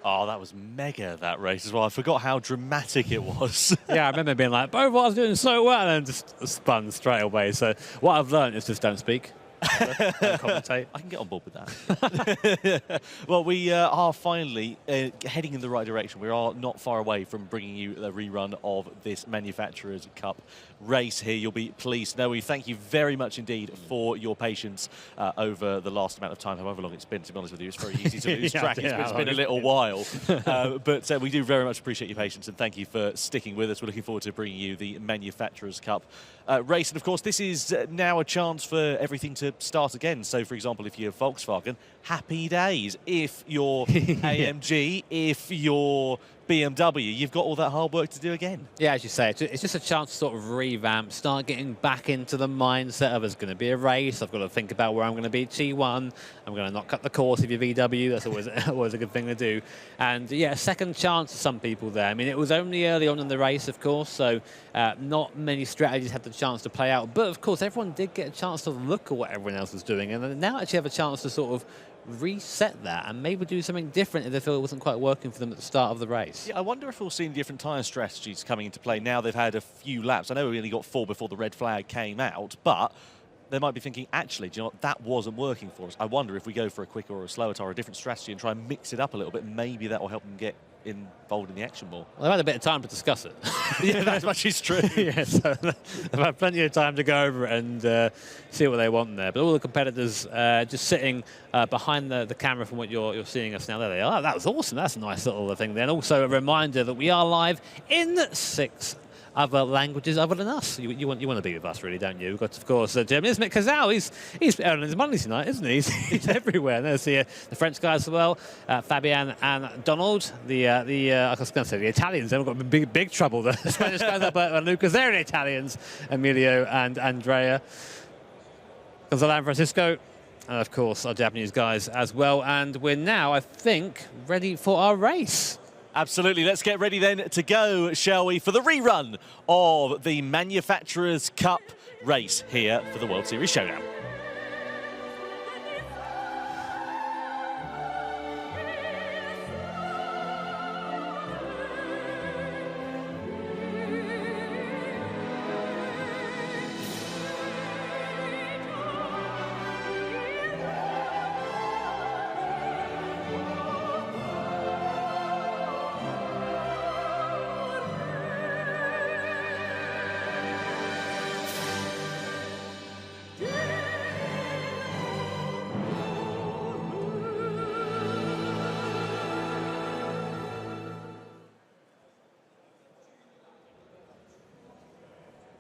Oh, that was mega, that race as well. I forgot how dramatic it was. Yeah, I remember being like, Beauvoir's doing so well, and then just spun straight away. So what I've learned is just don't speak. Commentate. I can get on board with that. Well, we are finally heading in the right direction. We are not far away from bringing you the rerun of this Manufacturers Cup race here. You'll be pleased to know we thank you very much indeed for your patience over the last amount of time, however long it's been. To be honest with you, it's very easy to lose track. It's been a little while. But we do very much appreciate your patience, and thank you for sticking with us. We're looking forward to bringing you the Manufacturers Cup race. And of course, this is now a chance for everything to start again. So, for example, if you're Volkswagen, happy days. If you're AMG, if you're BMW, you've got all that hard work to do again. Yeah, as you say, it's just a chance to sort of revamp, start getting back into the mindset of there's going to be a race. I've got to think about where I'm going to be at T1. I'm going to not cut the course if you're VW. That's always a good thing to do. And yeah, a second chance for some people there. I mean, it was only early on in the race, of course, so not many strategies had the chance to play out. But of course, everyone did get a chance to look at what everyone else was doing, and now actually have a chance to sort of reset that and maybe do something different if they feel it wasn't quite working for them at the start of the race. Yeah, I wonder if we'll see different tyre strategies coming into play now they've had a few laps. I know we only got 4 before the red flag came out, but they might be thinking, actually, do you know what, that wasn't working for us. I wonder if we go for a quicker or a slower tyre, a different strategy, and try and mix it up a little bit, maybe that will help them get involved in the action more. Well, they've had a bit of time to discuss it. Yeah, that much is true. Yeah, so they've had plenty of time to go over it and see what they want there. But all the competitors just sitting behind the camera from what you're seeing us now. There they are. That was awesome. That's a nice little thing there. And also a reminder that we are live in 6 other languages other than us. You want to be with us, really, don't you? We've got, of course, German. Isn't it? Kazao, he's earning his money tonight, isn't he? He's everywhere. And there's the French guys as well, Fabian and Donald. I was going to say the Italians. They've got big trouble. The Spanish guys up at Lucas. They're the Italians, Emilio and Andrea. Gonzalo and Francisco. And, of course, our Japanese guys as well. And we're now, I think, ready for our race. Absolutely. Let's get ready then to go, shall we, for the rerun of the Manufacturers Cup race here for the World Series Showdown.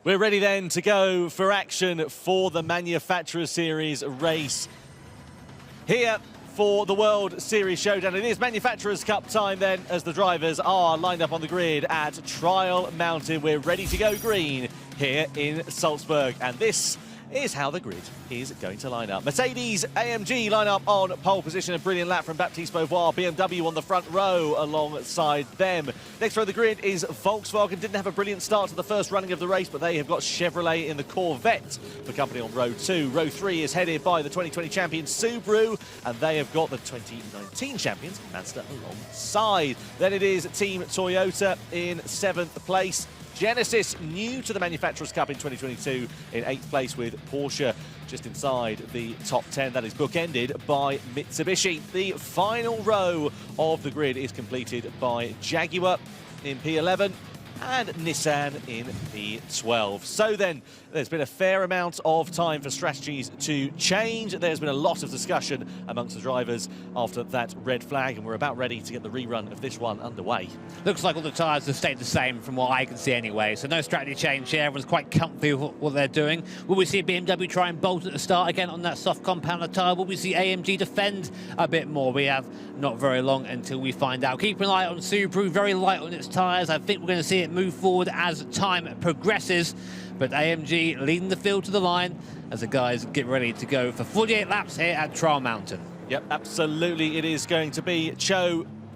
We're ready then to go for action for the Manufacturer Series race here for the World Series Showdown. It is Manufacturers Cup time then, as the drivers are lined up on the grid at Trial Mountain. We're ready to go green here in Salzburg, and this is how the grid is going to line up. Mercedes AMG line up on pole position, a brilliant lap from Baptiste Beauvoir. BMW on the front row alongside them. Next row of the grid is Volkswagen. Didn't have a brilliant start to the first running of the race, but they have got Chevrolet in the Corvette for company on row 2. Row 3 is headed by the 2020 champion Subaru, and they have got the 2019 champions Mazda alongside. Then it is Team Toyota in 7th place. Genesis, new to the Manufacturers Cup in 2022, in 8th place with Porsche just inside the top 10. That is bookended by Mitsubishi. The final row of the grid is completed by Jaguar in P11 and Nissan in P12. So then, there's been a fair amount of time for strategies to change. There's been a lot of discussion amongst the drivers after that red flag, and we're about ready to get the rerun of this one underway. Looks like all the tyres have stayed the same from what I can see anyway, so no strategy change here. Everyone's quite comfy with what they're doing. Will we see BMW try and bolt at the start again on that soft compounder tyre? Will we see AMG defend a bit more? We have not very long until we find out. Keep an eye on Subaru, very light on its tyres. I think we're going to see it move forward as time progresses. But AMG leading the field to the line as the guys get ready to go for 48 laps here at Trial Mountain. Yep, absolutely. It is going to be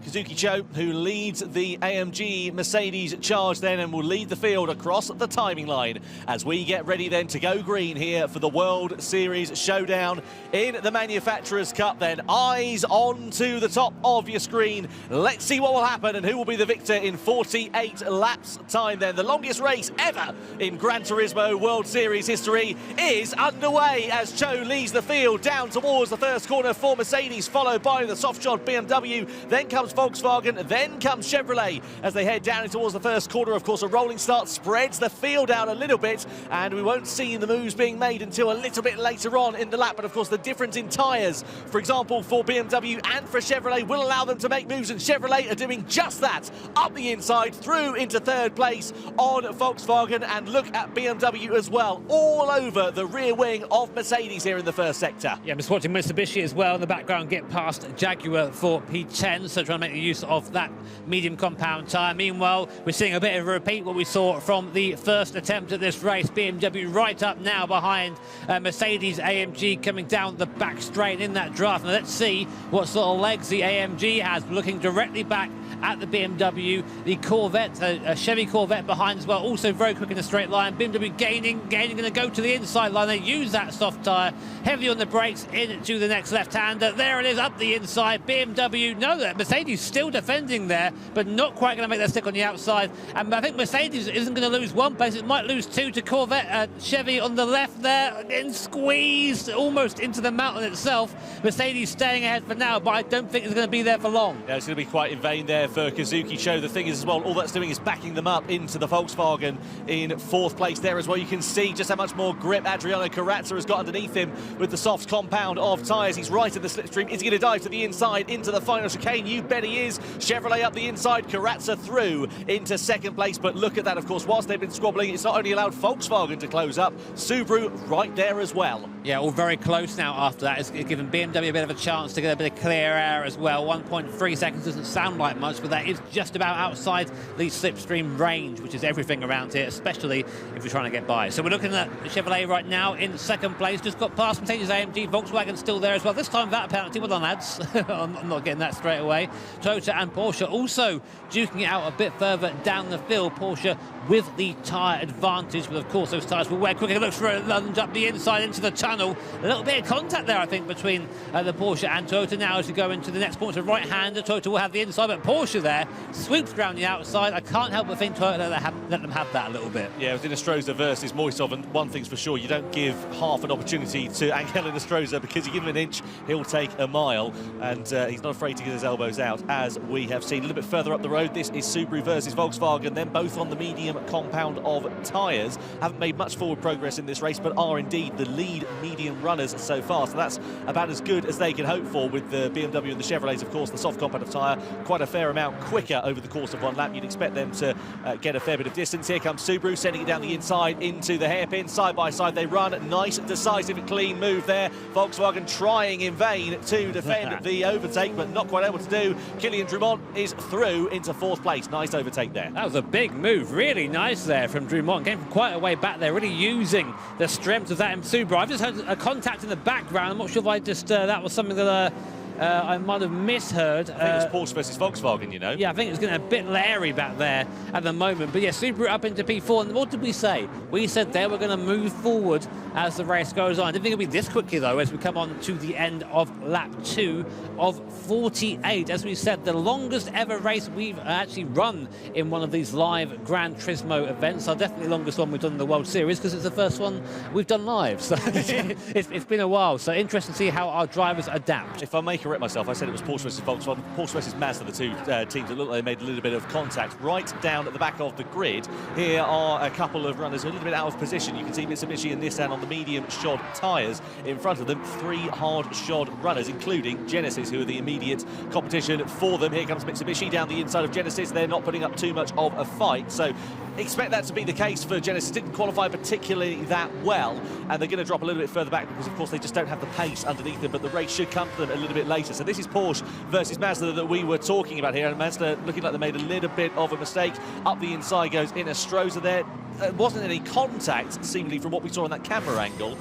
Kazuki Cho, who leads the AMG Mercedes charge then, and will lead the field across the timing line as we get ready then to go green here for the World Series Showdown in the Manufacturers Cup then. Eyes on to the top of your screen. Let's see what will happen and who will be the victor in 48 laps time then. The longest race ever in Gran Turismo World Series history is underway as Cho leads the field down towards the first corner for Mercedes, followed by the soft shod BMW. Then comes Volkswagen, then comes Chevrolet as they head down towards the first corner. Of course, a rolling start spreads the field out a little bit, and we won't see the moves being made until a little bit later on in the lap. But of course, the difference in tyres, for example, for BMW and for Chevrolet, will allow them to make moves, and Chevrolet are doing just that. Up the inside, through into 3rd place on Volkswagen, and look at BMW as well, all over the rear wing of Mercedes here in the first sector. Yeah, I'm just watching Mitsubishi as well in the background get past Jaguar for P10, so trying to make use of that medium compound tyre. Meanwhile, we're seeing a bit of a repeat what we saw from the first attempt at this race. BMW right up now behind Mercedes AMG coming down the back straight in that draft. Now let's see what sort of legs the AMG has, looking directly back at the BMW. The Corvette, a Chevy Corvette behind as well, also very quick in the straight line. BMW gaining, going to go to the inside line. They use that soft tyre, heavy on the brakes, into the next left-hander. There it is, up the inside. BMW, no, that Mercedes still defending there, but not quite going to make that stick on the outside. And I think Mercedes isn't going to lose one place, it might lose two to Corvette. Chevy on the left there, getting squeezed almost into the mountain itself. Mercedes staying ahead for now, but I don't think it's going to be there for long. Yeah, it's going to be quite in vain there for Kazuki Cho. The thing is as well, all that's doing is backing them up into the Volkswagen in 4th place there as well. You can see just how much more grip Adriano Corazza has got underneath him with the soft compound of tyres. He's right in the slipstream. Is he going to dive to the inside into the final chicane? You bet he is. Chevrolet up the inside, Corazza through into 2nd place. But look at that, of course, whilst they've been squabbling, it's not only allowed Volkswagen to close up, Subaru right there as well. Yeah, all very close now after that. It's given BMW a bit of a chance to get a bit of clear air as well. 1.3 seconds doesn't sound like much, but that is just about outside the slipstream range, which is everything around here, especially if we're trying to get by. So we're looking at Chevrolet right now in 2nd place, just got past Mercedes AMG, Volkswagen still there as well. This time without a penalty. Well done, lads. I'm not getting that straight away. Toyota and Porsche also duking it out a bit further down the field. Porsche with the tyre advantage, but of course those tyres will wear quicker. Looks for a lunge up the inside into the tunnel. A little bit of contact there, I think, between the Porsche and Toyota now as we go into the next point. So right-hander, Toyota will have the inside, but Porsche there swoops around the outside. I can't help but think Toyota let them have that a little bit. Yeah, it was Inestrosa versus Moisov, and one thing's for sure, you don't give half an opportunity to Angel Inestrosa, because you give him an inch, he'll take a mile, and he's not afraid to get his elbows out, as we have seen. A little bit further up the road, this is Subaru versus Volkswagen, then both on the medium compound of tyres. Haven't made much forward progress in this race, but are indeed the lead medium runners so far, so that's about as good as they can hope for with the BMW and the Chevrolets. Of course, the soft compound of tyre, quite a fair amount quicker over the course of one lap. You'd expect them to get a fair bit of distance. Here comes Subaru, sending it down the inside into the hairpin. Side by side they run. Nice, decisive and clean move there. Volkswagen trying in vain to defend the overtake, but not quite able to do. Kylian Drumont is through into 4th place. Nice overtake there. That was a big move, really nice there from Drumont. Came from quite a way back there, really using the strength of that Subaru. I've just heard a contact in the background. I'm not sure if I just, that was something that I might have misheard. I think it was Porsche versus Volkswagen, you know. Yeah, I think it's getting a bit leery back there at the moment. But yeah, Subaru up into P4. And what did we say? We said they were going to move forward as the race goes on. I didn't think it'd be this quickly, though, as we come on to the end of lap 2 of 48. As we said, the longest ever race we've actually run in one of these live Gran Turismo events. Our definitely longest one we've done in the World Series, because it's the first one we've done live. So it's been a while. So interesting to see how our drivers adapt. If I may correct myself, I said it was Porsche versus Volkswagen. Porsche versus Mazda, the two teams that look like they made a little bit of contact right down at the back of the grid. Here are a couple of runners a little bit out of position. You can see Mitsubishi and Nissan on the medium shod tyres. In front of them, 3 hard shod runners, including Genesis, who are the immediate competition for them. Here comes Mitsubishi down the inside of Genesis. They're not putting up too much of a fight, so expect that to be the case for Genesis. Didn't qualify particularly that well, and they're going to drop a little bit further back because, of course, they just don't have the pace underneath them, but the race should come to them a little bit later. So this is Porsche versus Mazda that we were talking about here, and Mazda looking like they made a little bit of a mistake. Up the inside goes Ines Stroza there. There wasn't any contact, seemingly, from what we saw in that camera angle,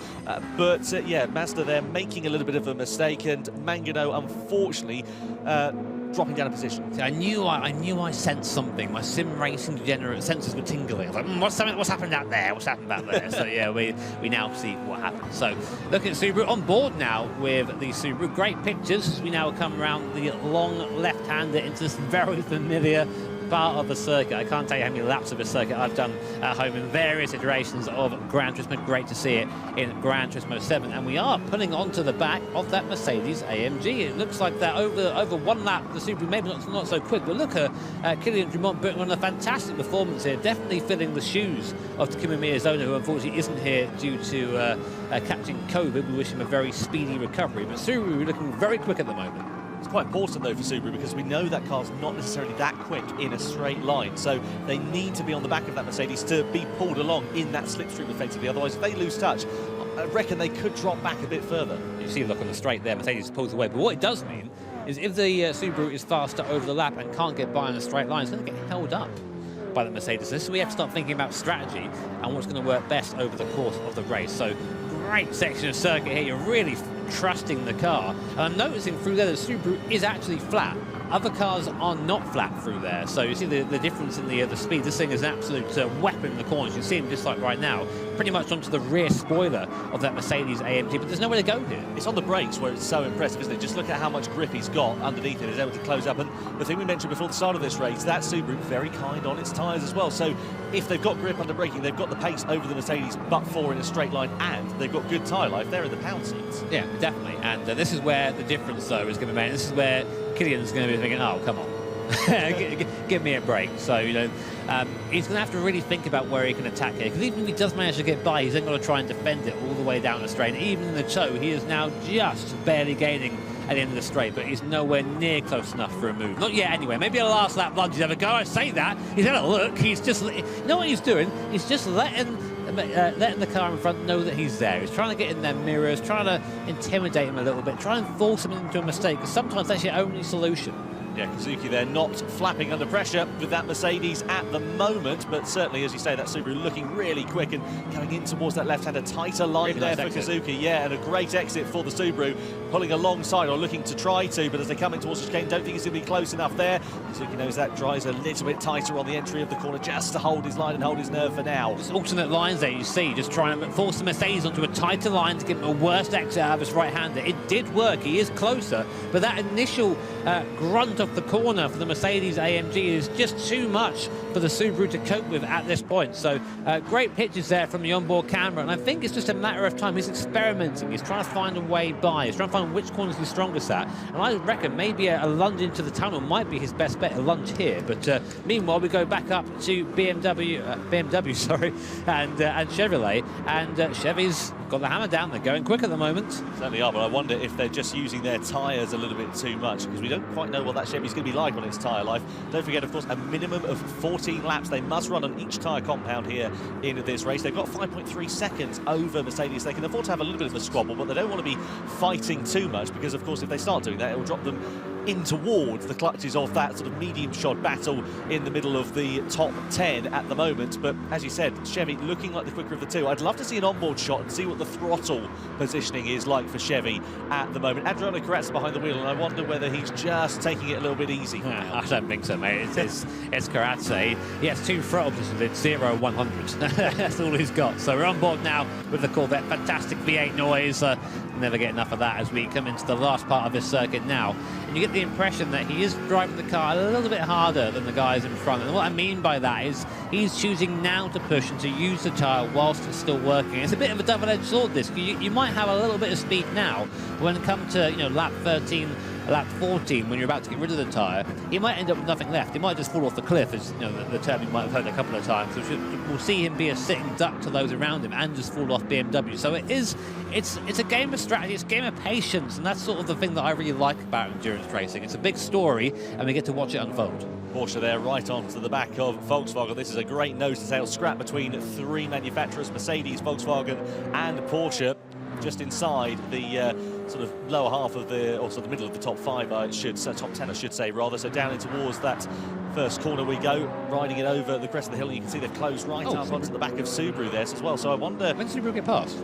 but yeah, Mazda there making a little bit of a mistake, and Mangano, unfortunately, dropping down a position. See, I knew I sensed something. My sim racing degenerate senses were tingling. I was like, what's happened out there? What's happened out there? So yeah, we now see what happened. So look at Subaru on board now with the Subaru. Great pictures as we now come around the long left-hander into this very familiar part of the circuit. I can't tell you how many laps of the circuit I've done at home in various iterations of Gran Turismo. Great to see it in Gran Turismo 7, and we are pulling onto the back of that Mercedes AMG. It looks like that over one lap, the Subaru maybe not so quick, but look at Kylian Drumont putting on a fantastic performance here, definitely filling the shoes of Takuma Miyazono, who unfortunately isn't here due to catching COVID. We wish him a very speedy recovery, but Subaru looking very quick at the moment. It's quite important, though, for Subaru, because we know that car's not necessarily that quick in a straight line, so they need to be on the back of that Mercedes to be pulled along in that slipstream effectively. Otherwise, if they lose touch, I reckon they could drop back a bit further. You see, look on the straight there, Mercedes pulls away, but what it does mean is if the Subaru is faster over the lap and can't get by on a straight line, it's going to get held up by the Mercedes. So we have to start thinking about strategy and what's going to work best over the course of the race. So great section of circuit here. You're really trusting the car. And I'm noticing through there the Subaru is actually flat. Other cars are not flat through there. So you see the difference in the speed. This thing is an absolute weapon in the corners. You see him just like right now, pretty much onto the rear spoiler of that Mercedes AMG, but there's nowhere to go here. It's on the brakes where it's so impressive, isn't it? Just look at how much grip he's got underneath it. He's able to close up. And the thing we mentioned before the start of this race, that Subaru very kind on its tyres as well. So if they've got grip under braking, they've got the pace over the Mercedes, but for in a straight line, and they've got good tyre life. They're in the pound seats. Yeah, definitely. And this is where the difference, though, is going to be made. This is where Kylian's going to be thinking, oh, come on. Give me a break. So, you know, he's going to have to really think about where he can attack here, because even if he does manage to get by, he's then got to try and defend it all the way down the straight. Even in the toe, he is now just barely gaining at the end of the straight, but he's nowhere near close enough for a move. Not yet, anyway. Maybe a last lap lunge he's ever go. I say that. He's had a look. He's just, you know what he's doing? He's just letting the car in front know that he's there. He's trying to get in their mirrors, trying to intimidate him a little bit, try and force him into a mistake, because sometimes that's your only solution. Yeah, Kazuki there not flapping under pressure with that Mercedes at the moment, but certainly, as you say, that Subaru looking really quick and going in towards that left-hander, tighter line really there nice for exit. Kazuki. Yeah, and a great exit for the Subaru, pulling alongside or looking to try to, but as they come in towards the chicane, don't think he's going to be close enough there. Kazuki knows that drives a little bit tighter on the entry of the corner just to hold his line and hold his nerve for now. Just alternate lines there, you see, just trying to force the Mercedes onto a tighter line to give him a worst exit out of his right-hander. It did work, he is closer, but that initial grunt off the corner for the Mercedes AMG is just too much for the Subaru to cope with at this point. So great pictures there from the onboard camera, and I think it's just a matter of time. He's experimenting, he's trying to find a way by, he's trying to find which corners he's strongest at, and I reckon maybe a lunge into the tunnel might be his best bet, a lunge here. But meanwhile, we go back up to BMW, and Chevrolet, and Chevy's got the hammer down. They're going quick at the moment. Certainly are, but I wonder if they're just using their tyres a little bit too much, because we don't quite know what that Chevy's going to be like on its tyre life. Don't forget, of course, a minimum of 14 laps they must run on each tyre compound here in this race. They've got 5.3 seconds over Mercedes. They can afford to have a little bit of a squabble, but they don't want to be fighting too much, because, of course, if they start doing that, it will drop them in towards the clutches of that sort of medium shot battle in the middle of the top 10 at the moment. But as you said, Chevy looking like the quicker of the two. I'd love to see an onboard shot and see what the throttle positioning is like for Chevy at the moment. Adriano Carrazza behind the wheel, and I wonder whether he's just taking it a little bit easy. I don't think so, mate. It's Carrazza. He has 2 throttle positions. It's 0, 100. That's all he's got. So we're on board now with the Corvette. Fantastic V8 noise. Never get enough of that as we come into the last part of this circuit now. And you get the impression that he is driving the car a little bit harder than the guys in front. And what I mean by that is he's choosing now to push and to use the tyre whilst it's still working. It's a bit of a double-edged sword, this. You might have a little bit of speed now, but when it comes to, you know, lap 13, lap 14, when you're about to get rid of the tyre, you might end up with nothing left. It might just fall off the cliff, as you know, the term you might have heard a couple of times. So we'll see him be a sitting duck to those around him and just fall off BMW. So it's a game of strategy, it's a game of patience, and that's sort of the thing that I really like about endurance racing. It's a big story, and we get to watch it unfold. Porsche there right onto the back of Volkswagen. This is a great nose-to-tail scrap between 3 manufacturers, Mercedes, Volkswagen and Porsche. Just inside the sort of lower half of the, or sort of the middle of the top 5, top 10 I should say rather. So down in towards that first corner we go, riding it over the crest of the hill. You can see they've closed right up onto the back of Subaru there as well. So I wonder, when did Subaru get past?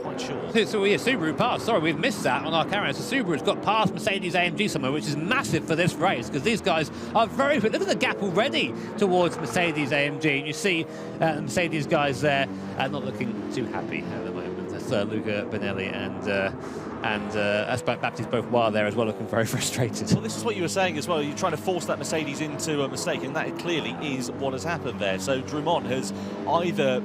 Quite sure. So yeah, Subaru passed. Sorry, we've missed that on our camera. So Subaru's got past Mercedes AMG somewhere, which is massive for this race, because these guys are very quick. Look at the gap already towards Mercedes AMG. And you see the Mercedes guys there not looking too happy at the moment. Luca Benelli and Baptiste both while there as well, looking very frustrated. Well, this is what you were saying as well. You're trying to force that Mercedes into a mistake, and that clearly is what has happened there. So Drummond has either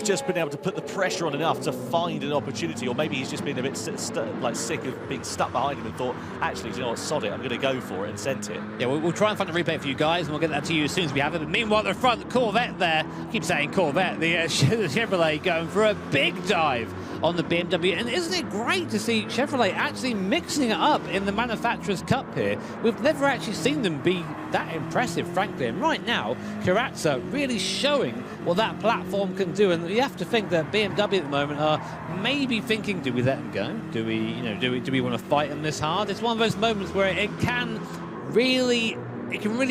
just been able to put the pressure on enough to find an opportunity, or maybe he's just been a bit sick of being stuck behind him and thought, actually, do you know what, sod it, I'm going to go for it, and sent it. Yeah, we'll try and find a replay for you guys, and we'll get that to you as soon as we have it. But meanwhile, at the front, the Corvette there, I keep saying Corvette, the Chevrolet going for a big dive on the BMW. And isn't it great to see Chevrolet actually mixing it up in the Manufacturers' Cup here? We've never actually seen them be that impressive, frankly. And right now, Carrazza really showing what that platform can do. And you have to think that BMW at the moment are maybe thinking, do we let them go? Do we want to fight them this hard? It's one of those moments where it can really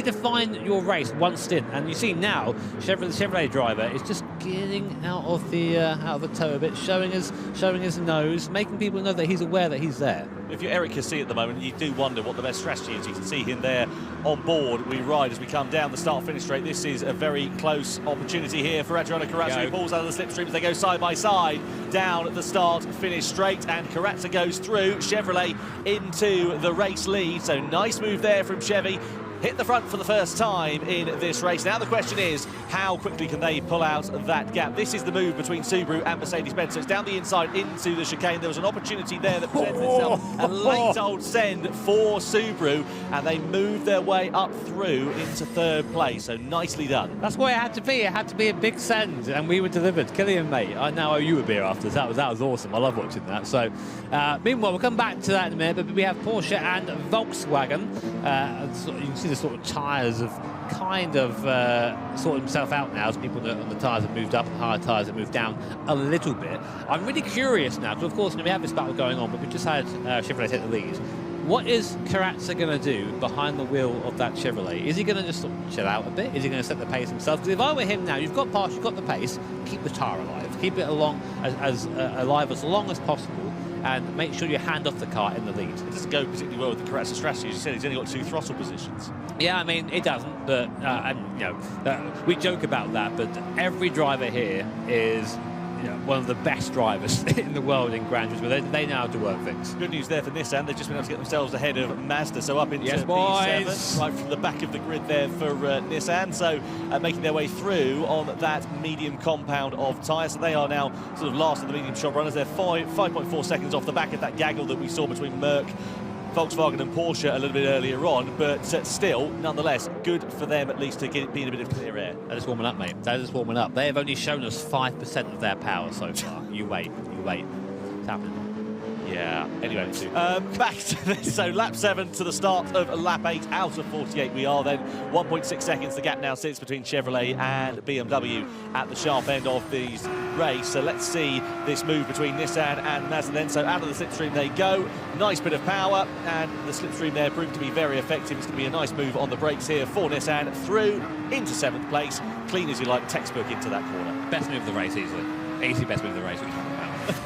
define your race one stint. And you see now, the Chevrolet driver is just getting out of the toe a bit, showing his nose, making people know that he's aware that he's there. If you're Eric Cassey at the moment, you do wonder what the best strategy is. You can see him there on board. We ride as we come down the start-finish straight. This is a very close opportunity here for Adriano Carrazza, who pulls out of the slipstream as they go side by side down at the start-finish straight, and Carrazza goes through Chevrolet into the race lead. So nice move there from Chevy. Hit the front for the first time in this race. Now the question is, how quickly can they pull out that gap? This is the move between Subaru and Mercedes-Benz. So it's down the inside into the chicane. There was an opportunity there that presented itself. A late old send for Subaru, and they moved their way up through into third place. So nicely done. That's why it had to be. It had to be a big send, and we were delivered. Killian, mate, I now owe you a beer after this. That was awesome. I love watching that. So meanwhile, we'll come back to that in a minute, but we have Porsche and Volkswagen. So you can see the sort of tyres have kind of sorted themselves out now, as people on the tyres have moved up and higher tyres have moved down a little bit. I'm really curious now, because of course we have this battle going on, but we just had Chevrolet take the lead. What is Carrazza going to do behind the wheel of that Chevrolet? Is he going to just sort of chill out a bit? Is he going to set the pace himself? Because if I were him now, you've got parts, you've got the pace, keep the tyre alive. Keep it alive as long as possible, and make sure you hand off the car in the lead. It doesn't go particularly well with the Carrazza strategy. As you said, he's only got 2 throttle positions. Yeah, I mean, it doesn't, but we joke about that, but every driver here is one of the best drivers in the world in Gran Turismo. They know how to work things. Good news there for Nissan. They've just been able to get themselves ahead of Mazda, so up into P7, right from the back of the grid there for Nissan. So making their way through on that medium compound of tyres. So they are now sort of last of the medium shop runners. They're 5.4 seconds off the back of that gaggle that we saw between Merck Volkswagen and Porsche a little bit earlier on, but still, nonetheless, good for them at least to be in a bit of clear air. They're just warming up, mate. They're just warming up. They have only shown us 5% of their power so far. You wait. It's happening. Yeah, anyway, back to this. So lap 7 to the start of lap 8 out of 48 we are then. 1.6 seconds the gap now sits between Chevrolet and BMW at the sharp end of this race. So let's see this move between Nissan and Mazda then. So out of the slipstream they go. Nice bit of power, and the slipstream there proved to be very effective. It's going to be a nice move on the brakes here for Nissan through into 7th place. Clean as you like, textbook into that corner. Best move of the race, easily. Easy best move of the race.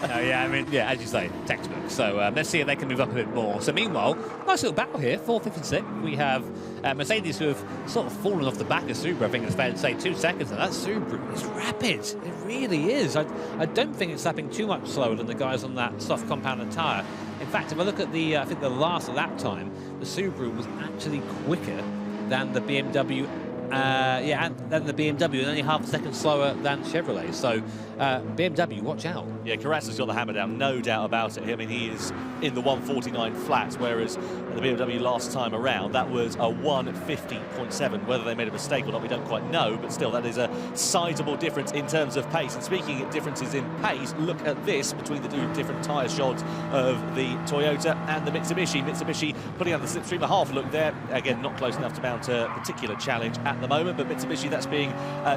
Yeah, I mean, yeah, as you say, textbook. So let's see if they can move up a bit more. So meanwhile, nice little battle here, 4th, 5th and 6th. We have Mercedes who have sort of fallen off the back of Subaru. I think it's fair to say 2 seconds, and that Subaru is rapid. It really is. I don't think it's lapping too much slower than the guys on that soft compounded tyre. In fact, if I look at the, I think the last lap time, the Subaru was actually quicker than the BMW. And then the BMW, and only half a second slower than Chevrolet. So BMW, watch out. Yeah, Carrasco's got the hammer down, no doubt about it. I mean, he is in the 149 flat, whereas the BMW last time around, that was a 150.7. Whether they made a mistake or not, we don't quite know, but still, that is a sizable difference in terms of pace. And speaking of differences in pace, look at this between the two different tyre shots of the Toyota and the Mitsubishi. Mitsubishi putting out the slipstream, a half look there. Again, not close enough to mount a particular challenge at the moment, but Mitsubishi, that's being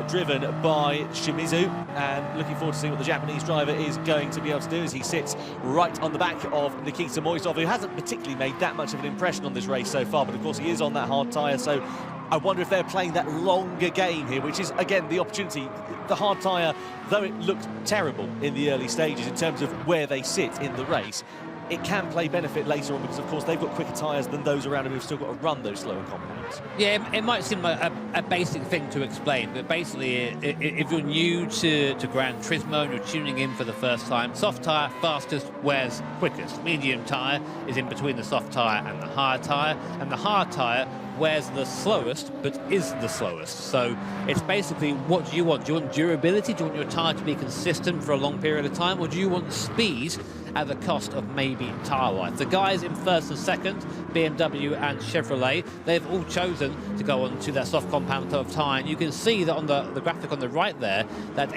driven by Shimizu, and looking forward to seeing what the Japanese driver is going to be able to do as he sits right on the back of Nikita Moisov, who hasn't particularly made that much of an impression on this race so far, but of course he is on that hard tyre, so I wonder if they're playing that longer game here, which is, again, the opportunity. The hard tyre, though it looked terrible in the early stages in terms of where they sit in the race, it can play benefit later on because, of course, they've got quicker tyres than those around them who've still got to run those slower compounds. Yeah, it might seem like a basic thing to explain, but basically, if you're new to Gran Turismo and you're tuning in for the first time, soft tyre, fastest, wears quickest. Medium tyre is in between the soft tyre and the hard tyre, and the hard tyre wears the slowest, but is the slowest. So it's basically, what do you want? Do you want durability? Do you want your tyre to be consistent for a long period of time? Or do you want speed at the cost of maybe tyre life? The guys in 1st and 2nd, BMW and Chevrolet, they've all chosen to go on to that soft compound of tyre. And you can see that on the graphic on the right there, that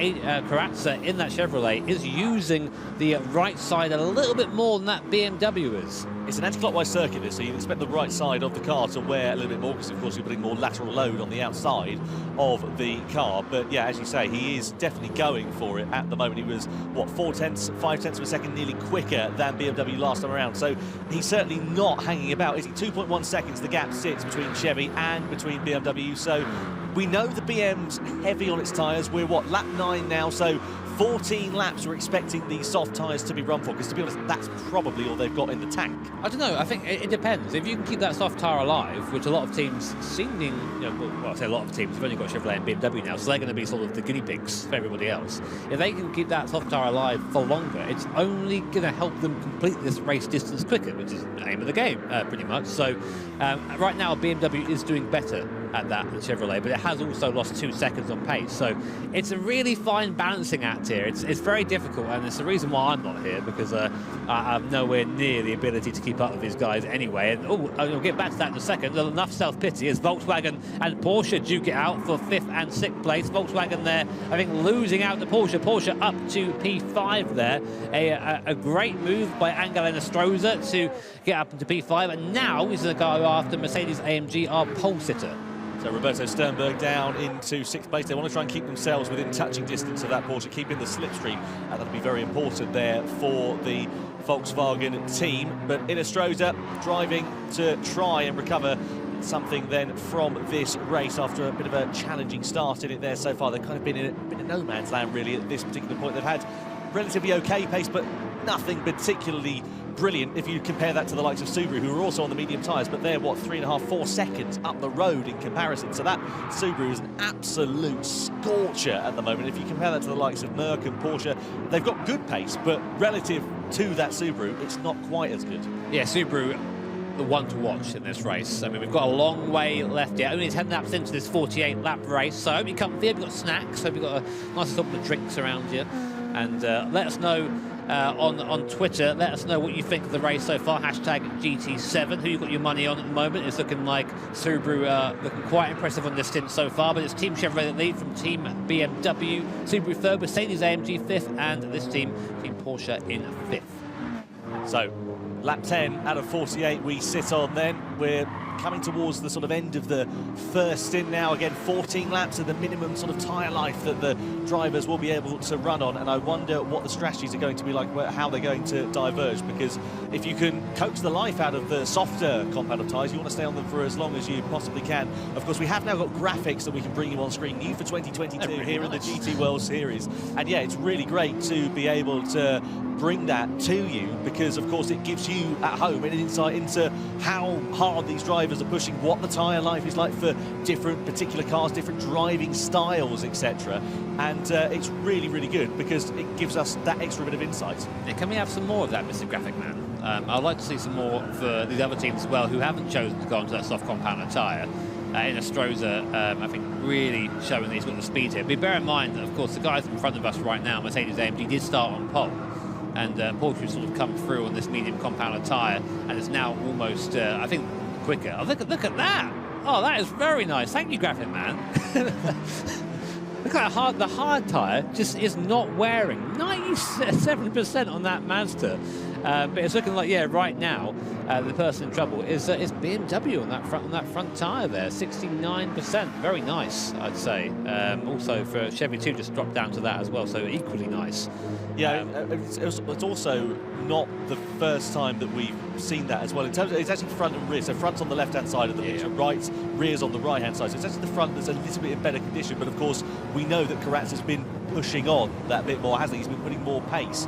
Carrasco in that Chevrolet is using the right side a little bit more than that BMW is. It's an anti-clockwise circuit this, so you'd expect the right side of the car to wear a little bit more because, of course, you're putting more lateral load on the outside of the car. But, yeah, as you say, he is definitely going for it at the moment. He was, what, 5 tenths of a second nearly quicker than BMW last time around. So he's certainly not hanging about, is he? 2.1 seconds the gap sits between Chevy and between BMW. So we know the BM's heavy on its tyres. We're, what, lap 9 now, so 14 laps we're expecting these soft tyres to be run for, because to be honest, that's probably all they've got in the tank. I don't know, I think it depends. If you can keep that soft tyre alive, which a lot of teams seeming, well, I say a lot of teams, have only got Chevrolet and BMW now, so they're going to be sort of the guinea pigs for everybody else. If they can keep that soft tyre alive for longer, it's only going to help them complete this race distance quicker, which is the aim of the game, pretty much. So right now, BMW is doing better at that than Chevrolet, but it has also lost 2 seconds on pace. So it's a really fine balancing act here. It's very difficult, and it's the reason why I'm not here, because I have nowhere near the ability to keep up with these guys anyway. And I'll get back to that in a second. Enough self-pity as Volkswagen and Porsche duke it out for 5th and 6th place. Volkswagen there, I think, losing out to Porsche. Porsche up to P5 there. A great move by Angel Enestrosa to get up into P5, and now he's going to go after Mercedes-AMG, our pole sitter. So Roberto Sternberg down into 6th place. They want to try and keep themselves within touching distance of that Porsche, keeping the slipstream. That'll be very important there for the Volkswagen team. But Enestrosa driving to try and recover something then from this race after a bit of a challenging start in it there so far. They've kind of been in a no man's land really at this particular point. They've had relatively okay pace, but nothing particularly brilliant if you compare that to the likes of Subaru, who are also on the medium tyres, but they're, what, 3.5, 4 seconds up the road in comparison. So that Subaru is an absolute scorcher at the moment. If you compare that to the likes of Merc and Porsche, they've got good pace, but relative to that Subaru, it's not quite as good. Yeah, Subaru, the one to watch in this race. I mean, we've got a long way left yet, only 10 laps into this 48 lap race, so I hope you're comfy, hope you've got snacks, hope you've got a nice assortment of drinks around you. And let us know on Twitter, let us know what you think of the race so far. Hashtag GT7. Who you got your money on at the moment? It's looking like Subaru looking quite impressive on this stint so far, but it's Team Chevrolet that lead from Team BMW, Subaru third, Mercedes AMG fifth, and this Team Porsche in fifth. So, lap 10 out of 48 we sit on then. We're coming towards the sort of end of the first stint now. Again, 14 laps of the minimum sort of tyre life that the drivers will be able to run on, and I wonder what the strategies are going to be like, how they're going to diverge, because if you can coax the life out of the softer compound of tyres, you want to stay on them for as long as you possibly can. Of course, we have now got graphics that we can bring you on screen, new for 2022 really here in the GT World Series, and yeah, it's really great to be able to bring that to you, because of course it gives you at home an insight into how hard these drivers are pushing, what the tyre life is like for different particular cars, different driving styles, etc. And it's really, really good because it gives us that extra bit of insight. Yeah, can we have some more of that, Mr. Graphic Man? I'd like to see some more for these other teams as well who haven't chosen to go onto that soft compound tyre. In Astroza, I think really showing that he's got the speed here. But bear in mind that, of course, the guys in front of us right now, Mercedes AMG, did start on pole. And Porsche sort of come through on this medium compound tyre, and it's now almost, I think, quicker. Oh, look at that! Oh, that is very nice. Thank you, Graphic Man. Look at the hard tyre just is not wearing 97% on that Mazda. But it's looking like, yeah, right now the person in trouble is BMW on that front tyre there, 69%. Very nice, I'd say. Also for Chevy 2 just dropped down to that as well, so equally nice. Yeah, it's also not the first time that we've seen that as well. In terms of, it's actually front and rear. So front's on the left-hand side of the picture, right, rear's on the right-hand side. So it's actually the front that's a little bit in better condition. But of course, we know that Karatz has been pushing on that bit more, hasn't he? He's been putting more pace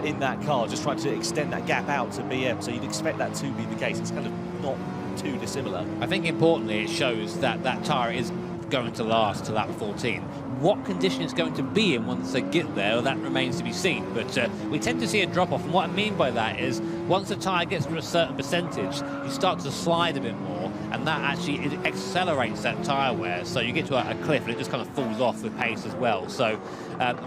in that car, just trying to extend that gap out to BM. So you'd expect that to be the case. It's kind of not too dissimilar. I think importantly, it shows that that tyre is going to last to lap 14. What condition it's going to be in once they get there, that remains to be seen. But we tend to see a drop-off, and what I mean by that is once the tyre gets to a certain percentage, you start to slide a bit more, and that actually accelerates that tyre wear. So you get to a cliff, and it just kind of falls off with pace as well. So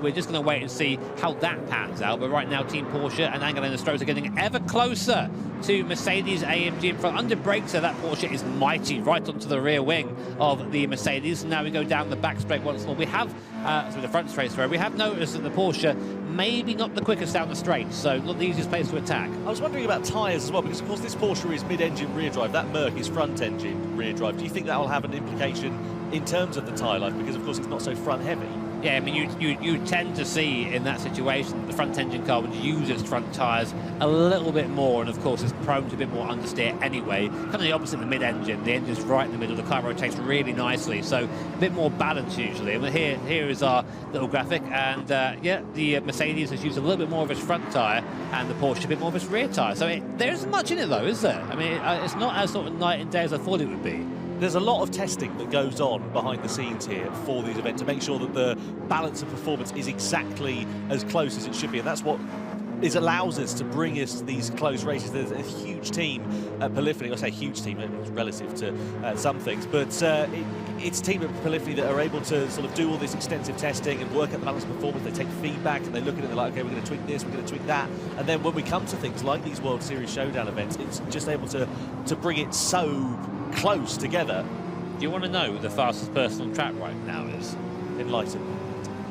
we're just going to wait and see how that pans out. But right now, Team Porsche and Angela Stroh are getting ever closer to Mercedes AMG in front. Under brakes, so that Porsche is mighty right onto the rear wing of the Mercedes. Now we go down the back straight once more. We have, through the front straight throw, we have noticed that the Porsche maybe not the quickest down the straight, so not the easiest place to attack. I was wondering about tyres as well, because of course this Porsche is mid-engine rear drive, that Merc is front-engine rear drive. Do you think that will have an implication in terms of the tyre life, because of course it's not so front-heavy? Yeah, I mean, you tend to see in that situation the front engine car would use its front tyres a little bit more, and of course it's prone to a bit more understeer anyway. Kind of the opposite of the mid-engine. The engine's right in the middle, the car rotates really nicely, so a bit more balance usually. And here is our little graphic, and yeah, the Mercedes has used a little bit more of its front tyre, and the Porsche a bit more of its rear tyre. So there isn't much in it though, is there? I mean, it's not as sort of night and day as I thought it would be. There's a lot of testing that goes on behind the scenes here for these events to make sure that the balance of performance is exactly as close as it should be, and that's what allows us to bring us these close races. There's a huge team at Polyphony. I say huge team, it's relative to some things, but it's a team at Polyphony that are able to sort of do all this extensive testing and work out the balance of performance. They take feedback and they look at it and they're like, okay, we're going to tweak this, we're going to tweak that, and then when we come to things like these World Series Showdown events, it's just able to bring it so close together. Do you want to know who the fastest person on track right now is? Enlighten.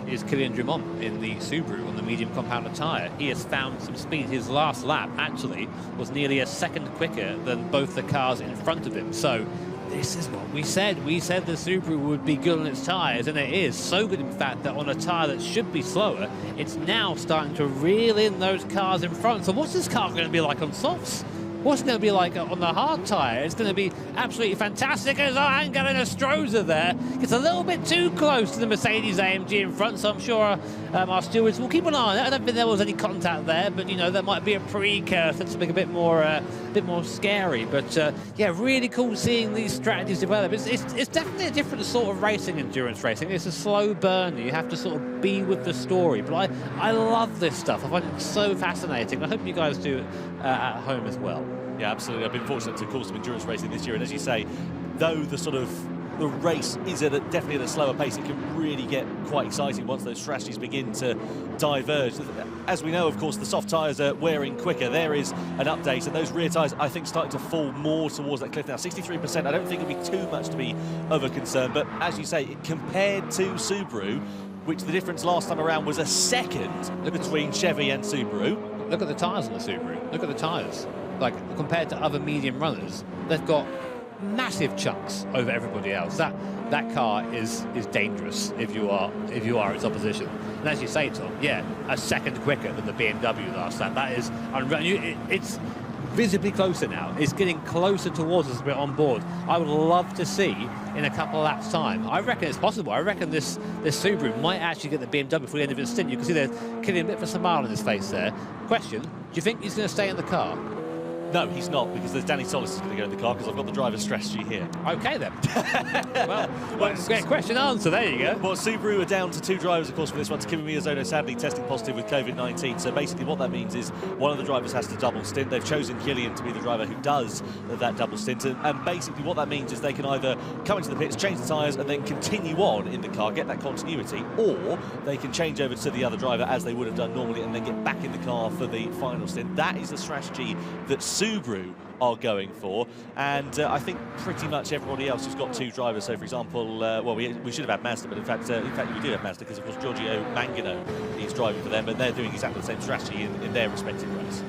It is Kylian Drummond in the Subaru on the medium compound tyre. He has found some speed. His last lap actually was nearly a second quicker than both the cars in front of him. So this is what we said. We said the Subaru would be good on its tyres, and it is so good in fact that on a tyre that should be slower, it's now starting to reel in those cars in front. So what's this car going to be like on softs? What's it going to be like on the hard tyre? It's going to be absolutely fantastic as our Angela Stroh there gets a little bit too close to the Mercedes AMG in front, so I'm sure our stewards will keep an eye on it. I don't think there was any contact there, but you know, that might be a precursor to something a bit more scary. But yeah, really cool seeing these strategies develop. It's definitely a different sort of racing, endurance racing. It's a slow burner. You have to sort of be with the story. But I love this stuff. I find it so fascinating. I hope you guys do it at home as well. Yeah, absolutely. I've been fortunate to call some endurance racing this year, and as you say, though the sort of the race is definitely at a slower pace. It can really get quite exciting once those strategies begin to diverge. As we know, of course, the soft tyres are wearing quicker. There is an update, and those rear tyres, I think, starting to fall more towards that cliff now. 63%, I don't think it'll be too much to be of a concern, but as you say, compared to Subaru, which the difference last time around was a second between Chevy and Subaru. Look at the tyres on the Subaru. Look at the tyres. Like, compared to other medium runners, they've got massive chunks over everybody else. That car is dangerous if you are its opposition. And as you say, Tom, yeah, a second quicker than the BMW last time. That is unreal. It's visibly closer now. It's getting closer towards us a bit on board. I would love to see in a couple of laps' time. I reckon it's possible. I reckon this Subaru might actually get the BMW before the end of its stint. You can see there's killing a bit of a smile on his face there. Question, do you think he's going to stay in the car? No, he's not, because there's Danny Solis is going to go in the car, because I've got the driver's strategy here. Okay, then. well, great question answer. There you go. Well, Subaru are down to 2 drivers, of course, for this one. Takuma Miyazono sadly testing positive with COVID-19. So basically what that means is one of the drivers has to double stint. They've chosen Killian to be the driver who does that double stint. And basically what that means is they can either come into the pits, change the tyres, and then continue on in the car, get that continuity, or they can change over to the other driver as they would have done normally and then get back in the car for the final stint. That is the strategy that Subaru are going for, and I think pretty much everybody else who's got 2 drivers. So, for example, well, we should have had Mazda, but in fact we do have Mazda because, of course, Giorgio Mangano is driving for them, but they're doing exactly the same strategy in their respective race.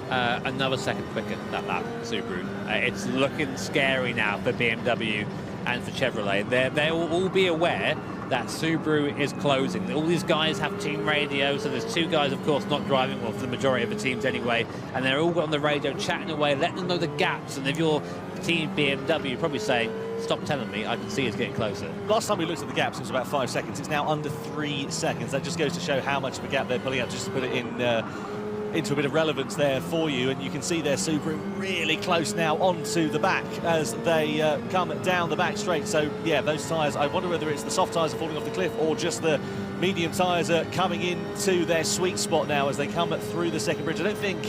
Another second quicker that lap, Subaru. It's looking scary now for BMW and for Chevrolet. They will all be aware that Subaru is closing. All these guys have team radio, so there's 2 guys, of course, not driving, well, for the majority of the teams anyway, and they're all on the radio chatting away, letting them know the gaps. And if you're team BMW, you're probably saying, stop telling me, I can see it's getting closer. Last time we looked at the gaps, it was about 5 seconds. It's now under 3 seconds. That just goes to show how much of a gap they're pulling out, just to put it into a bit of relevance there for you. And you can see their Subaru really close now onto the back as they come down the back straight. So yeah, those tyres, I wonder whether it's the soft tyres are falling off the cliff or just the medium tyres are coming into their sweet spot now as they come through the second bridge. I don't think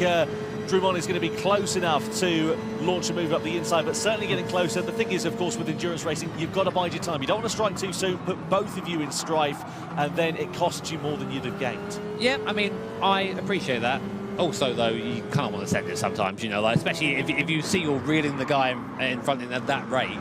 Drummond is going to be close enough to launch a move up the inside, but certainly getting closer. The thing is, of course, with endurance racing, you've got to bide your time. You don't want to strike too soon, put both of you in strife, and then it costs you more than you'd have gained. Yeah, I mean, I appreciate that. Also, though, you can't want to send it sometimes, you know, like, especially if you see you're reeling the guy in front at that rate.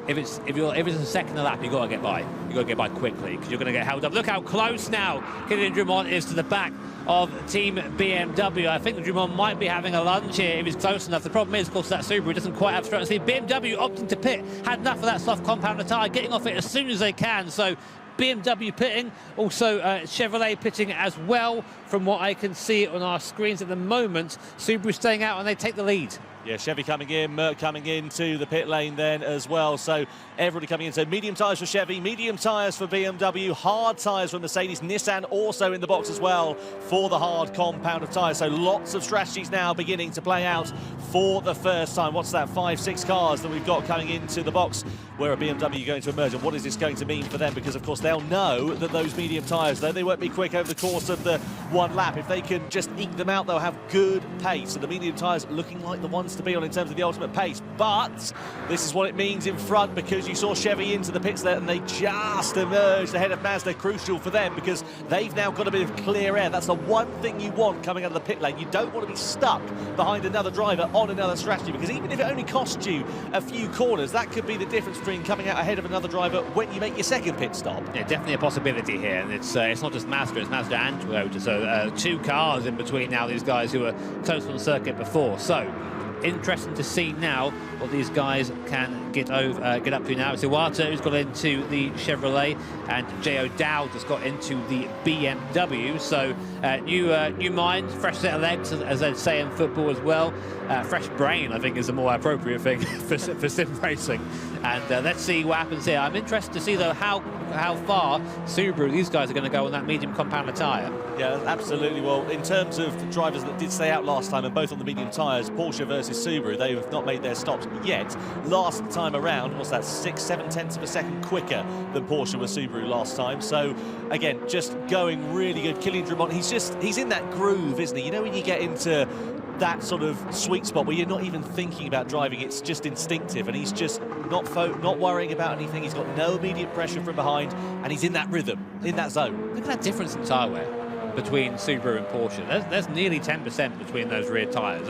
If it's a second a lap, you've got to get by. You've got to get by quickly because you're going to get held up. Look how close now Kylian Drummond is to the back of Team BMW. I think Drummond might be having a lunge here if he's close enough. The problem is, of course, that Subaru doesn't quite have strength. BMW opting to pit, had enough of that soft compounder tyre, getting off it as soon as they can. So BMW pitting, also Chevrolet pitting as well, from what I can see on our screens at the moment. Subaru staying out and they take the lead. Yeah, Chevy coming in, Merc coming into the pit lane then as well. So everybody coming in. So medium tyres for Chevy, medium tyres for BMW, hard tyres for Mercedes. Nissan also in the box as well for the hard compound of tyres. So lots of strategies now beginning to play out for the first time. What's that, 5-6 cars that we've got coming into the box where a BMW going to emerge, and what is this going to mean for them? Because, of course, they'll know that those medium tyres, though they won't be quick over the course of the one lap, if they can just eke them out, they'll have good pace. So the medium tyres looking like the ones to be on in terms of the ultimate pace. But this is what it means in front, because you saw Chevy into the pits there and they just emerged ahead of Mazda. Crucial for them because they've now got a bit of clear air. That's the one thing you want coming out of the pit lane. You don't want to be stuck behind another driver on another strategy, because even if it only costs you a few corners, that could be the difference between coming out ahead of another driver when you make your second pit stop. Yeah, definitely a possibility here, and it's not just Mazda, it's Mazda and Toyota. So 2 cars in between now, these guys who were close on the circuit before. So interesting to see now what these guys can get up to now. It's Iwata who's got into the Chevrolet, and J.O. Dowd has got into the BMW. So new mind, fresh set of legs, as they'd say in football as well. Fresh brain, I think, is a more appropriate thing for sim racing. And let's see what happens here. I'm interested to see, though, how far Subaru, these guys, are going to go on that medium compounder tyre. Yeah, absolutely. Well, in terms of the drivers that did stay out last time, and both on the medium tyres, Porsche versus Subaru, they have not made their stops yet. Last time around. What's that, 6-7 tenths of a second quicker than Porsche with Subaru last time. So again, just going really good. Kylian Drummond, he's in that groove, isn't he? You know, when you get into that sort of sweet spot where you're not even thinking about driving, it's just instinctive, and he's just not worrying about anything. He's got no immediate pressure from behind, and he's in that rhythm, in that zone. Look at that difference in tyre wear between Subaru and Porsche. There's nearly 10% between those rear tyres.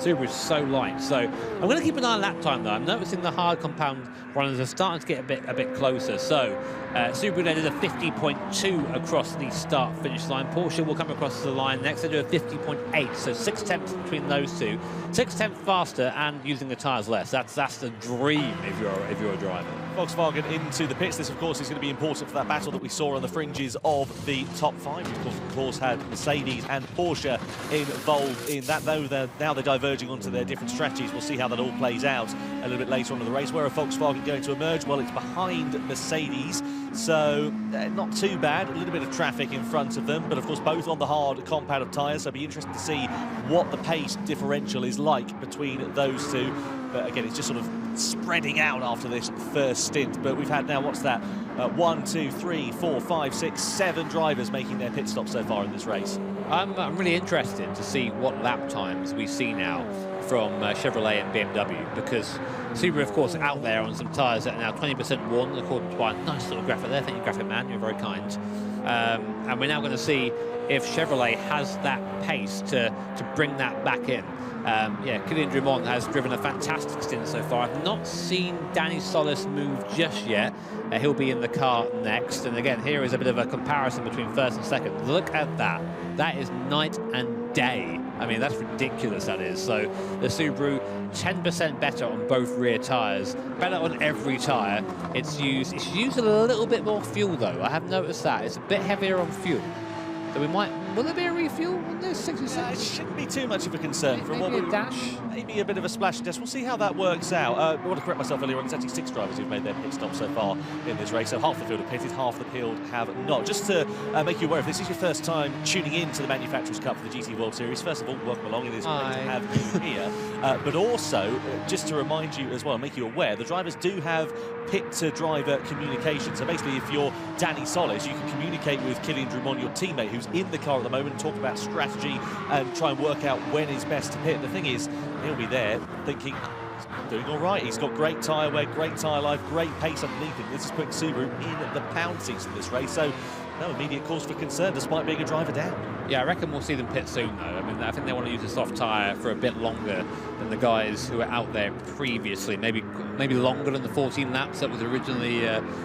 Subaru's so light. So I'm going to keep an eye on lap time, though. I'm noticing the hard compound runners are starting to get a bit closer. So Subaru, they did a 50.2 across the start-finish line. Porsche will come across the line next. They do a 50.8, so 6 tenths between those two. 6 tenths faster and using the tyres less. That's the dream if you're a driver. Volkswagen into the pits. This, of course, is going to be important for that battle that we saw on the fringes of the top 5. Of course, had Mercedes and Porsche involved in that, though now they're diverging onto their different strategies. We'll see how that all plays out a little bit later on in the race. Where are Volkswagen going to emerge? Well, it's behind Mercedes, so not too bad. A little bit of traffic in front of them, but of course both on the hard compound of tyres, so it'll be interesting to see what the pace differential is like between those two. But again, it's just sort of spreading out after this first stint. But we've had now, what's that? 1, 2, 3, 4, 5, 6, 7 drivers making their pit stop so far in this race. I'm really interested to see what lap times we see now from Chevrolet and BMW, because Subaru, of course, out there on some tyres that are now 20% worn, according to our nice little graphic there. Thank you, graphic man, you're very kind. And we're now going to see if Chevrolet has that pace to bring that back in. Yeah, Kylian Drummond has driven a fantastic stint so far. I've not seen Danny Solis move just yet. He'll be in the car next. And again, here is a bit of a comparison between first and second. Look at that. That is night and day. I mean, that's ridiculous, that is. So the Subaru, 10% better on both rear tyres, better on every tyre. It's used a little bit more fuel, though. I have noticed that. It's a bit heavier on fuel. So we might, will there be a refuel on this 66? It shouldn't be too much of a concern. Maybe a dash? Maybe a bit of a splash and dash. We'll see how that works out. I want to correct myself earlier on. It's actually 6 drivers who've made their pit stop so far in this race. So half the field have pitted, half the field have not. Just to make you aware, if this is your first time tuning in to the Manufacturers' Cup for the GT World Series, first of all, welcome along. It is great to have you here. But also, just to remind you as well, make you aware, the drivers do have pit-to-driver communication. So basically, if you're Danny Solis, you can communicate with Kylian Drummond, your teammate, who's in the car at the moment, talk about strategy and try and work out when is best to pit. The thing is, he'll be there thinking, he's doing all right. He's got great tyre wear, great tyre life, great pace underneath him. This is putting Subaru in the pound seats in this race. So no immediate cause for concern, despite being a driver down. Yeah, I reckon we'll see them pit soon, though. I mean, I think they want to use a soft tyre for a bit longer than the guys who were out there previously. Maybe longer than the 14 laps that was originally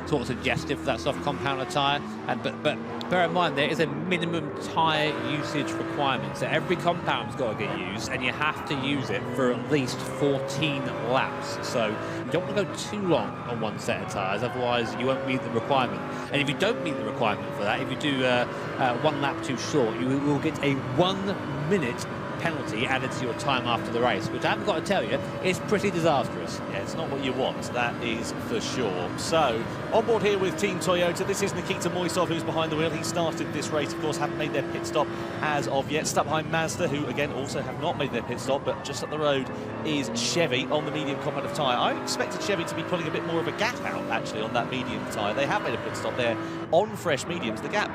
sort of suggested for that soft compounder tyre. But bear in mind, there is a minimum tyre usage requirement. So every compound's got to get used, and you have to use it for at least 14 laps. So you don't want to go too long on one set of tyres, otherwise you won't meet the requirement. And if you don't meet the requirement for that, if you do 1 lap too short, you will get a 1 minute penalty added to your time after the race, which I haven't got to tell you, is pretty disastrous. Yeah, it's not what you want, that is for sure. So, on board here with Team Toyota, this is Nikita Moisov who's behind the wheel. He started this race, of course, haven't made their pit stop as of yet. Stuck behind Mazda, who again also have not made their pit stop, but just up the road is Chevy on the medium compound of tyre. I expected Chevy to be pulling a bit more of a gap out, actually, on that medium tyre. They have made a pit stop there on fresh mediums. The gap,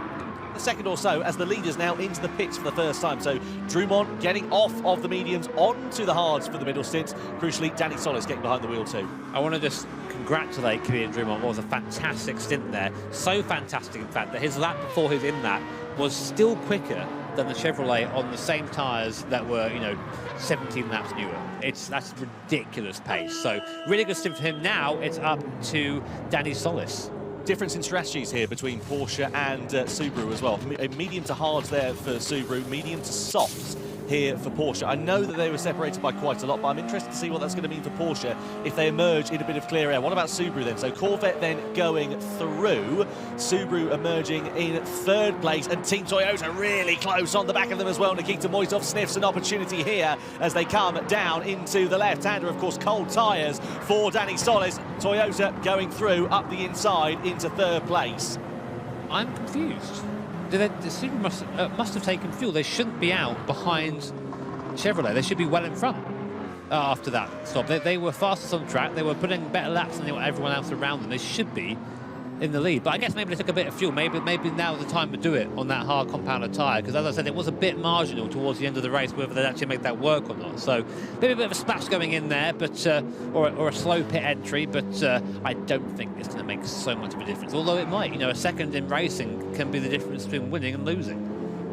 a second or so, as the leaders now into the pits for the first time. So Drummond getting off of the mediums onto the hards for the middle stint. Crucially, Danny Solis getting behind the wheel too. I want to just congratulate Kylian Drummond. It was a fantastic stint there. So fantastic, in fact, that his lap before his in that was still quicker than the Chevrolet on the same tyres that were, 17 laps newer. That's ridiculous pace. So really good stint for him. Now it's up to Danny Solis. Difference in strategies here between Porsche and Subaru as well. A medium to hards there for Subaru, medium to softs here for Porsche. I know that they were separated by quite a lot, but I'm interested to see what that's going to mean for Porsche if they emerge in a bit of clear air. What about Subaru then? So Corvette then going through, Subaru emerging in 3rd place, and Team Toyota really close on the back of them as well. Nikita Moisov sniffs an opportunity here as they come down into the left-hander. Of course, cold tyres for Danny Solis. Toyota going through up the inside into 3rd place. I'm confused. The Subaru must have taken fuel. They shouldn't be out behind Chevrolet. They should be well in front. after that stop. They were fastest on track. They were putting better laps than everyone else around them. They should be in the lead, but I guess maybe they took a bit of fuel. Maybe now is the time to do it on that hard compounded tyre, because as I said, it was a bit marginal towards the end of the race whether they'd actually make that work or not. So maybe a bit of a splash going in there, but or a slow pit entry, but I don't think it's going to make so much of a difference. Although it might, you know, a second in racing can be the difference between winning and losing.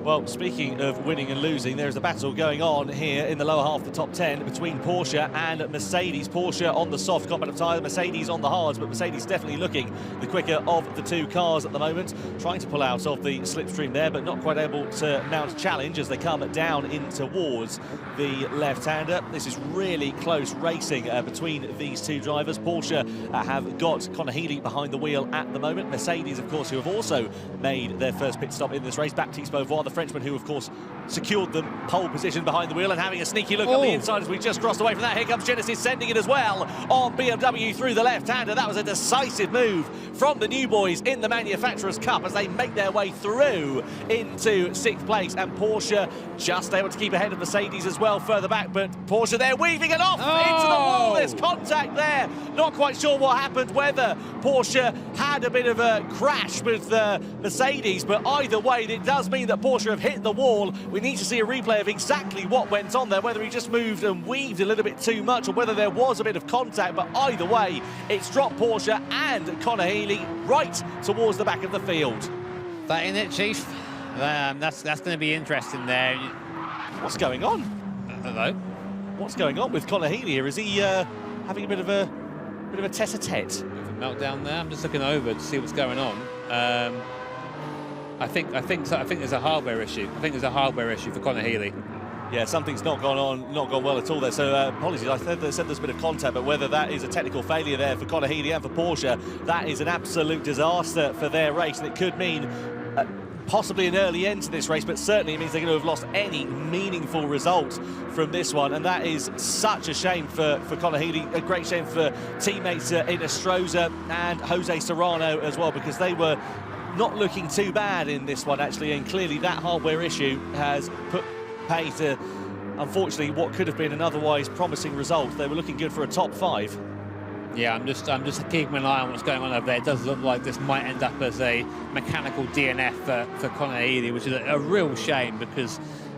Well, speaking of winning and losing, there's a battle going on here in the lower half of the top 10 between Porsche and Mercedes. Porsche on the soft competitive tyre, Mercedes on the hards, but Mercedes definitely looking the quicker of the two cars at the moment. Trying to pull out of the slipstream there, but not quite able to mount a challenge as they come down in towards the left-hander. This is really close racing between these two drivers. Porsche have got Conor Healey behind the wheel at the moment. Mercedes, of course, who have also made their first pit stop in this race. Baptiste Beauvoir, the Frenchman who, of course, secured them pole position behind the wheel and having a sneaky look on the inside as we just crossed away from that. Here comes Genesis sending it as well on BMW through the left-hander. That was a decisive move from the new boys in the Manufacturers' Cup as they make their way through into 6th place, and Porsche just able to keep ahead of Mercedes as well further back, but Porsche there weaving it off into the wall. There's contact there. Not quite sure what happened, whether Porsche had a bit of a crash with Mercedes, but either way it does mean that Porsche have hit the wall. We need to see a replay of exactly what went on there, whether he just moved and weaved a little bit too much or whether there was a bit of contact, but either way it's dropped Porsche and Conor Healey right towards the back of the field. That in it, Chief? That's going to be interesting there. What's going on? Hello? What's going on with Conor Healey here? Is he having a bit of a tete-a-tete? Meltdown there. I'm just looking over to see what's going on. I think there's a hardware issue. I think there's a hardware issue for Conor Healey. Yeah, something's not gone well at all there. So apologies, I said there's a bit of contact, but whether that is a technical failure there for Conor Healey and for Porsche, that is an absolute disaster for their race, and it could mean possibly an early end to this race, but certainly it means they're going to have lost any meaningful result from this one, and that is such a shame for Conor Healey, a great shame for teammates in Estrosa and Jose Serrano as well, because they were not looking too bad in this one actually, and clearly that hardware issue has put pay to, unfortunately, what could have been an otherwise promising result. They were looking good for a top 5. Yeah, I'm just keeping an eye on what's going on over there. It does look like this might end up as a mechanical DNF for Conor Healey, which is a real shame because,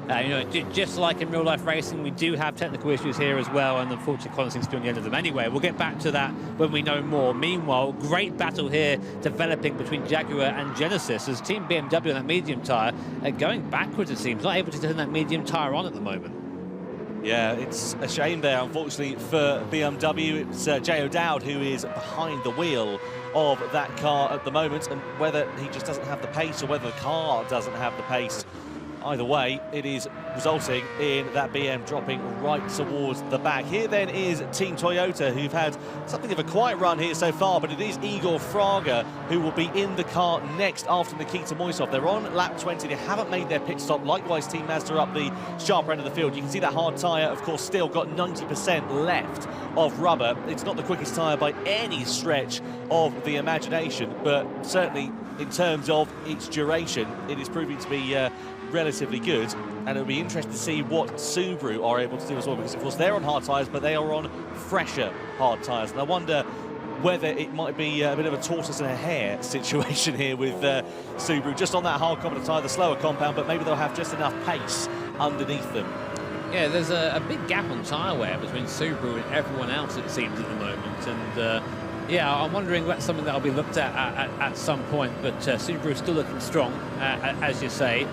you know, just like in real-life racing, we do have technical issues here as well, and unfortunately, Conor seems to be on the end of them. Anyway, we'll get back to that when we know more. Meanwhile, great battle here developing between Jaguar and Genesis as Team BMW on that medium tyre are going backwards, it seems, not able to turn that medium tyre on at the moment. Yeah, it's a shame there, unfortunately, for BMW. It's Jay O'Dowd who is behind the wheel of that car at the moment, and whether he just doesn't have the pace or whether the car doesn't have the pace, either way, it is resulting in that BM dropping right towards the back. Here then is Team Toyota, who've had something of a quiet run here so far, but it is Igor Fraga who will be in the car next after Nikita Moisov. They're on lap 20. They haven't made their pit stop. Likewise, Team Mazda up the sharper end of the field. You can see that hard tyre, of course, still got 90% left of rubber. It's not the quickest tyre by any stretch of the imagination, but certainly in terms of its duration, it is proving to be relatively good, and it'll be interesting to see what Subaru are able to do as well, because of course they're on hard tyres, but they are on fresher hard tyres, and I wonder whether it might be a bit of a tortoise and a hare situation here with Subaru, just on that hard compound tyre, the slower compound, but maybe they'll have just enough pace underneath them. Yeah, there's a big gap on tyre wear between Subaru and everyone else, it seems, at the moment, and yeah, I'm wondering that's something that'll be looked at some point, but Subaru is still looking strong, as you say.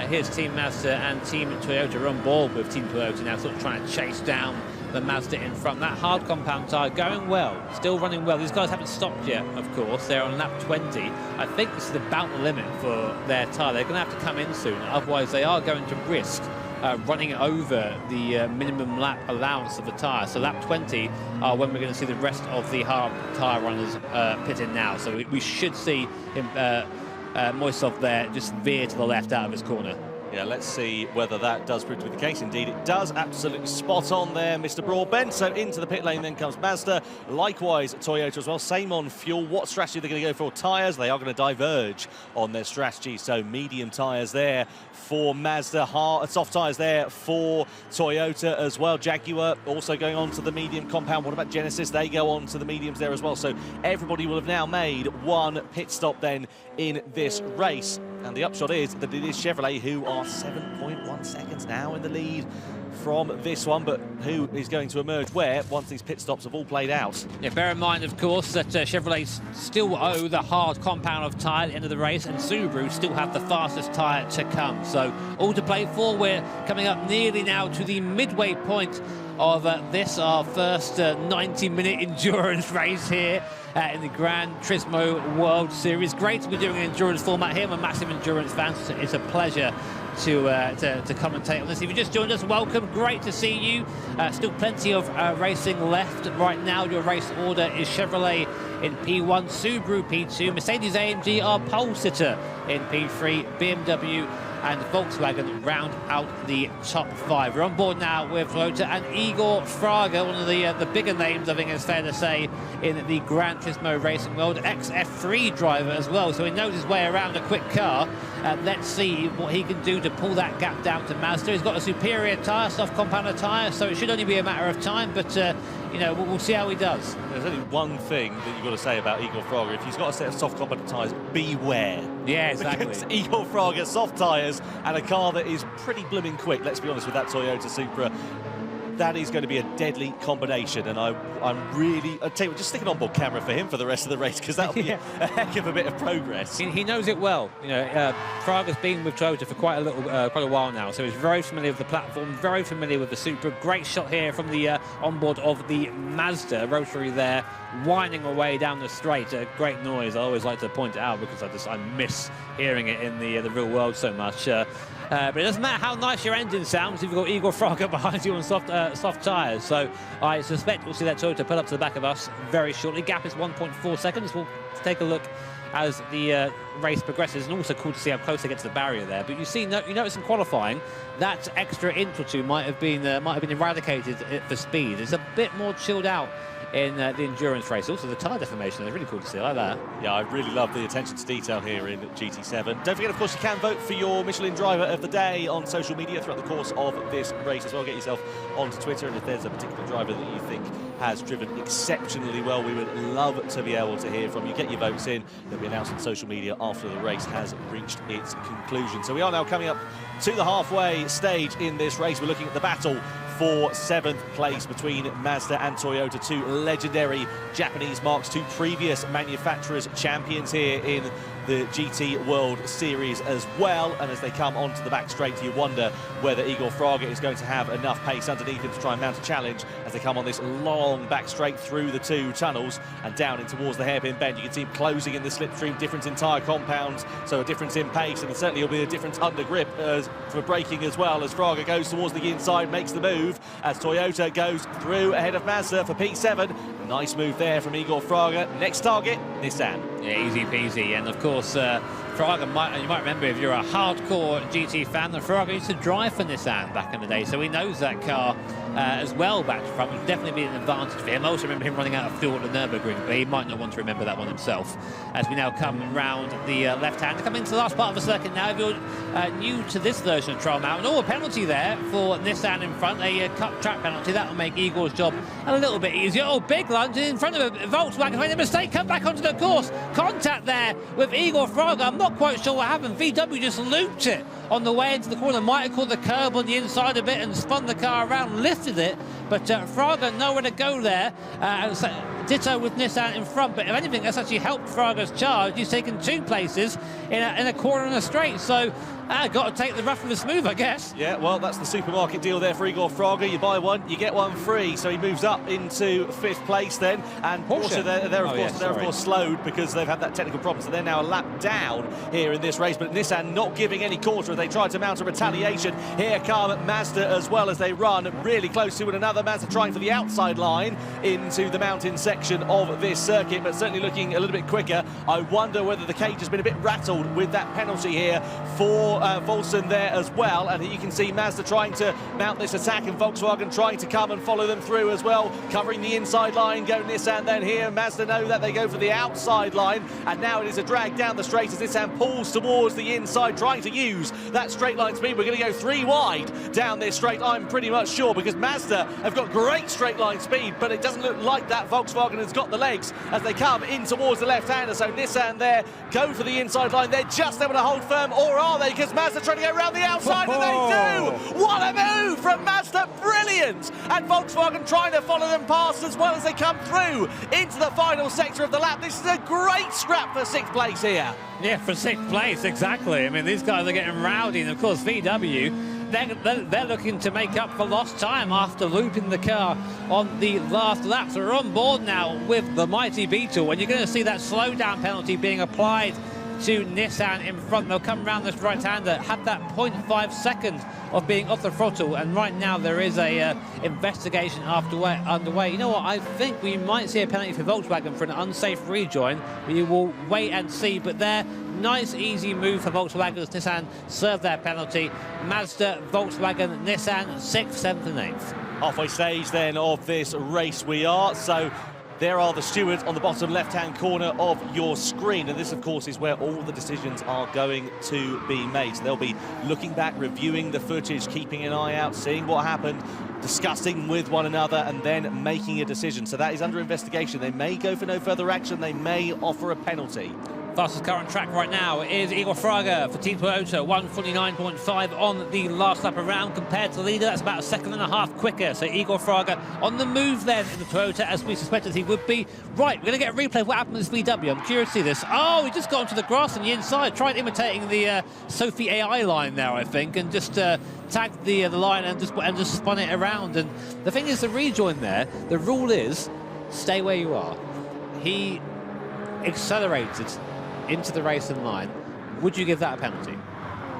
Here's Team Mazda and Team Toyota on board with Team Toyota now, sort of trying to chase down the Mazda in front. That hard compound tyre going well, still running well. These guys haven't stopped yet, of course. They're on lap 20. I think this is about the limit for their tyre. They're going to have to come in soon, otherwise they are going to risk running over the minimum lap allowance of the tyre. So lap 20 when we're going to see the rest of the hard tyre runners pit in now. So we should see him, Moisov there just veer to the left out of his corner. Yeah, let's see whether that does prove to be the case. Indeed, it does. Absolutely spot on there, Mr. Broadbent. So into the pit lane then comes Mazda. Likewise, Toyota as well. Same on fuel. What strategy they're going to go for? Tyres. They are going to diverge on their strategy. So medium tyres there for Mazda. Soft tyres there for Toyota as well. Jaguar also going on to the medium compound. What about Genesis? They go on to the mediums there as well. So everybody will have now made one pit stop then in this race. And the upshot is that it is Chevrolet who are 7.1 seconds now in the lead from this one, but who is going to emerge where once these pit stops have all played out? Yeah, bear in mind, of course, that Chevrolet still owe the hard compound of tyre at the end of the race, and Subaru still have the fastest tyre to come. So all to play for. We're coming up nearly now to the midway point of this, our first 90-minute endurance race here in the Gran Turismo World Series. Great to be doing an endurance format here. I'm a massive endurance fan, so it's a pleasure to commentate on this. If you just joined us, welcome. Great to see you. Still plenty of racing left. Right now, your race order is Chevrolet in P1, Subaru P2, Mercedes-AMG are pole sitter in P3, BMW and Volkswagen round out the top 5. We're on board now with Toyota and Igor Fraga, one of the bigger names, I think it's fair to say, in the Gran Turismo racing world. Ex-F3 driver as well, so he knows his way around a quick car. Let's see what he can do to pull that gap down to Mazda. He's got a superior tyre, soft compounder tyre, so it should only be a matter of time, but you know, we'll see how he does. There's only one thing that you've got to say about Igor Fraga. If he's got a set of soft compounder tyres, beware. Yeah, exactly. Because Igor Fraga, soft tyres and a car that is pretty blooming quick, let's be honest, with that Toyota Supra. That is going to be a deadly combination, and I'm really, I'll tell you what, just stick an onboard camera for him for the rest of the race, because that'll be a heck of a bit of progress. He knows it well. You know, Fraga's been with Toyota for quite a while now, so he's very familiar with the platform, very familiar with the Supra. Great shot here from the onboard of the Mazda rotary there, whining away down the straight. Great noise. I always like to point it out because I miss hearing it in the real world so much. But it doesn't matter how nice your engine sounds if you've got Igor Fraga behind you on soft tyres. So I suspect we'll see that Toyota pull up to the back of us very shortly. Gap is 1.4 seconds. We'll take a look as the race progresses, and also cool to see how close they get to the barrier there. But you notice in qualifying that extra inch or two might have been eradicated for speed. It's a bit more chilled out in the endurance race. Also the tyre deformation is really cool to see. I like that. Yeah, I really love the attention to detail here in GT7. Don't forget, of course, you can vote for your Michelin driver of the day on social media throughout the course of this race as well. Get yourself onto Twitter, and if there's a particular driver that you think has driven exceptionally well, we would love to be able to hear from you. Get your votes in. They'll be announced on social media after the race has reached its conclusion. So we are now coming up to the halfway stage in this race. We're looking at the battle for 7th place between Mazda and Toyota, two legendary Japanese marques, two previous manufacturers champions here in the GT World Series as well. And as they come onto the back straight, you wonder whether Igor Fraga is going to have enough pace underneath him to try and mount a challenge as they come on this long back straight through the two tunnels and down in towards the hairpin bend. You can see him closing in the slipstream, difference in tyre compounds, so a difference in pace, and certainly will be a difference under grip for braking as well, as Fraga goes towards the inside, makes the move as Toyota goes through ahead of Mazda for P7. Nice move there from Igor Fraga. Next target, Nissan. Yeah, easy peasy. And of course, Fraga, you might remember, if you're a hardcore GT fan, that Fraga used to drive for Nissan back in the day, so he knows that car as well back to front, which would definitely be an advantage for him. I also remember him running out of fuel at the Nürburgring, but he might not want to remember that one himself. As we now come round the left hand, to come into the last part of the circuit now. If you're new to this version of Trial Mountain, a penalty there for Nissan in front, a cut track penalty. That will make Igor's job a little bit easier. Oh, big lunge in front of a Volkswagen, made a mistake, come back onto the course. Contact there with Igor Fraga. I'm not quite sure what happened. VW just looped it on the way into the corner. Might have caught the curb on the inside a bit and spun the car around, lifted it, but Fraga nowhere to go there. Ditto with Nissan in front, but if anything, that's actually helped Fraga's charge. He's taken 2 places in a corner and a straight, so got to take the rough with the smooth, I guess. Yeah, well, that's the supermarket deal there for Igor Fraga. You buy one, you get one free. So he moves up into 5th place then. And Porsche, they're of course slowed because they've had that technical problem. So they're now a lap down here in this race. But Nissan not giving any quarter as they try to mount a retaliation. Here come Mazda as well as they run really close to one another. Mazda trying for the outside line into the mountain section of this circuit, but certainly looking a little bit quicker. I wonder whether the cage has been a bit rattled with that penalty here for Volson there as well, and you can see Mazda trying to mount this attack and Volkswagen trying to come and follow them through as well, covering the inside line. Go Nissan then here. Mazda know that they go for the outside line, and now it is a drag down the straight as Nissan pulls towards the inside, trying to use that straight line speed. We're going to go 3 wide down this straight, I'm pretty much sure, because Mazda have got great straight line speed, but it doesn't look like that Volkswagen has got the legs as they come in towards the left-hander. So Nissan there go for the inside line. They're just able to hold firm, or are they? Because Mazda trying to go around the outside, and they do! What a move from Mazda, brilliant! And Volkswagen trying to follow them past as well as they come through into the final sector of the lap. This is a great scrap for 6th place here. Yeah, for 6th place, exactly. I mean, these guys are getting rowdy, and of course VW, they're looking to make up for lost time after looping the car on the last lap. So we're on board now with the mighty Beetle, and you're going to see that slowdown penalty being applied to Nissan in front. They'll come around this right-hander, have that 0.5 seconds of being off the throttle, and right now there is a investigation underway. You know what, I think we might see a penalty for Volkswagen for an unsafe rejoin. We will wait and see, but there, nice easy move for Volkswagen as Nissan served their penalty. Mazda, Volkswagen, Nissan, 6th, 7th and 8th. Halfway stage then of this race we are, so there are the stewards on the bottom left-hand corner of your screen, and this, of course, is where all the decisions are going to be made. So they'll be looking back, reviewing the footage, keeping an eye out, seeing what happened, discussing with one another, and then making a decision. So that is under investigation. They may go for no further action. They may offer a penalty. Fastest car on track right now is Igor Fraga for Team Toyota, 1:49.5 on the last lap around. Compared to the leader, that's about a second and a half quicker. So Igor Fraga on the move then in the Toyota, as we suspected he would be. Right, we're going to get a replay of what happened with this VW. I'm curious to see this. Oh, he just got onto the grass on the inside, tried imitating the Sophie AI line there, I think, and just tagged the line and just spun it around. And the thing is, the rejoin there, the rule is stay where you are. He accelerated into the racing line. Would you give that a penalty?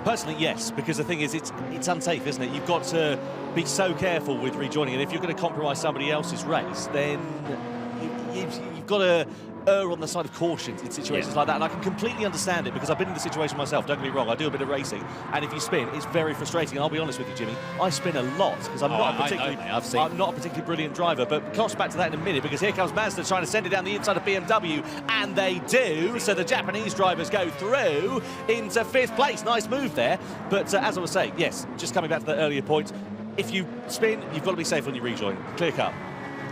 Personally, yes, because the thing is, it's unsafe, isn't it? You've got to be so careful with rejoining, and if you're going to compromise somebody else's race, then you've got to err on the side of caution in situations like that. And I can completely understand it, because I've been in the situation myself. Don't get me wrong, I do a bit of racing, and if you spin, it's very frustrating. And I'll be honest with you, Jimmy, I spin a lot because I'm not a particularly brilliant driver. But cross back to that in a minute, because here comes Mazda trying to send it down the inside of BMW, and they do. So the Japanese drivers go through into 5th place. Nice move there. But as I was saying, yes, just coming back to that earlier point, if you spin, you've got to be safe when you rejoin. Clear cut.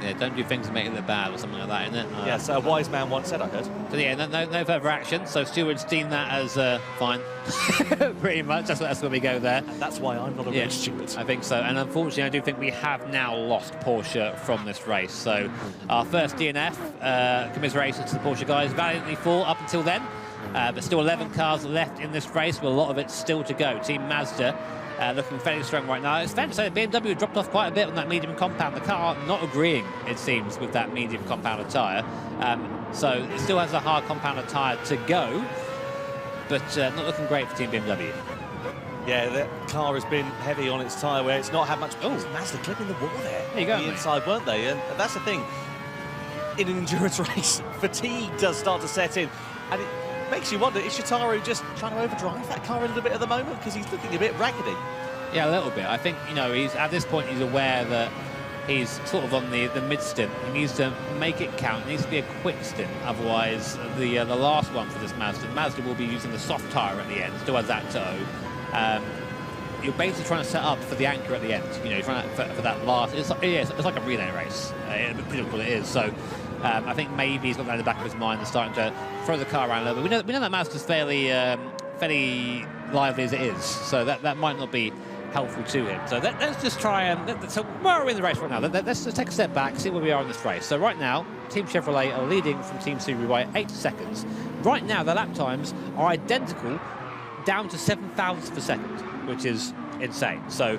Yeah, don't do things to make it look bad or something like that, isn't it? Yes, a wise man once said, I heard. So yeah, no further action. So stewards deem that as fine. Pretty much, that's where we go there. And that's why I'm not a race steward. I think so. And unfortunately, I do think we have now lost Porsche from this race. So our first DNF, commiserations to the Porsche guys, valiantly fought up until then. But still 11 cars left in this race, with a lot of it still to go. Team Mazda looking fairly strong right now. It's fair to say that BMW dropped off quite a bit on that medium compound. The car not agreeing, it seems, with that medium compound tyre. So it still has a hard compound tyre to go, but not looking great for Team BMW. Yeah, the car has been heavy on its tyre wear. It's not had much... Oh, Mazda clipping the wall there. There you go. The inside, weren't they? And that's the thing. In an endurance race, fatigue does start to set in. And it makes you wonder, is Shitaro just trying to overdrive that car a little bit at the moment? Because he's looking a bit raggedy. Yeah, a little bit. I think, you know, he's at this point, he's aware that he's sort of on the mid-stint. He needs to make it count. It needs to be a quick stint. Otherwise, the last one for this Mazda will be using the soft tyre at the end. Still has that toe. You're basically trying to set up for the anchor at the end. You know, you're trying to, for that last... It's like a relay race. Pretty much what it is. So I think maybe he's got that in the back of his mind and starting to throw the car around a little bit. We know that Mazda's fairly lively as it is. So that might not be helpful to him. So let's just try and... So where are we in the race right now? Let's just take a step back, see where we are in this race. So right now, Team Chevrolet are leading from Team Subaru by 8 seconds. Right now, their lap times are identical, down to 7 thousandths per second, which is insane. So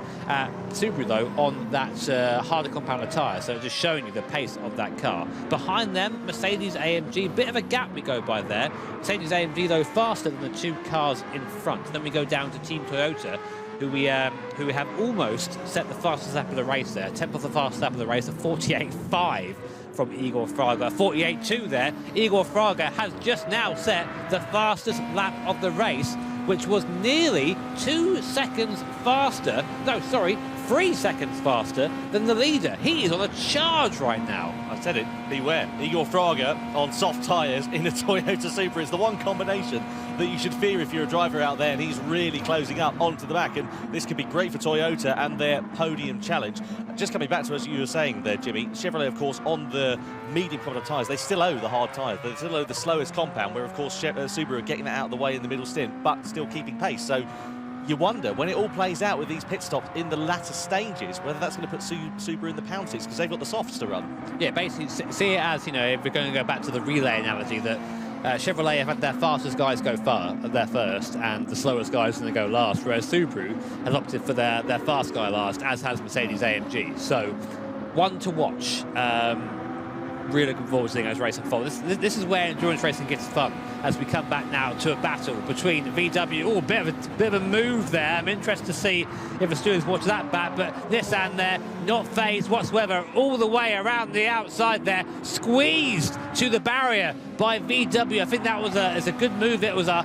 Subaru, though, on that harder compound tyre, so just showing you the pace of that car. Behind them, Mercedes AMG, bit of a gap we go by there. Mercedes AMG, though, faster than the two cars in front. Then we go down to Team Toyota, who we have almost set the fastest lap of the race there. 10th of the fastest lap of the race, a 48.5 from Igor Fraga. 48.2 there. Igor Fraga has just now set the fastest lap of the race which was nearly 2 seconds faster. No, sorry, 3 seconds faster than the leader. He is on a charge right now. I said it, beware. Igor Fraga on soft tyres in a Toyota Supra is the one combination that you should fear if you're a driver out there, and he's really closing up onto the back, and this could be great for Toyota and their podium challenge. Just coming back to, as you were saying there, Jimmy, Chevrolet, of course, on the medium compound tyres, they still owe the hard tyres. They still owe the slowest compound, where, of course, Subaru are getting that out of the way in the middle stint, but still keeping pace. So you wonder, when it all plays out with these pit stops in the latter stages, whether that's going to put Subaru in the pound seats, because they've got the softs to run. Yeah, basically, see it as, you know, if we're going to go back to the relay analogy, that Chevrolet have had their fastest guys go there first, and the slowest guys going to go last, whereas Subaru has opted for their fast guy last, as has Mercedes AMG. So, one to watch. Really looking forward to seeing those racing unfold. This is where endurance racing gets fun, as we come back now to a battle between VW. Oh, bit of a move there. I'm interested to see if the stewards watch that back, but Nissan there, not phased whatsoever, all the way around the outside there, squeezed to the barrier by VW. I think that was a good move. It was a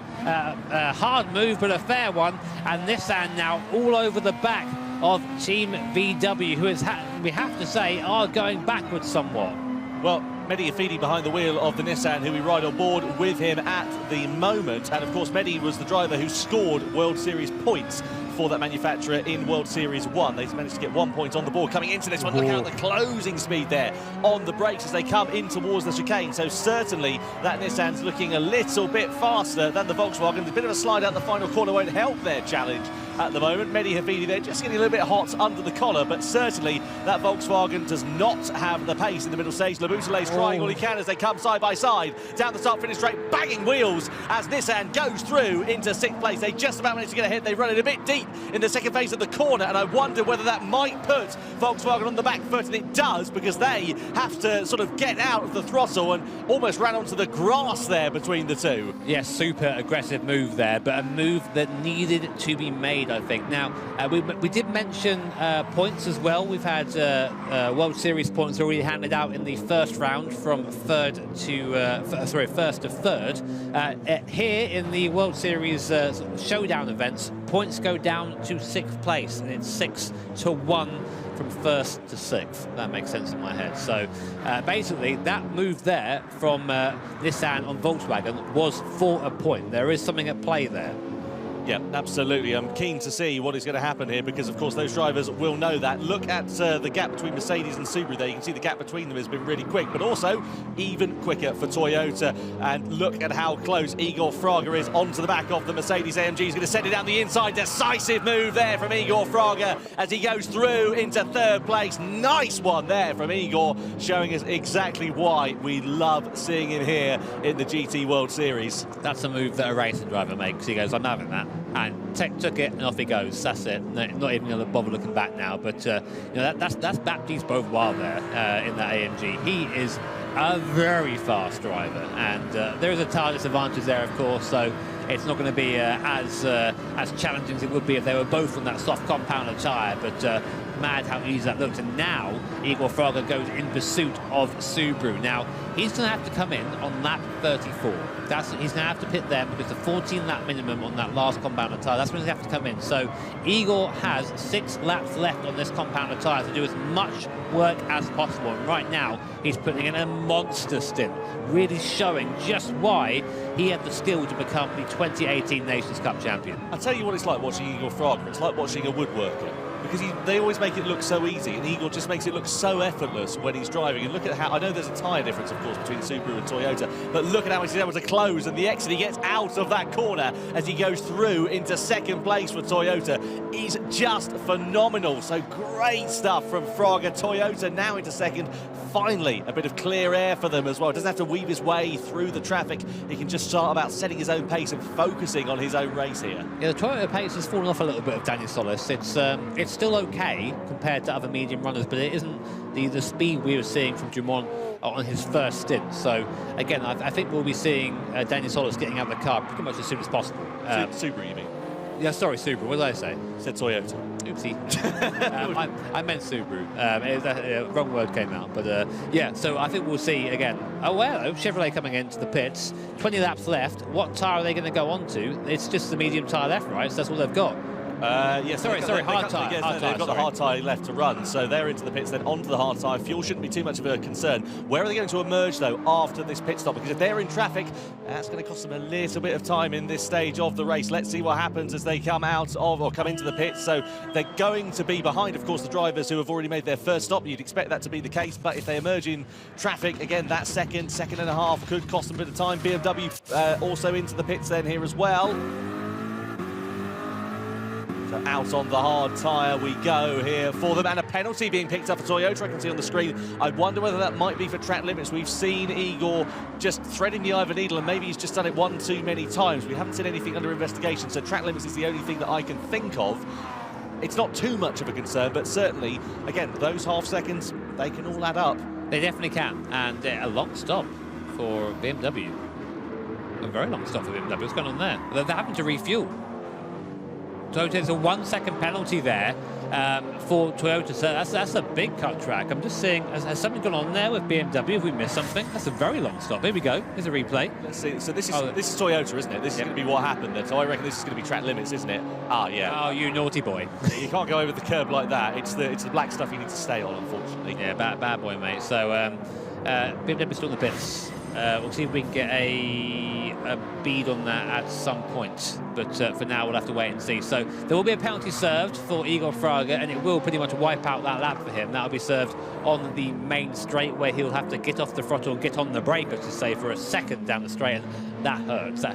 hard move, but a fair one. And Nissan now all over the back of Team VW, who is, we have to say, are going backwards somewhat. Well, Mehdi Afidi behind the wheel of the Nissan, who we ride on board with him at the moment. And, of course, Mehdi was the driver who scored World Series points for that manufacturer in World Series 1. They've managed to get 1 point on the board coming into this one. Look out the closing speed there on the brakes as they come in towards the chicane. So certainly that Nissan's looking a little bit faster than the Volkswagen. A bit of a slide out the final corner won't help their challenge at the moment. Mehdi Afidi there just getting a little bit hot under the collar, but certainly that Volkswagen does not have the pace in the middle stage. Laboutelet's trying all he can as they come side by side down the start-finish straight, banging wheels as Nissan goes through into 6th place. They just about managed to get ahead. They run it a bit deep in the second phase of the corner, and I wonder whether that might put Volkswagen on the back foot, and it does, because they have to sort of get out of the throttle and almost ran onto the grass there between the two. Yes, super aggressive move there, but a move that needed to be made, I think. Now, we did mention points as well. We've had World Series points already handed out in the first round from first to third. Here in the World Series Showdown events, points go down to 6th place, and it's 6-1 from 1st to 6th. That makes sense in my head. So basically, that move there from Nissan on Volkswagen was for a point. There is something at play there. Yeah, absolutely. I'm keen to see what is going to happen here, because, of course, those drivers will know that. Look at the gap between Mercedes and Subaru there. You can see the gap between them has been really quick, but also even quicker for Toyota. And look at how close Igor Fraga is onto the back of the Mercedes AMG. He's going to send it down the inside. Decisive move there from Igor Fraga as he goes through into 3rd place. Nice one there from Igor, showing us exactly why we love seeing him here in the GT World Series. That's a move that a racing driver makes. He goes, I'm having that. And Tech took it, and off he goes. That's it. Not even going to bother looking back now. But you know, that's Baptiste Beauvoir there in that AMG. He is a very fast driver, and there is a tire disadvantage there, of course. So it's not going to be as challenging as it would be if they were both on that soft compounder tyre. But mad how easy that looked. And now Igor Fraga goes in pursuit of Subaru. Now he's going to have to come in on lap 34. He's going to have to pit there, because the 14 lap minimum on that last compounder tyre, that's when he has to come in. So Igor has 6 laps left on this compounder tyre to do as much work as possible. And right now he's putting in a monster stint, really showing just why he had the skill to become the 2018 Nations Cup champion. I'll tell you what it's like watching Igor Fraga. It's like watching a woodworker, because they always make it look so easy, and Igor just makes it look so effortless when he's driving. And look at how, I know there's a tyre difference, of course, between Subaru and Toyota, but look at how much he's able to close, and the exit he gets out of that corner as he goes through into 2nd place for Toyota is just phenomenal. So great stuff from Fraga. Toyota now into 2nd. Finally, a bit of clear air for them as well. Doesn't have to weave his way through the traffic. He can just start about setting his own pace and focusing on his own race here. Yeah, the Toyota pace has fallen off a little bit of Daniel Solis. It's still okay compared to other medium runners, but it isn't the speed we were seeing from Dumont on his first stint. So again, I think we'll be seeing Daniel Solis getting out of the car pretty much as soon as possible. Subaru, you mean? Yeah, sorry, Subaru. What did I say? Said Toyota. Oopsie. I meant Subaru. Wrong word came out. But yeah, so I think we'll see again. Oh, well, Chevrolet coming into the pits. 20 laps left. What tyre are they going to go on to? It's just the medium tyre left, right? So that's all they've got. Yes, sorry, hard tyre. They've got the hard tyre left to run, so they're into the pits, then onto the hard tyre. Fuel shouldn't be too much of a concern. Where are they going to emerge, though, after this pit stop? Because if they're in traffic, that's going to cost them a little bit of time in this stage of the race. Let's see what happens as they come out of, or come into the pits. So they're going to be behind, of course, the drivers who have already made their first stop. You'd expect that to be the case, but if they emerge in traffic, again, that second and a half could cost them a bit of time. BMW also into the pits then here as well. So out on the hard tyre we go here for them, and a penalty being picked up for Toyota, I can see on the screen. I wonder whether that might be for track limits. We've seen Igor just threading the eye of a needle, and maybe he's just done it one too many times. We haven't seen anything under investigation, so track limits is the only thing that I can think of. It's not too much of a concern, but certainly, again, those half seconds, they can all add up. They definitely can, and a long stop for BMW. A very long stop for BMW. What's going on there? They're having to refuel. So there's a 1 second penalty there for Toyota, so that's a big cut track. I'm just seeing, has something gone on there with BMW? Have we missed something? That's a very long stop. Here we go. Here's a replay. Let's see. So this is Toyota, isn't it? This is going to be what happened then. So I reckon this is going to be track limits, isn't it? Ah, yeah. Oh, you naughty boy. You can't go over the curb like that. It's the black stuff you need to stay on, unfortunately. Yeah, bad boy, mate. So BMW still in the pits. We'll see if we can get a bead on that at some point, but for now we'll have to wait and see. So there will be a penalty served for Igor Fraga, and it will pretty much wipe out that lap for him. That'll be served on the main straight, where he'll have to get off the throttle and get on the brake, as to say, for a second down the straight, and that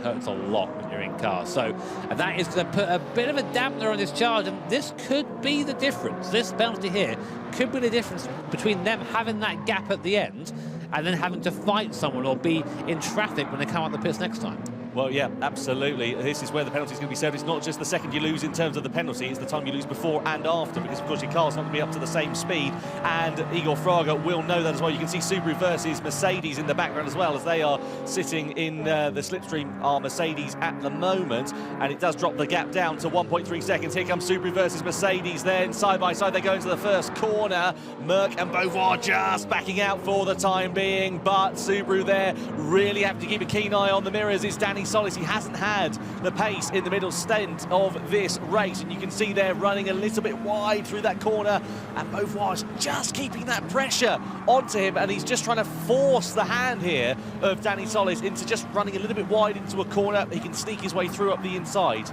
hurts a lot when you're in car. So that is going to put a bit of a dampener on this charge, and this could be the difference. This penalty here could be the difference between them having that gap at the end and then having to fight someone or be in traffic when they come out the pits next time. Well, yeah, absolutely. This is where the penalty is going to be served. It's not just the second you lose in terms of the penalty, it's the time you lose before and after, because, of course, your car's not going to be up to the same speed, and Igor Fraga will know that as well. You can see Subaru versus Mercedes in the background as well, as they are sitting in the slipstream are Mercedes at the moment, and it does drop the gap down to 1.3 seconds. Here comes Subaru versus Mercedes then. Side by side, they go into the first corner. Merck and Beauvoir just backing out for the time being, but Subaru there really have to keep a keen eye on the mirrors. It's Danny Solis. He hasn't had the pace in the middle stint of this race, and you can see they're running a little bit wide through that corner, and Beauvoir's just keeping that pressure onto him, and he's just trying to force the hand here of Danny Solis into just running a little bit wide into a corner. He can sneak his way through up the inside.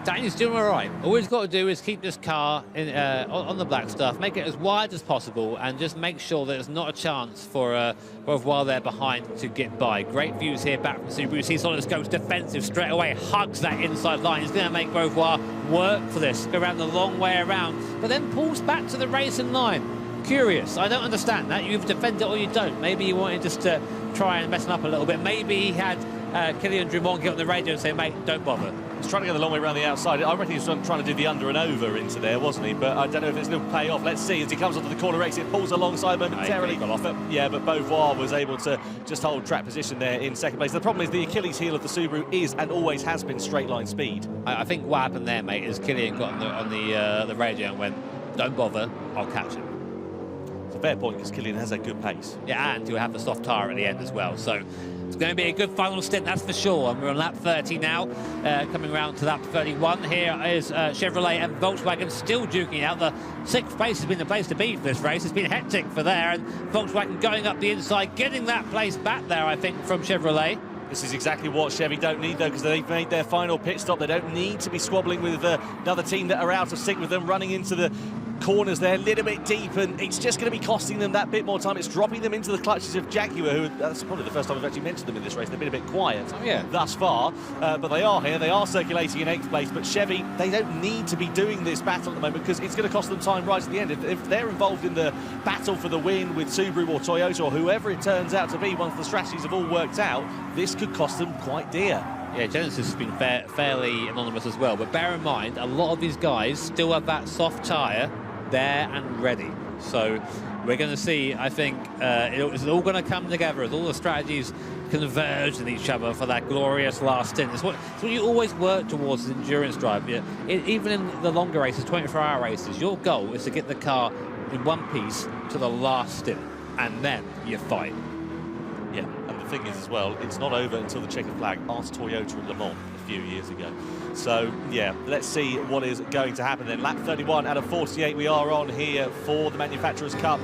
Danny's doing all right. All he's got to do is keep this car in, on the black stuff, make it as wide as possible, and just make sure that there's not a chance for while they're behind to get by. Great views here back from Subaru. See Solis goes defensive straight away, hugs that inside line. He's going to make Beauvoir work for this, go around the long way around, but then pulls back to the racing line. Curious. I don't understand that. You either defend it or you don't. Maybe he wanted just to try and mess him up a little bit. Maybe he had Kylian Drumont get on the radio and say, mate, don't bother. He's trying to go the long way around the outside. I reckon he was trying to do the under and over into there, wasn't he? But I don't know if it's going to pay off. Let's see as he comes onto the corner race. It pulls alongside momentarily. But Beauvoir was able to just hold track position there in second place. The problem is the Achilles heel of the Subaru is and always has been straight line speed. I think what happened there, mate, is Kylian got on the radio and went, don't bother, I'll catch him. It's a fair point because Kylian has a good pace. Yeah, and he'll have the soft tyre at the end as well. So it's going to be a good final stint, that's for sure. And we're on lap 30 now, coming around to lap 31. Here is Chevrolet and Volkswagen still duking out. The sixth place has been the place to be for this race. It's been hectic for there, and Volkswagen going up the inside, getting that place back there, I think, from Chevrolet. This is exactly what Chevy don't need, though, because they've made their final pit stop. They don't need to be squabbling with another team that are out of sync with them, running into the corners there a little bit deep, and it's just going to be costing them that bit more time. It's dropping them into the clutches of Jaguar, who that's probably the first time we've actually mentioned them in this race. They've been a bit quiet thus far, but they are here. They are circulating in 8th place, but Chevy, they don't need to be doing this battle at the moment because it's going to cost them time right at the end. If they're involved in the battle for the win with Subaru or Toyota or whoever it turns out to be, once the strategies have all worked out, this could cost them quite dear. Yeah, Genesis has been fairly anonymous as well, but bear in mind, a lot of these guys still have that soft tyre there and ready. So we're going to see, I think, it's all going to come together as all the strategies converge in each other for that glorious last stint. It's what you always work towards as an endurance driver. Even in the longer races, 24-hour races, your goal is to get the car in one piece to the last stint, and then you fight. Yeah, and the thing is as well, it's not over until the checkered flag. Asked Toyota at Le Mans a few years ago. So, yeah, let's see what is going to happen then. Lap 31 out of 48 we are on here for the Manufacturers' Cup.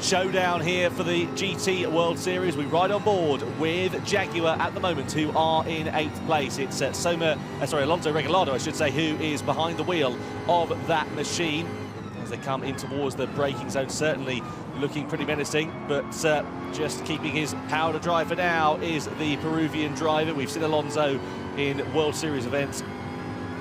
Showdown here for the GT World Series. We ride on board with Jaguar at the moment, who are in 8th place. It's Alonso Regalado, I should say, who is behind the wheel of that machine as they come in towards the braking zone. Certainly looking pretty menacing, but just keeping his powder dry for now is the Peruvian driver. We've seen Alonso in World Series events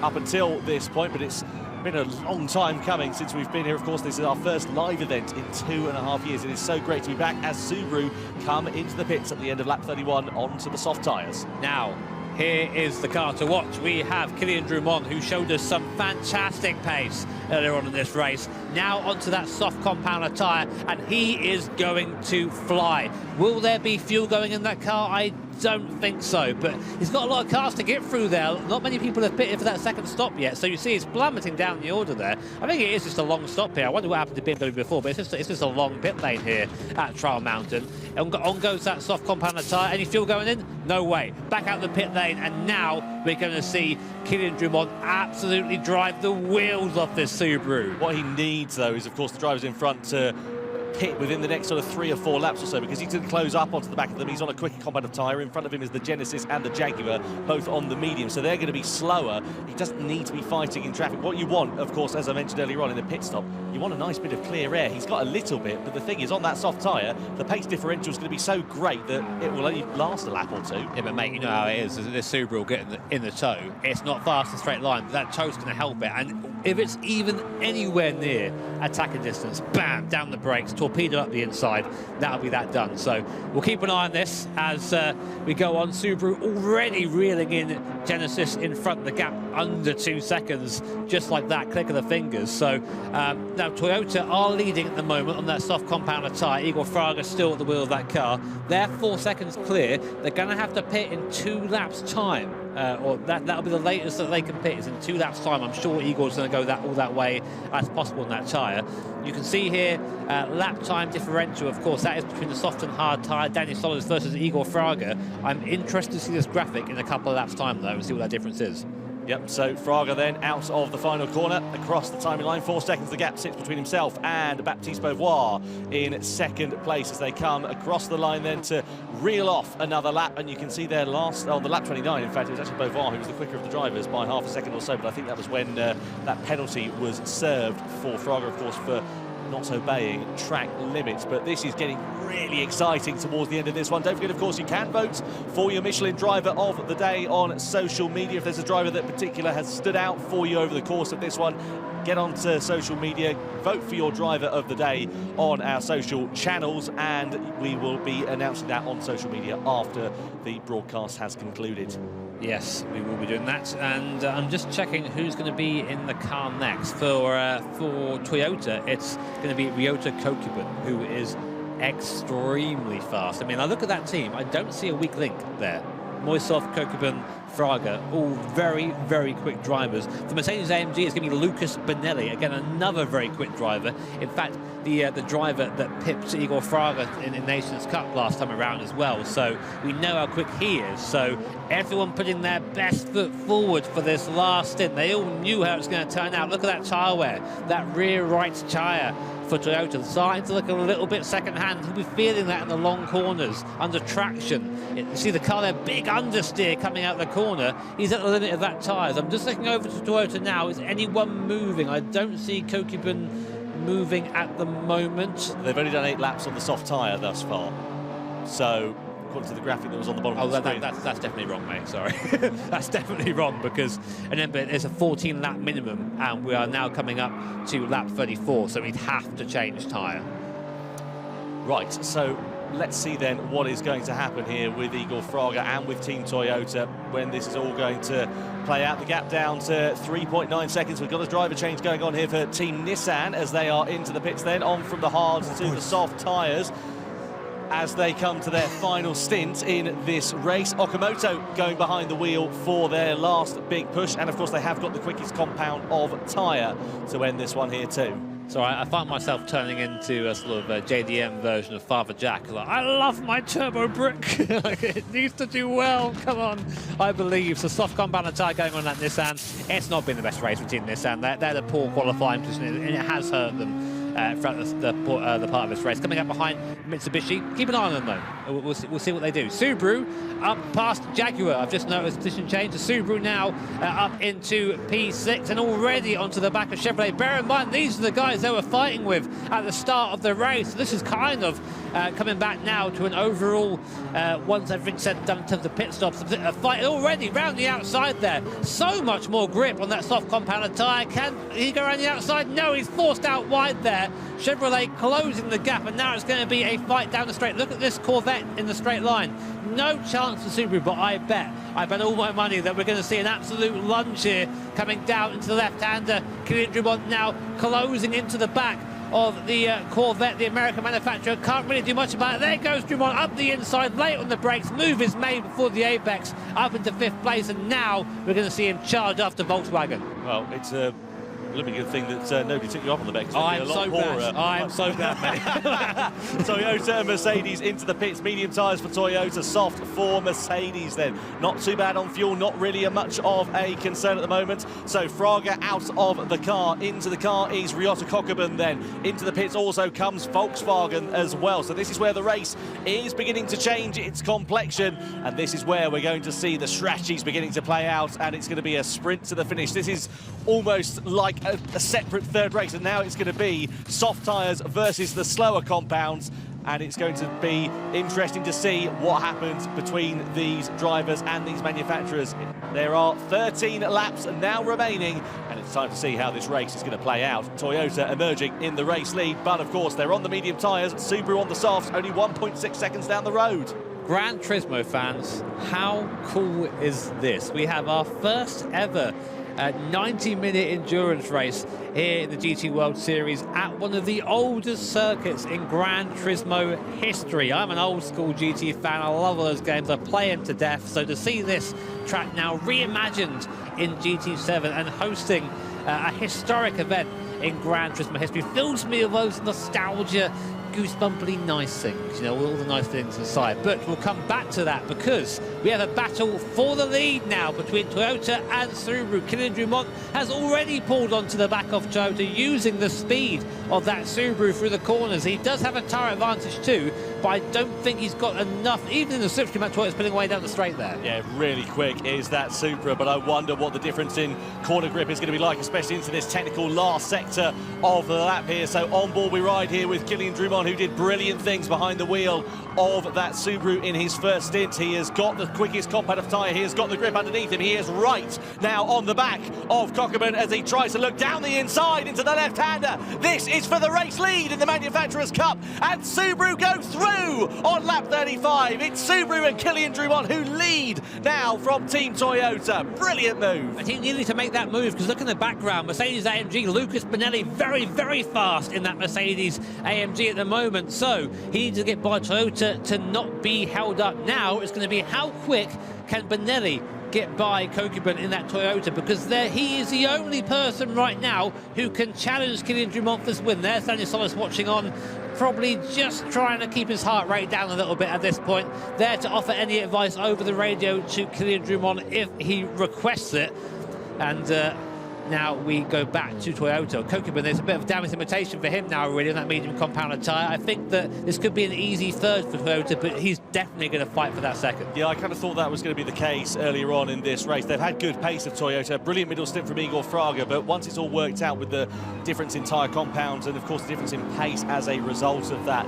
up until this point, but it's been a long time coming since we've been here. Of course, this is our first live event in 2.5 years. It is so great to be back as Subaru come into the pits at the end of lap 31 onto the soft tyres. Now, here is the car to watch. We have Kylian Drumont, who showed us some fantastic pace earlier on in this race. Now onto that soft compounder tyre, and he is going to fly. Will there be fuel going in that car? I don't think so, but he's got a lot of cars to get through there. Not many people have pitted for that second stop yet, so you see he's plummeting down the order there. I think it is just a long stop here. I wonder what happened to BMW before, but it's just a long pit lane here at Trial Mountain. On goes that soft compounder tyre. Any fuel going in? No way. Back out the pit lane, and now we're going to see Kylian Drumont absolutely drive the wheels off this Subaru. What he needs, though, is, of course, the drivers in front to pit within the next sort of 3 or 4 laps or so, because he's going to close up onto the back of them. He's on a quicker compounder tyre. In front of him is the Genesis and the Jaguar, both on the medium, so they're going to be slower. He doesn't need to be fighting in traffic. What you want, of course, as I mentioned earlier on in the pit stop, you want a nice bit of clear air. He's got a little bit, but the thing is, on that soft tyre, the pace differential is going to be so great that it will only last a lap or 2. Yeah, but mate, you know how it is. This Subaru will get in the toe. It's not fast and straight line, but that toe's going to help it. And if it's even anywhere near attacking distance, bam, down the brakes, torpedo up the inside, that'll be that done. So we'll keep an eye on this as we go on. Subaru already reeling in Genesis in front of the gap under 2 seconds, just like that, click of the fingers. So now Toyota are leading at the moment on that soft compounder tyre. Igor Fraga still at the wheel of that car. They're 4 seconds clear. They're going to have to pit in 2 laps time. Or that'll be the latest that they can pit is in 2 laps time. I'm sure Igor's going to go all that way as possible in that tyre. You can see here lap time differential, of course, that is between the soft and hard tyre, Danny Solis versus Igor Fraga. I'm interested to see this graphic in a couple of laps time though and see what that difference is. Yep, so Fraga then out of the final corner, across the timing line, 4 seconds the gap sits between himself and Baptiste Beauvoir in 2nd place as they come across the line then to reel off another lap. And you can see their last, on the lap 29, in fact, it was actually Beauvoir who was the quicker of the drivers by half a second or so, but I think that was when that penalty was served for Fraga, of course, for not obeying track limits. But this is getting really exciting towards the end of this one. Don't forget, of course, you can vote for your Michelin driver of the day on social media. If there's a driver that in particular has stood out for you over the course of this one, get onto social media, vote for your driver of the day on our social channels, and we will be announcing that on social media after the broadcast has concluded. Yes, we will be doing that, and I'm just checking who's going to be in the car next. For Toyota, it's going to be Ryota Kokubun, who is extremely fast. I mean, I look at that team, I don't see a weak link there. Moisov, Kokubun, Fraga, all very, very quick drivers. For Mercedes-AMG, it's going to be Lucas Bonelli, again, another very quick driver. In fact, the driver that pipped Igor Fraga in Nations Cup last time around as well. So we know how quick he is. So everyone putting their best foot forward for this last stint. They all knew how it's going to turn out. Look at that tyre wear, that rear right tyre for Toyota, starting to look a little bit second-hand. He'll be feeling that in the long corners under traction. You see the car there, big understeer coming out the corner. He's at the limit of that tyre. I'm just looking over to Toyota now. Is anyone moving? I don't see Kokubun moving at the moment. They've only done 8 laps on the soft tyre thus far. So, according to the graphic that was on the bottom of the screen. That's definitely wrong, mate, sorry. That's definitely wrong, because remember, it's a 14-lap minimum, and we are now coming up to lap 34, so we'd have to change tyre. Right, so let's see then what is going to happen here with Igor Fraga and with Team Toyota when this is all going to play out. The gap down to 3.9 seconds. We've got a driver change going on here for Team Nissan as they are into the pits then, on from the hards to the soft tyres. as they come to their final stint in this race. Okamoto going behind the wheel for their last big push, and of course they have got the quickest compound of tyre to end this one here too. So I find myself turning into a sort of a JDM version of Father Jack. Like, I love my turbo brick. Like, it needs to do well. Come on, I believe. So soft compound and tyre going on that Nissan. It's not been the best race for Team Nissan. They're the poor qualifying position, and it has hurt them throughout the part of this race. Coming up behind Mitsubishi. Keep an eye on them though. We'll see what they do. Subaru up past Jaguar. I've just noticed position change. The Subaru now up into P6 and already onto the back of Chevrolet. Bear in mind, these are the guys they were fighting with at the start of the race. This is kind of coming back now to an overall, once everything's said and done in terms of pit stops, a fight already round the outside there. So much more grip on that soft compounded tyre. Can he go around the outside? No, he's forced out wide there. Chevrolet closing the gap, and now it's going to be a fight down the straight. Look at this Corvette in the straight line. No chance for Subaru, but I bet all my money that we're going to see an absolute lunge here coming down into the left-hander. Kylian Drumont now closing into the back of the Corvette, the American manufacturer. Can't really do much about it. There goes Drumont up the inside, late on the brakes. Move is made before the apex, up into 5th place, and now we're going to see him charge after Volkswagen. Well, it's a blooming good thing that nobody took you up on the back. I'm so glad. I'm so glad, mate. Toyota and Mercedes into the pits. Medium tyres for Toyota, soft for Mercedes then. Not too bad on fuel, not really much of a concern at the moment. So Fraga out of the car. Into the car is Ryota Kokubun then. Into the pits also comes Volkswagen as well. So this is where the race is beginning to change its complexion, and this is where we're going to see the strategies beginning to play out, and it's going to be a sprint to the finish. This is almost like a separate third race, and now it's going to be soft tyres versus the slower compounds, and it's going to be interesting to see what happens between these drivers and these manufacturers. There are 13 laps now remaining, and it's time to see how this race is going to play out. Toyota emerging in the race lead, but of course they're on the medium tyres, Subaru on the softs, only 1.6 seconds down the road. Gran Turismo fans, how cool is this? We have our first ever 90-minute endurance race here in the GT World Series at one of the oldest circuits in Gran Turismo history. I'm an old school GT fan. I love all those games. I play them to death. So to see this track now reimagined in GT7 and hosting a historic event in Gran Turismo history fills me with those nostalgia, goosebumpily nice things, you know, all the nice things inside. But we'll come back to that because we have a battle for the lead now between Toyota and Subaru. Kylian Drumont has already pulled onto the back of Toyota using the speed of that Subaru through the corners. He does have a tyre advantage too, but I don't think he's got enough. Even in the slipstream, that Toyota's pulling away down the straight there. Yeah, really quick is that Supra, but I wonder what the difference in corner grip is going to be like, especially into this technical last sector of the lap here. So on board we ride here with Kylian Drumont, who did brilliant things behind the wheel of that Subaru in his first stint. He has got the quickest compound of tyre. He has got the grip underneath him. He is right now on the back of Kokubun as he tries to look down the inside into the left-hander. This is for the race lead in the Manufacturers' Cup, and Subaru go through on lap 35. It's Subaru and Kylian Drumont who lead now from Team Toyota. Brilliant move. And he needed to make that move because look in the background, Mercedes AMG, Lucas Bonelli very, very fast in that Mercedes AMG at the moment. So he needs to get by Toyota to not be held up. Now it's going to be how quick can Bonelli get by Kokubun in that Toyota, because he is the only person right now who can challenge Kylian Drumont for this win. There's Daniel Solis watching on, probably just trying to keep his heart rate down a little bit at this point, there to offer any advice over the radio to Kylian Drumont if he requests it. And now we go back to Toyota. Kokubun, there's a bit of damage limitation for him now really on that medium compounded tyre. I think that this could be an easy third for Toyota, but he's definitely going to fight for that second. Yeah, I kind of thought that was going to be the case earlier on in this race. They've had good pace of Toyota, brilliant middle stint from Igor Fraga, but once it's all worked out with the difference in tyre compounds and of course the difference in pace as a result of that,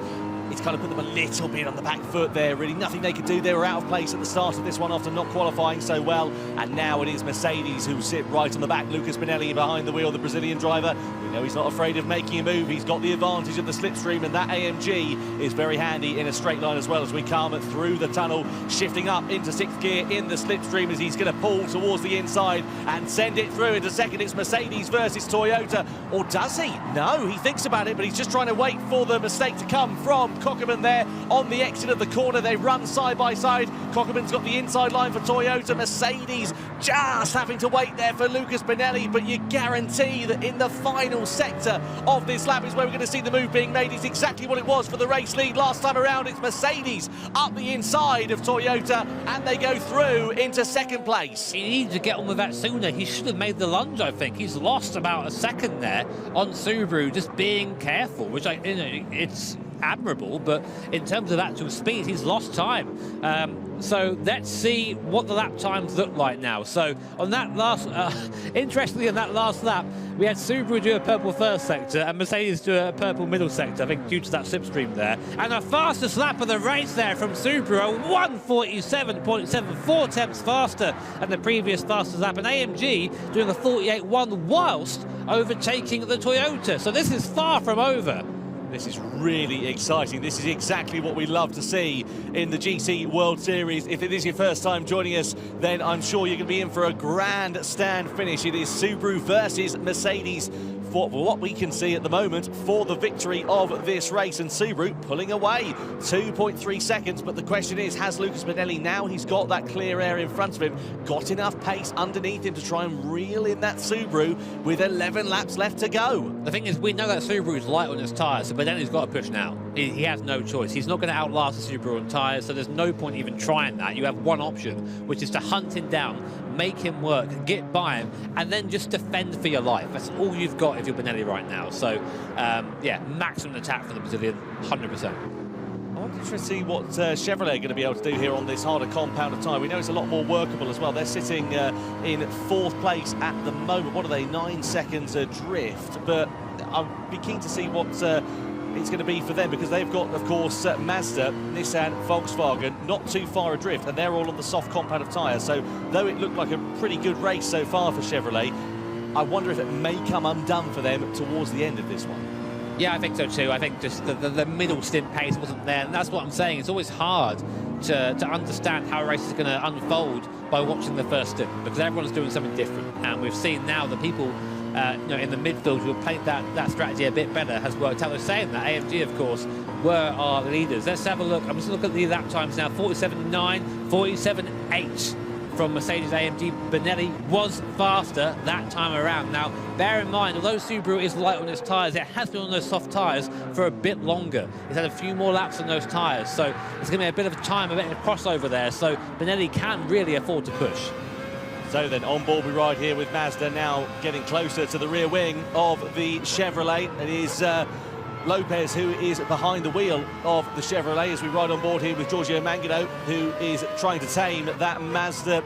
it's kind of put them a little bit on the back foot there, really. Nothing they could do. They were out of place at the start of this one after not qualifying so well. And now it is Mercedes who sit right on the back. Lucas Bonelli behind the wheel, the Brazilian driver. We know he's not afraid of making a move. He's got the advantage of the slipstream, and that AMG is very handy in a straight line as well as we come through the tunnel, shifting up into 6th gear in the slipstream as he's going to pull towards the inside and send it through into second. It's Mercedes versus Toyota. Or does he? No, he thinks about it, but he's just trying to wait for the mistake to come from from Cockerman there on the exit of the corner. They run side by side. Cockerman's got the inside line for Toyota. Mercedes just having to wait there for Lucas Bonelli, but you guarantee that in the final sector of this lap is where we're going to see the move being made. It's exactly what it was for the race lead last time around. It's Mercedes up the inside of Toyota, and they go through into second place. He needed to get on with that sooner. He should have made the lunge, I think. He's lost about a second there on Subaru, just being careful, which it's admirable, but in terms of actual speed, he's lost time. So let's see what the lap times look like now. So on that last, interestingly, on that last lap, we had Subaru do a purple first sector and Mercedes do a purple middle sector, I think due to that slipstream there. And the fastest lap of the race there from Subaru, 1:47.7, 4 tenths faster than the previous fastest lap. And AMG doing a 48.1 whilst overtaking the Toyota. So this is far from over. This is really exciting. This is exactly what we love to see in the GT World Series. If it is your first time joining us, then I'm sure you're going to be in for a grandstand finish. It is Subaru versus Mercedes for what we can see at the moment for the victory of this race, and Subaru pulling away 2.3 seconds. But the question is, has Lucas Bonelli, now he's got that clear air in front of him, got enough pace underneath him to try and reel in that Subaru with 11 laps left to go? The thing is, we know that Subaru is light on his tyres, so Bonelli's got to push now. He has no choice. He's not going to outlast the Subaru on tyres, so there's no point even trying that. You have one option, which is to hunt him down, make him work, get by him, and then just defend for your life. That's all you've got if you're Bonelli right now. So, yeah, maximum attack for the Brazilian, 100%. I wonder to see what Chevrolet are going to be able to do here on this harder compound of tyre. We know it's a lot more workable as well. They're sitting in fourth place at the moment. What are they, 9 seconds adrift? But I'll be keen to see what it's going to be for them, because they've got, of course, Mazda, Nissan, Volkswagen, not too far adrift, and they're all on the soft compound of tyres. So though it looked like a pretty good race so far for Chevrolet, I wonder if it may come undone for them towards the end of this one. Yeah, I think so too. I think just the middle stint pace wasn't there, and that's what I'm saying. It's always hard to understand how a race is going to unfold by watching the first stint, because everyone's doing something different, and we've seen now the people in the midfield who have played that strategy a bit better has worked out. They're saying that AMG, of course, were our leaders. Let's have a look. I'm just looking at the lap times now. 47.9, 47.8 from Mercedes-AMG. Bonelli was faster that time around. Now, bear in mind, although Subaru is light on its tyres, it has been on those soft tyres for a bit longer. It's had a few more laps on those tyres, so it's going to be a bit of time, a bit of a crossover there, so Bonelli can really afford to push. So then on board we ride here with Mazda, now getting closer to the rear wing of the Chevrolet. It is Lopez who is behind the wheel of the Chevrolet as we ride on board here with Giorgio Mangano, who is trying to tame that Mazda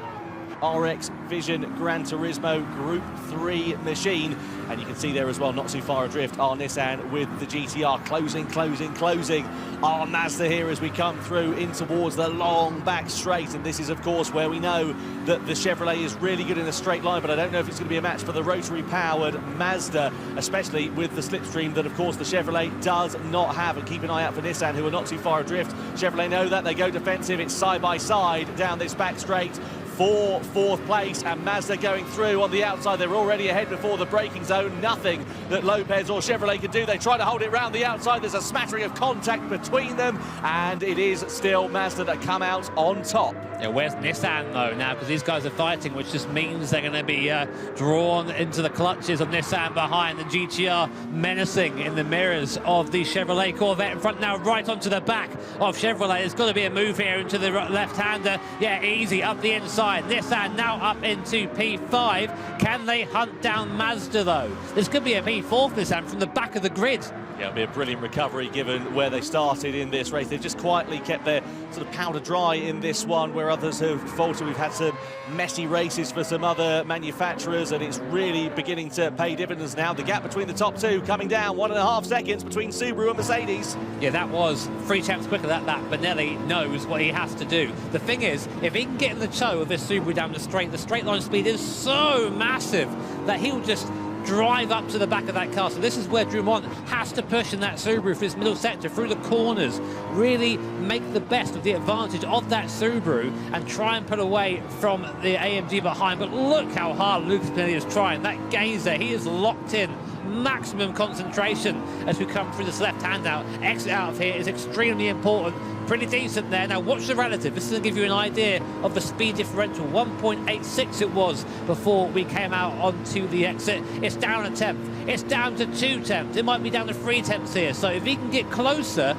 RX Vision Gran Turismo Group 3 machine. And you can see there as well, not too far adrift, our Nissan with the GTR closing. Our Mazda here as we come through in towards the long back straight. And this is, of course, where we know that the Chevrolet is really good in a straight line, but I don't know if it's going to be a match for the rotary-powered Mazda, especially with the slipstream that, of course, the Chevrolet does not have. And keep an eye out for Nissan, who are not too far adrift. Chevrolet know that. They go defensive. It's side by side down this back straight for fourth place, and Mazda going through on the outside. They're already ahead before the braking zone. Nothing that Lopez or Chevrolet can do. They try to hold it round the outside. There's a smattering of contact between them, and it is still Mazda that come out on top. Yeah, where's Nissan though now? Because these guys are fighting, which just means they're going to be drawn into the clutches of Nissan behind. The GTR menacing in the mirrors of the Chevrolet Corvette in front now, right onto the back of Chevrolet. There's got to be a move here into the left-hander. Yeah, easy up the inside. Nissan now up into P5. Can they hunt down Mazda though? This could be a P4 for Nissan from the back of the grid. Yeah, it'll be a brilliant recovery given where they started in this race. They've just quietly kept their sort of powder dry in this one, where others have faltered. We've had some messy races for some other manufacturers, and it's really beginning to pay dividends now. The gap between the top two coming down, 1.5 seconds between Subaru and Mercedes. Yeah, that was 3 tenths quicker than that. Bonelli knows what he has to do. The thing is, if he can get in the toe of this Subaru down the straight line speed is so massive that he'll just drive up to the back of that car. So this is where Drummond has to push in that Subaru for his middle sector, through the corners, really make the best of the advantage of that Subaru and try and put away from the AMG behind. But look how hard Lucas Bonelli is trying. That gazer, he is locked in maximum concentration as we come through this left-hand out. Exit out of here is extremely important. Pretty decent there. Now watch the relative. This is going to give you an idea of the speed differential. 1.86 it was before we came out onto the exit. It's down a tenth. It's down to 2 tenths. It might be down to 3 tenths here. So if he can get closer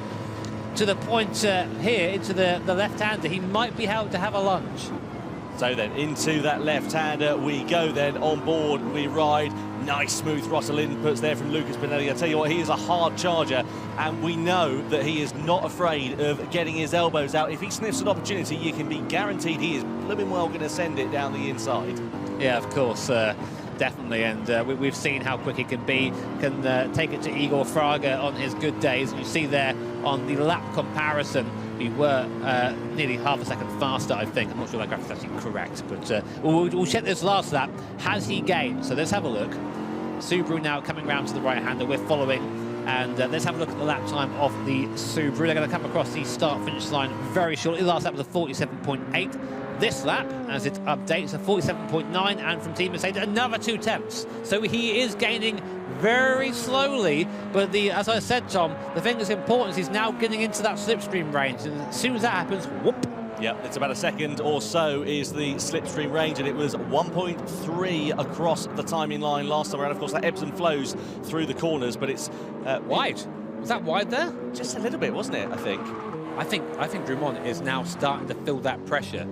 to the point here, into the left-hander, he might be able to have a lunge. So then into that left-hander we go then, on board we ride. Nice smooth throttle inputs there from Lucas Benelli. I tell you what, he is a hard charger, and we know that he is not afraid of getting his elbows out. If he sniffs an opportunity, you can be guaranteed he is blooming well going to send it down the inside. Yeah, of course. Definitely, and we've seen how quick he can be. Can take it to Igor Fraga on his good days. You see there on the lap comparison, we were nearly half a second faster, I think. I'm not sure that graphic's actually correct, but we'll check this last lap. Has he gained? So let's have a look. Subaru now coming round to the right-hander. We're following, and let's have a look at the lap time of the Subaru. They're going to come across the start-finish line very shortly. Last lap was a 47.8. This lap, as it updates, a 47.9, and from Team Mercedes, another 2 tenths. So he is gaining very slowly, but as I said, Tom, the thing that's important is he's now getting into that slipstream range, and as soon as that happens, whoop. Yeah, it's about a second or so is the slipstream range, and it was 1.3 across the timing line last time around. Of course, that ebbs and flows through the corners, but it's wide. Was that wide there? Just a little bit, wasn't it? I think Drummond is now starting to feel that pressure.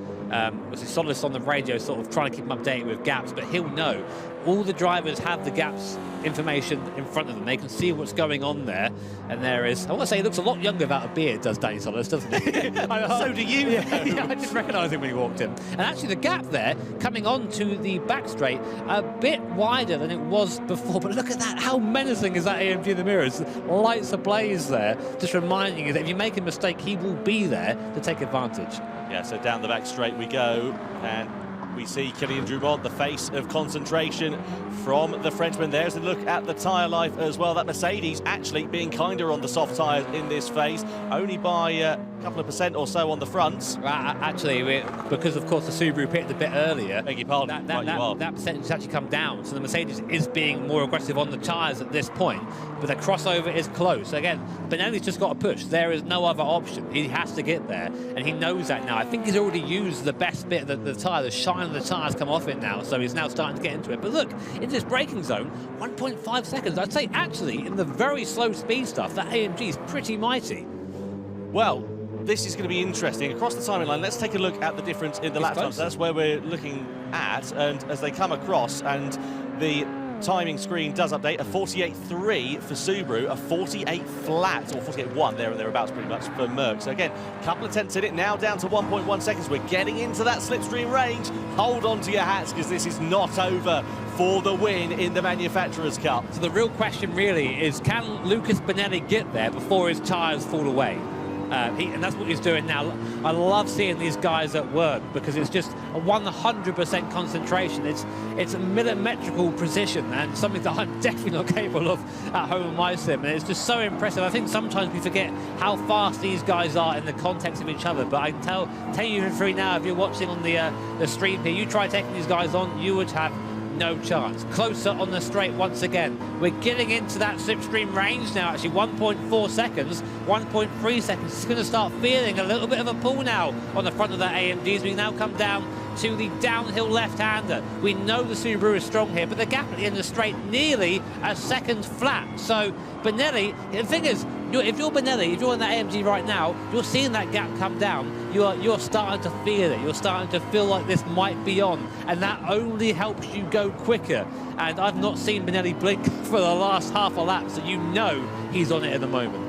Was he Solis on the radio, sort of trying to keep him updated with gaps, but he'll know. All the drivers have the gaps information in front of them. They can see what's going on there, and there is. I want to say he looks a lot younger without a beard, does Danny Solis, doesn't he? So do you. Yeah, I didn't recognise him when he walked in. And actually, the gap there coming on to the back straight a bit wider than it was before. But look at that! How menacing is that AMG in the mirrors? Lights ablaze there, just reminding you that if you make a mistake, he will be there to take advantage. Yeah, so down the back straight we go, and we see Kylian Drummond, the face of concentration from the Frenchman. There's a look at the tyre life as well. That Mercedes actually being kinder on the soft tyres in this phase, only by a couple of % or so on the fronts. Actually, because of course the Subaru pitted a bit earlier, beg your pardon, that percentage has actually come down. So the Mercedes is being more aggressive on the tyres at this point, but the crossover is close. Again, Benelli's just got to push. There is no other option. He has to get there, and he knows that now. I think he's already used the best bit of the tyre. The shine of the tyres come off it now, so he's now starting to get into it. But look, in this braking zone, 1.5 seconds. I'd say actually, in the very slow speed stuff, that AMG is pretty mighty. Well, this is going to be interesting. Across the timing line, let's take a look at the difference in the lap times. That's where we're looking at, and as they come across, and the timing screen does update, a 48.3 for Subaru, a 48 flat, or 48.1 there and thereabouts pretty much for Merc. So again, a couple of tenths in it, now down to 1.1 seconds. We're getting into that slipstream range. Hold on to your hats, because this is not over for the win in the Manufacturers' Cup. So the real question really is, can Lucas Benelli get there before his tyres fall away? And that's what he's doing now. I love seeing these guys at work, because it's just a 100% concentration. It's a millimetrical precision, and something that I'm definitely not capable of at home in my sim. And it's just so impressive. I think sometimes we forget how fast these guys are in the context of each other. But I can tell you for free now, if you're watching on the stream here, you try taking these guys on, you would have no chance. Closer on the straight once again. We're getting into that slipstream range now, actually 1.4 seconds, 1.3 seconds. It's going to start feeling a little bit of a pull now on the front of that AMG as we now come down to the downhill left-hander. We know the Subaru is strong here, but the gap at the end of the straight nearly a second flat. So Benelli, the thing is, if you're Benelli, if you're in that AMG right now, you're seeing that gap come down. You're starting to feel it. You're starting to feel like this might be on, and that only helps you go quicker. And I've not seen Benelli blink for the last half a lap, so you know he's on it at the moment.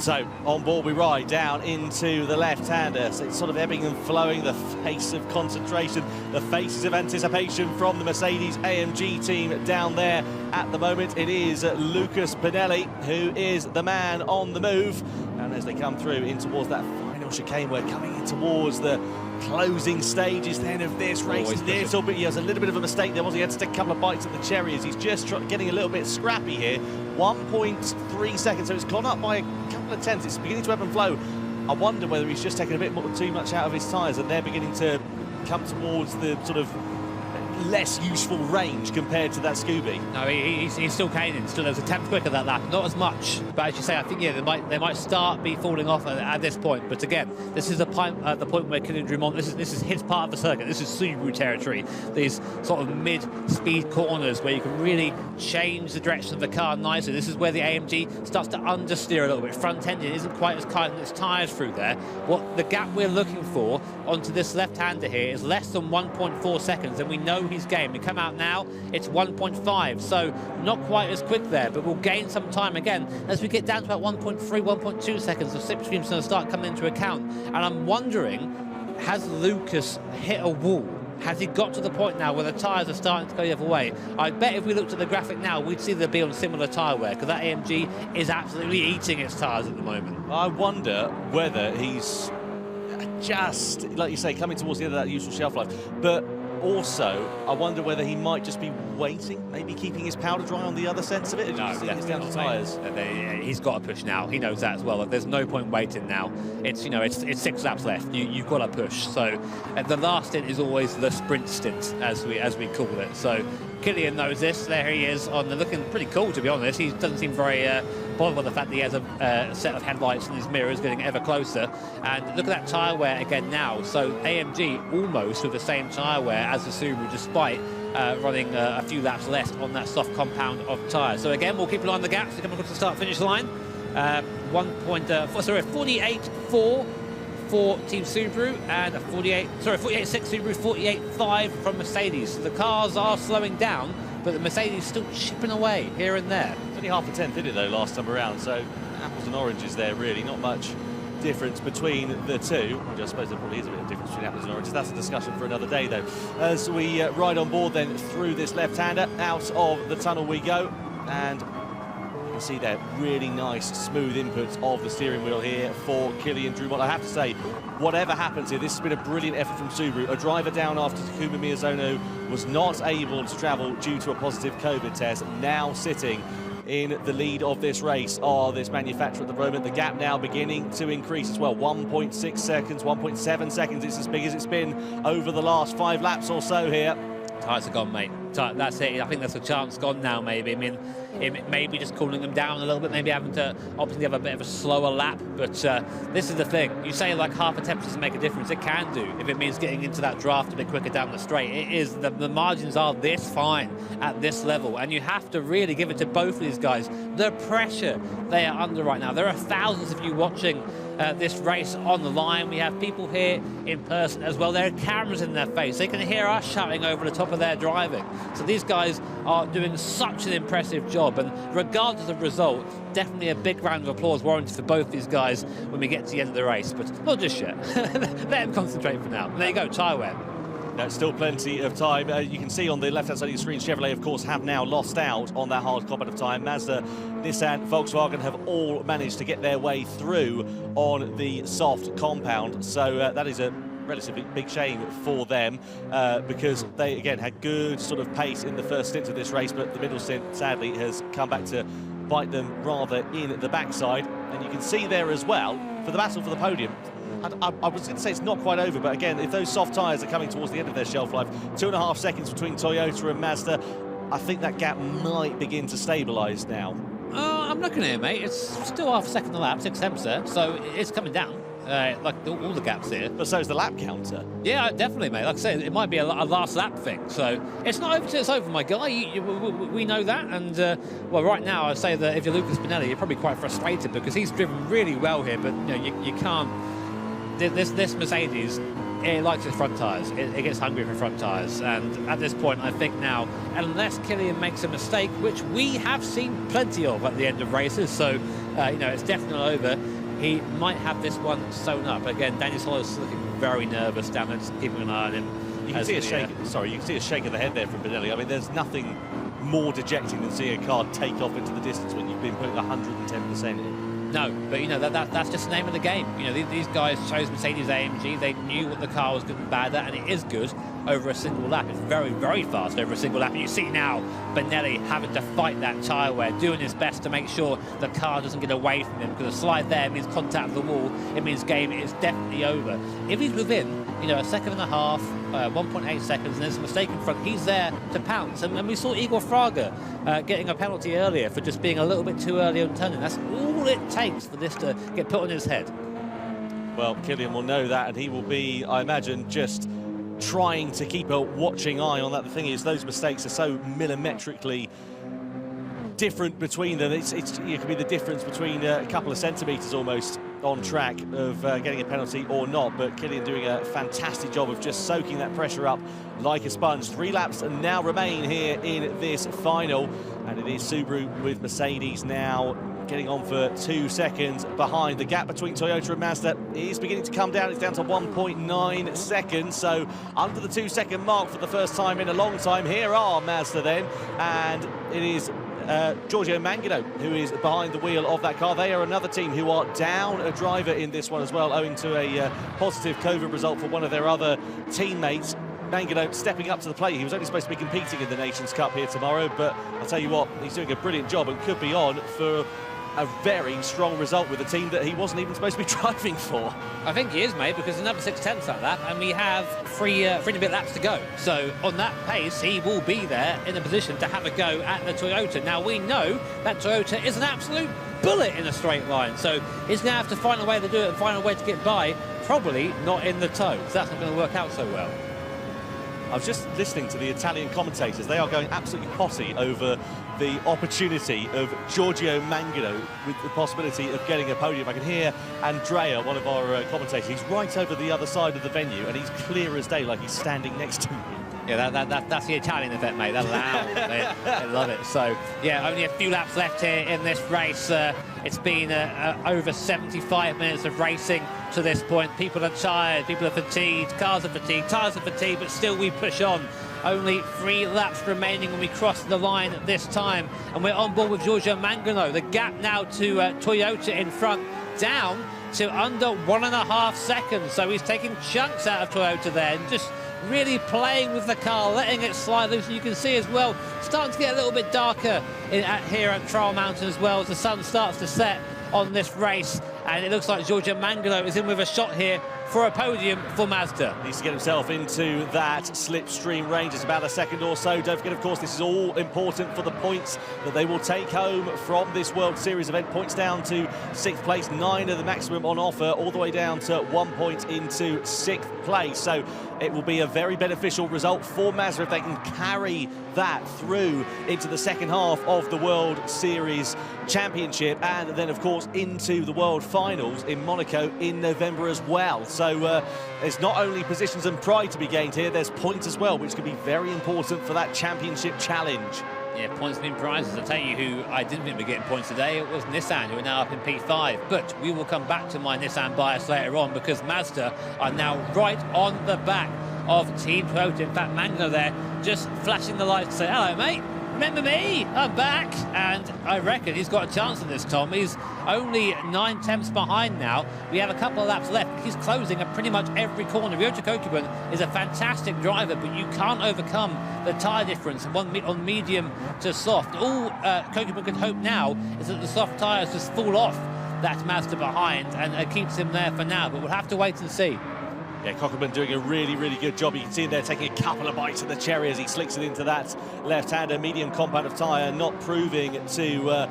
So on board we ride down into the left-hander. So it's sort of ebbing and flowing, the face of concentration, the faces of anticipation from the Mercedes AMG team down there at the moment. It is Lucas Benelli who is the man on the move. And as they come through in towards that final chicane, we're coming in towards the closing stages then of this race. He has a little bit of a mistake there, was he? Had to take a couple of bites at the cherry as he's just getting a little bit scrappy here. 1.3 seconds, so it's gone up by a couple of tenths. It's beginning to ebb and flow. I wonder whether he's just taken a bit too much out of his tyres, and they're beginning to come towards the sort of less useful range compared to that Scooby. No, he's still caning. Still, there's a tenth quicker that lap. Not as much, but as you say, I think yeah, they might start be falling off at this point. But again, this is the point where Kylian Drummond. This is his part of the circuit. This is Subaru territory. These sort of mid-speed corners where you can really change the direction of the car nicely. This is where the AMG starts to understeer a little bit. Front engine isn't quite as kind as its tyres through there. What the gap we're looking for onto this left-hander here is less than 1.4 seconds, and we know his game. We come out now, it's 1.5, so not quite as quick there, but we'll gain some time again as we get down to about 1.3, 1.2 seconds. The slipstream's going to start coming into account, and I'm wondering, has Lucas hit a wall? Has he got to the point now where the tyres are starting to go the other way? I bet if we looked at the graphic now, we'd see they'd be on similar tyre wear, because that AMG is absolutely eating its tyres at the moment. I wonder whether he's just, like you say, coming towards the end of that useful shelf life, but also, I wonder whether he might just be waiting, maybe keeping his powder dry on the other sense of it. No, it's down to tyres. He's got to push now. He knows that as well. There's no point waiting now. It's it's 6 laps left. You've got to push. So the last stint is always the sprint stint, as we call it. So Kylian knows this. There he is looking pretty cool, to be honest. He doesn't seem very bothered by the fact that he has a set of headlights in his mirrors getting ever closer. And look at that tyre wear again now. So AMG almost with the same tyre wear as the Subaru, despite running a few laps less on that soft compound of tyres. So again, we'll keep an eye on the gaps to come across the start-finish line. 48.4 for Team Subaru, and 48.6 Subaru, 48.5 from Mercedes. So the cars are slowing down, but the Mercedes still chipping away here and there. It's only half a tenth in it though last time around, so apples and oranges there really, not much difference between the two. I suppose there probably is a bit of difference between apples and oranges. That's a discussion for another day though. As we ride on board then through this left-hander, out of the tunnel we go, and you can see there really nice smooth inputs of the steering wheel here for Kylian Drummond. I have to say, whatever happens here, this has been a brilliant effort from Subaru. A driver down after Takuma Miyazono was not able to travel due to a positive COVID test, now sitting in the lead of this race are this manufacturer at the moment. The gap now beginning to increase as well. 1.6 seconds, 1.7 seconds. It's as big as it's been over the last 5 laps or so here. Tyres are gone, mate. That's it. I think that's a chance gone now, maybe. I mean, it may be just cooling them down a little bit, maybe having to obviously have a bit of a slower lap. But this is the thing. You say like half a temp doesn't make a difference. It can do if it means getting into that draft a bit quicker down the straight. It is. The margins are this fine at this level. And you have to really give it to both of these guys. The pressure they are under right now. There are thousands of you watching this race on the line. We have people here in person as well. There are cameras in their face. They can hear us shouting over the top of their driving. So these guys are doing such an impressive job, and regardless of the result, definitely a big round of applause warranted for both these guys when we get to the end of the race, but not just yet. Let them concentrate for now. And there you go, tyre wear. No, still plenty of time. You can see on the left-hand side of the screen, Chevrolet, of course, have now lost out on that hard combat of time. Mazda, Nissan, Volkswagen have all managed to get their way through on the soft compound. So that is a relatively big shame for them because they, again, had good sort of pace in the first stint of this race, but the middle stint, sadly, has come back to bite them rather in the backside. And you can see there as well, for the battle for the podium, I was going to say it's not quite over, but again, if those soft tyres are coming towards the end of their shelf life, 2.5 seconds between Toyota and Mazda, I think that gap might begin to stabilise now. I'm looking at it, mate. It's still half a second a lap, 6 tenths there, so it's coming down. Like all the gaps here. But so is the lap counter. Yeah, definitely, mate. Like I said, it might be a last lap thing. So it's not over till it's over, my guy. We know that. And, well, right now, I'd say that if you're Lucas Pinelli, you're probably quite frustrated because he's driven really well here, but you can't. This Mercedes, it likes its front tyres. It gets hungry for front tyres. And at this point, I think now, unless Kylian makes a mistake, which we have seen plenty of at the end of races, so, it's definitely not over, he might have this one sewn up. Again, Daniel Solis looking very nervous down there, just keeping an eye on him. You can see a shake. Sorry, you can see a shake of the head there from Pinelli. I mean, there's nothing more dejecting than seeing a car take off into the distance when you've been putting 110% in. No, but that's just the name of the game. These guys chose Mercedes AMG. They knew what the car was good and bad at, and it is good. over a single lap. It's very, very fast over a single lap. And you see now Benelli having to fight that tyre wear, doing his best to make sure the car doesn't get away from him, because a slide there means contact with the wall. It means game is definitely over. If he's within, you know, a second and a half, 1.8 seconds, and there's a mistake in front, he's there to pounce. And we saw Igor Fraga getting a penalty earlier for just being a little bit too early on turning. That's all it takes for this to get put on his head. Well, Kylian will know that, and he will be, I imagine, just trying to keep a watching eye on that. The thing is, those mistakes are so millimetrically different between them. It can be the difference between a couple of centimetres almost on track of getting a penalty or not. But Kylian doing a fantastic job of just soaking that pressure up like a sponge. 3 laps now remain here in this final, and it is Subaru with Mercedes now getting on for 2 seconds behind. The gap between Toyota and Mazda is beginning to come down. It's down to 1.9 seconds, so under the 2-second mark for the first time in a long time. Here are Mazda then, and it is Giorgio Mangano who is behind the wheel of that car. They are another team who are down a driver in this one as well, owing to a positive COVID result for one of their other teammates. Mangano stepping up to the plate. He was only supposed to be competing in the Nations Cup here tomorrow, but I'll tell you what, he's doing a brilliant job and could be on for a very strong result with a team that he wasn't even supposed to be driving for. I think he is, mate, because another 6/10 that lap, and we have three and a bit laps to go. So on that pace, he will be there in a position to have a go at the Toyota. Now, we know that Toyota is an absolute bullet in a straight line, so he's going to have to find a way to do it and find a way to get by, probably not in the toe, because that's not going to work out so well. I was just listening to the Italian commentators. They are going absolutely potty over the opportunity of Giorgio Mangano with the possibility of getting a podium. I can hear Andrea, one of our commentators. He's right over the other side of the venue, and he's clear as day, like he's standing next to me. Yeah, that's the Italian effect, mate. They're loud. they love it. So, yeah, only a few laps left here in this race. It's been over 75 minutes of racing to this point. People are tired, people are fatigued, cars are fatigued, tyres are fatigued, but still we push on. Only 3 laps remaining when we cross the line this time. And we're on board with Giorgio Mangano. The gap now to Toyota in front, down to under 1.5 seconds. So he's taking chunks out of Toyota there and just really playing with the car, letting it slide loose. And you can see as well, starting to get a little bit darker here at Trial Mountain as well, as the sun starts to set on this race. And it looks like Giorgio Mangano is in with a shot here for a podium for Mazda. Needs to get himself into that slipstream range. It's about a second or so. Don't forget, of course, this is all important for the points that they will take home from this World Series event. Points down to 6th place, 9 of the maximum on offer, all the way down to 1 point into 6th place. So it will be a very beneficial result for Mazda if they can carry that through into the second half of the World Series Championship, and then, of course, into the World Finals in Monaco in November as well. So there's not only positions and pride to be gained here, there's points as well, which could be very important for that championship challenge. Yeah, points and prizes. I'll tell you who I didn't think were getting points today. It was Nissan, who are now up in P5. But we will come back to my Nissan bias later on, because Mazda are now right on the back of Team Toyota. In fact, Mangano there just flashing the lights to say, hello, mate. Remember me? I'm back. And I reckon he's got a chance at this, Tom. He's only 9/10 behind now. We have a couple of laps left. He's closing at pretty much every corner. Ryota Kokubun is a fantastic driver, but you can't overcome the tyre difference on medium to soft. All Kokubun can hope now is that the soft tyres just fall off that Mazda behind, and it keeps him there for now. But we'll have to wait and see. Yeah, Kokubun doing a really, really good job. You can see him there taking a couple of bites of the cherry as he slicks it into that left-hander medium compound of tyre, not proving to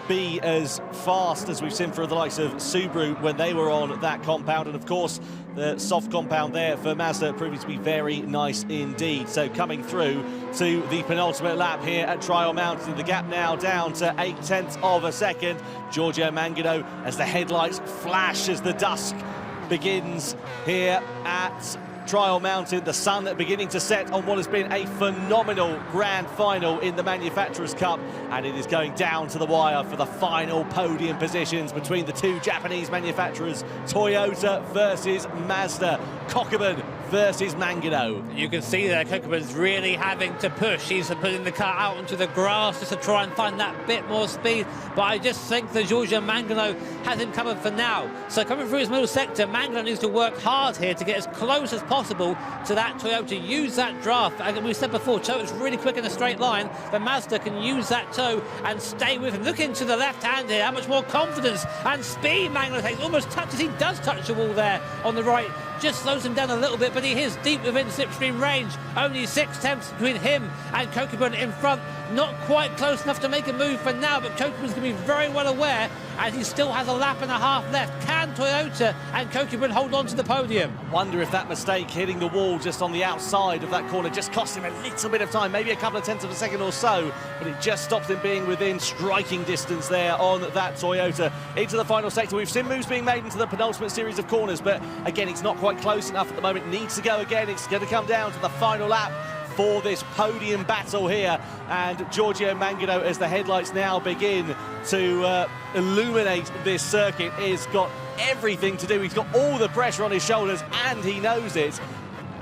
be as fast as we've seen for the likes of Subaru when they were on that compound. And, of course, the soft compound there for Mazda proving to be very nice indeed. So coming through to the penultimate lap here at Trial Mountain. The gap now down to 0.8 of a second. Giorgio Mangano as the headlights flash as the dusk begins here at Trial Mountain. The sun beginning to set on what has been a phenomenal grand final in the Manufacturers' Cup, and it is going down to the wire for the final podium positions between the two Japanese manufacturers, Toyota versus Mazda. Kokubun versus Mangano. You can see there Kokeman's really having to push. He's putting the car out onto the grass just to try and find that bit more speed. But I just think that Giorgio Mangano has him covered for now. So coming through his middle sector, Mangano needs to work hard here to get as close as possible to that Toyota. Use that draft. As we said before, Toyota's really quick in a straight line, but Mazda can use that toe and stay with him. Look into the left hand here, how much more confidence and speed Mangano takes. Almost touches, he does touch the wall there on the right. Just slows him down a little bit, but he is deep within slipstream range. Only 6 tenths between him and Kokeman in front. Not quite close enough to make a move for now, but Kokeman's going to be very well aware as he still has a lap and a half left. Can Toyota and Kokeman hold on to the podium? I wonder if that mistake hitting the wall just on the outside of that corner just cost him a little bit of time, maybe a couple of tenths of a second or so, but it just stops him being within striking distance there on that Toyota. Into the final sector, we've seen moves being made into the penultimate series of corners, but again, it's not quite close enough at the moment. Needs to go again. It's going to come down to the final lap for this podium battle here, and Giorgio Mangano, as the headlights now begin to illuminate this circuit, has got everything to do. He's got all the pressure on his shoulders and he knows it.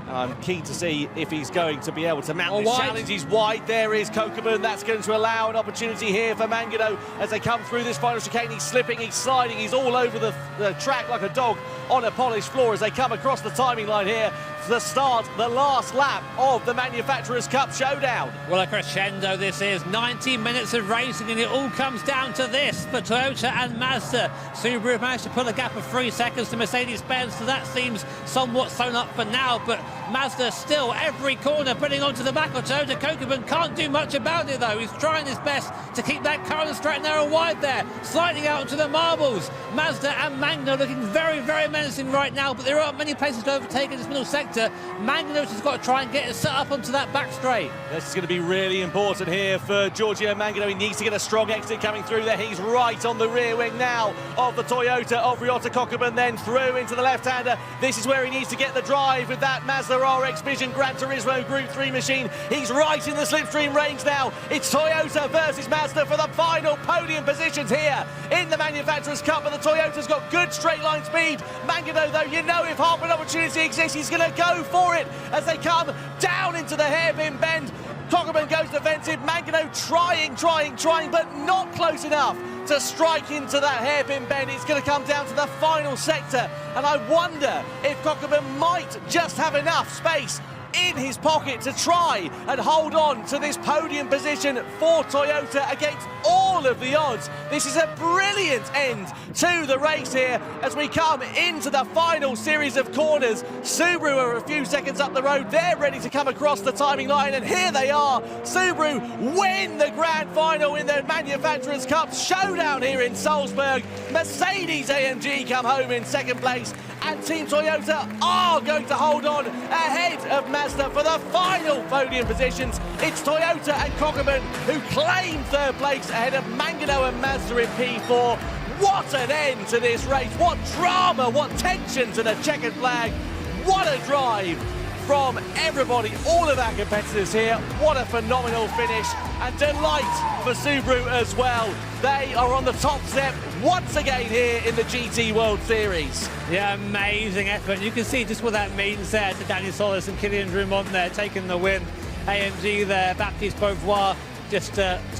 I'm keen to see if he's going to be able to mount this challenge. He's wide. There is Kokeman. That's going to allow an opportunity here for Mangano as they come through this final chicane. He's slipping, he's sliding, he's all over the track like a dog on a polished floor as they come across the timing line here to start the last lap of the Manufacturers' Cup Showdown. Well, a crescendo this is. 90 minutes of racing, and it all comes down to this for Toyota and Mazda. Subaru managed to pull a gap of 3 seconds to Mercedes-Benz, so that seems somewhat sewn up for now, but Mazda still every corner putting onto the back of Toyota. Kokeman can't do much about it, though. He's trying his best to keep that car on the straight and narrow wide there, sliding out onto the marbles. Mazda and Mangano looking very, very menacing right now, but there aren't many places to overtake in this middle sector. Mangano's has got to try and get it set up onto that back straight. This is going to be really important here for Giorgio Mangano. He needs to get a strong exit coming through there. He's right on the rear wing now of the Toyota of Ryota Kokeman, then through into the left-hander. This is where he needs to get the drive with that Mazda RX Vision Gran Turismo Group 3 machine. He's right in the slipstream range now. It's Toyota versus Mazda for the final podium positions here in the Manufacturers' Cup, and the Toyota's got good straight line speed. Mangano, though, you know if half an opportunity exists, he's going to go for it as they come down into the hairpin bend. Kokeman goes defensive. Mangano trying, but not close enough to strike into that hairpin bend. It's going to come down to the final sector, and I wonder if Kokeman might just have enough space in his pocket to try and hold on to this podium position for Toyota against all of the odds. This is a brilliant end to the race here as we come into the final series of corners. Subaru are a few seconds up the road. They're ready to come across the timing line, and here they are. Subaru win the grand final in the Manufacturers' Cup Showdown here in Salzburg. Mercedes-AMG come home in second place, and Team Toyota are going to hold on ahead of Mazda for the final podium positions. It's Toyota and Kokeman who claim third place ahead of Mangano and Mazda in P4. What an end to this race. What drama, what tension to the checkered flag. What a drive from everybody, all of our competitors here. What a phenomenal finish, and delight for Subaru as well. They are on the top step once again here in the GT World Series. Yeah, amazing effort. You can see just what that means there to Dani Solis and Kylian Drumont there taking the win. AMG there, Baptiste Beauvoir just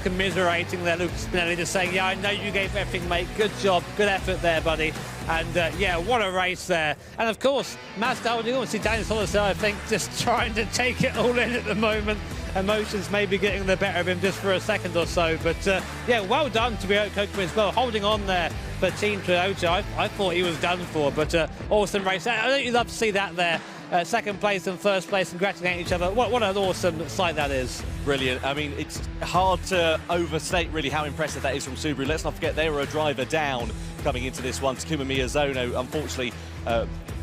commiserating there, Lucas Spinelli just saying, yeah, I know you gave everything, mate. Good job, good effort there, buddy. And yeah, what a race there. And of course, Mazda holding on. See Dani Solis there, I think, just trying to take it all in at the moment. Emotions maybe getting the better of him just for a second or so. But yeah, well done to Ryota Kokeman as well, holding on there for Team Toyota. I thought he was done for, but awesome race. I don't you love to see that there. Second place and first place congratulating each other. What an awesome sight that is. Brilliant. I mean, it's hard to overstate really how impressive that is from Subaru. Let's not forget they were a driver down coming into this one. Takuma Miyazono, unfortunately,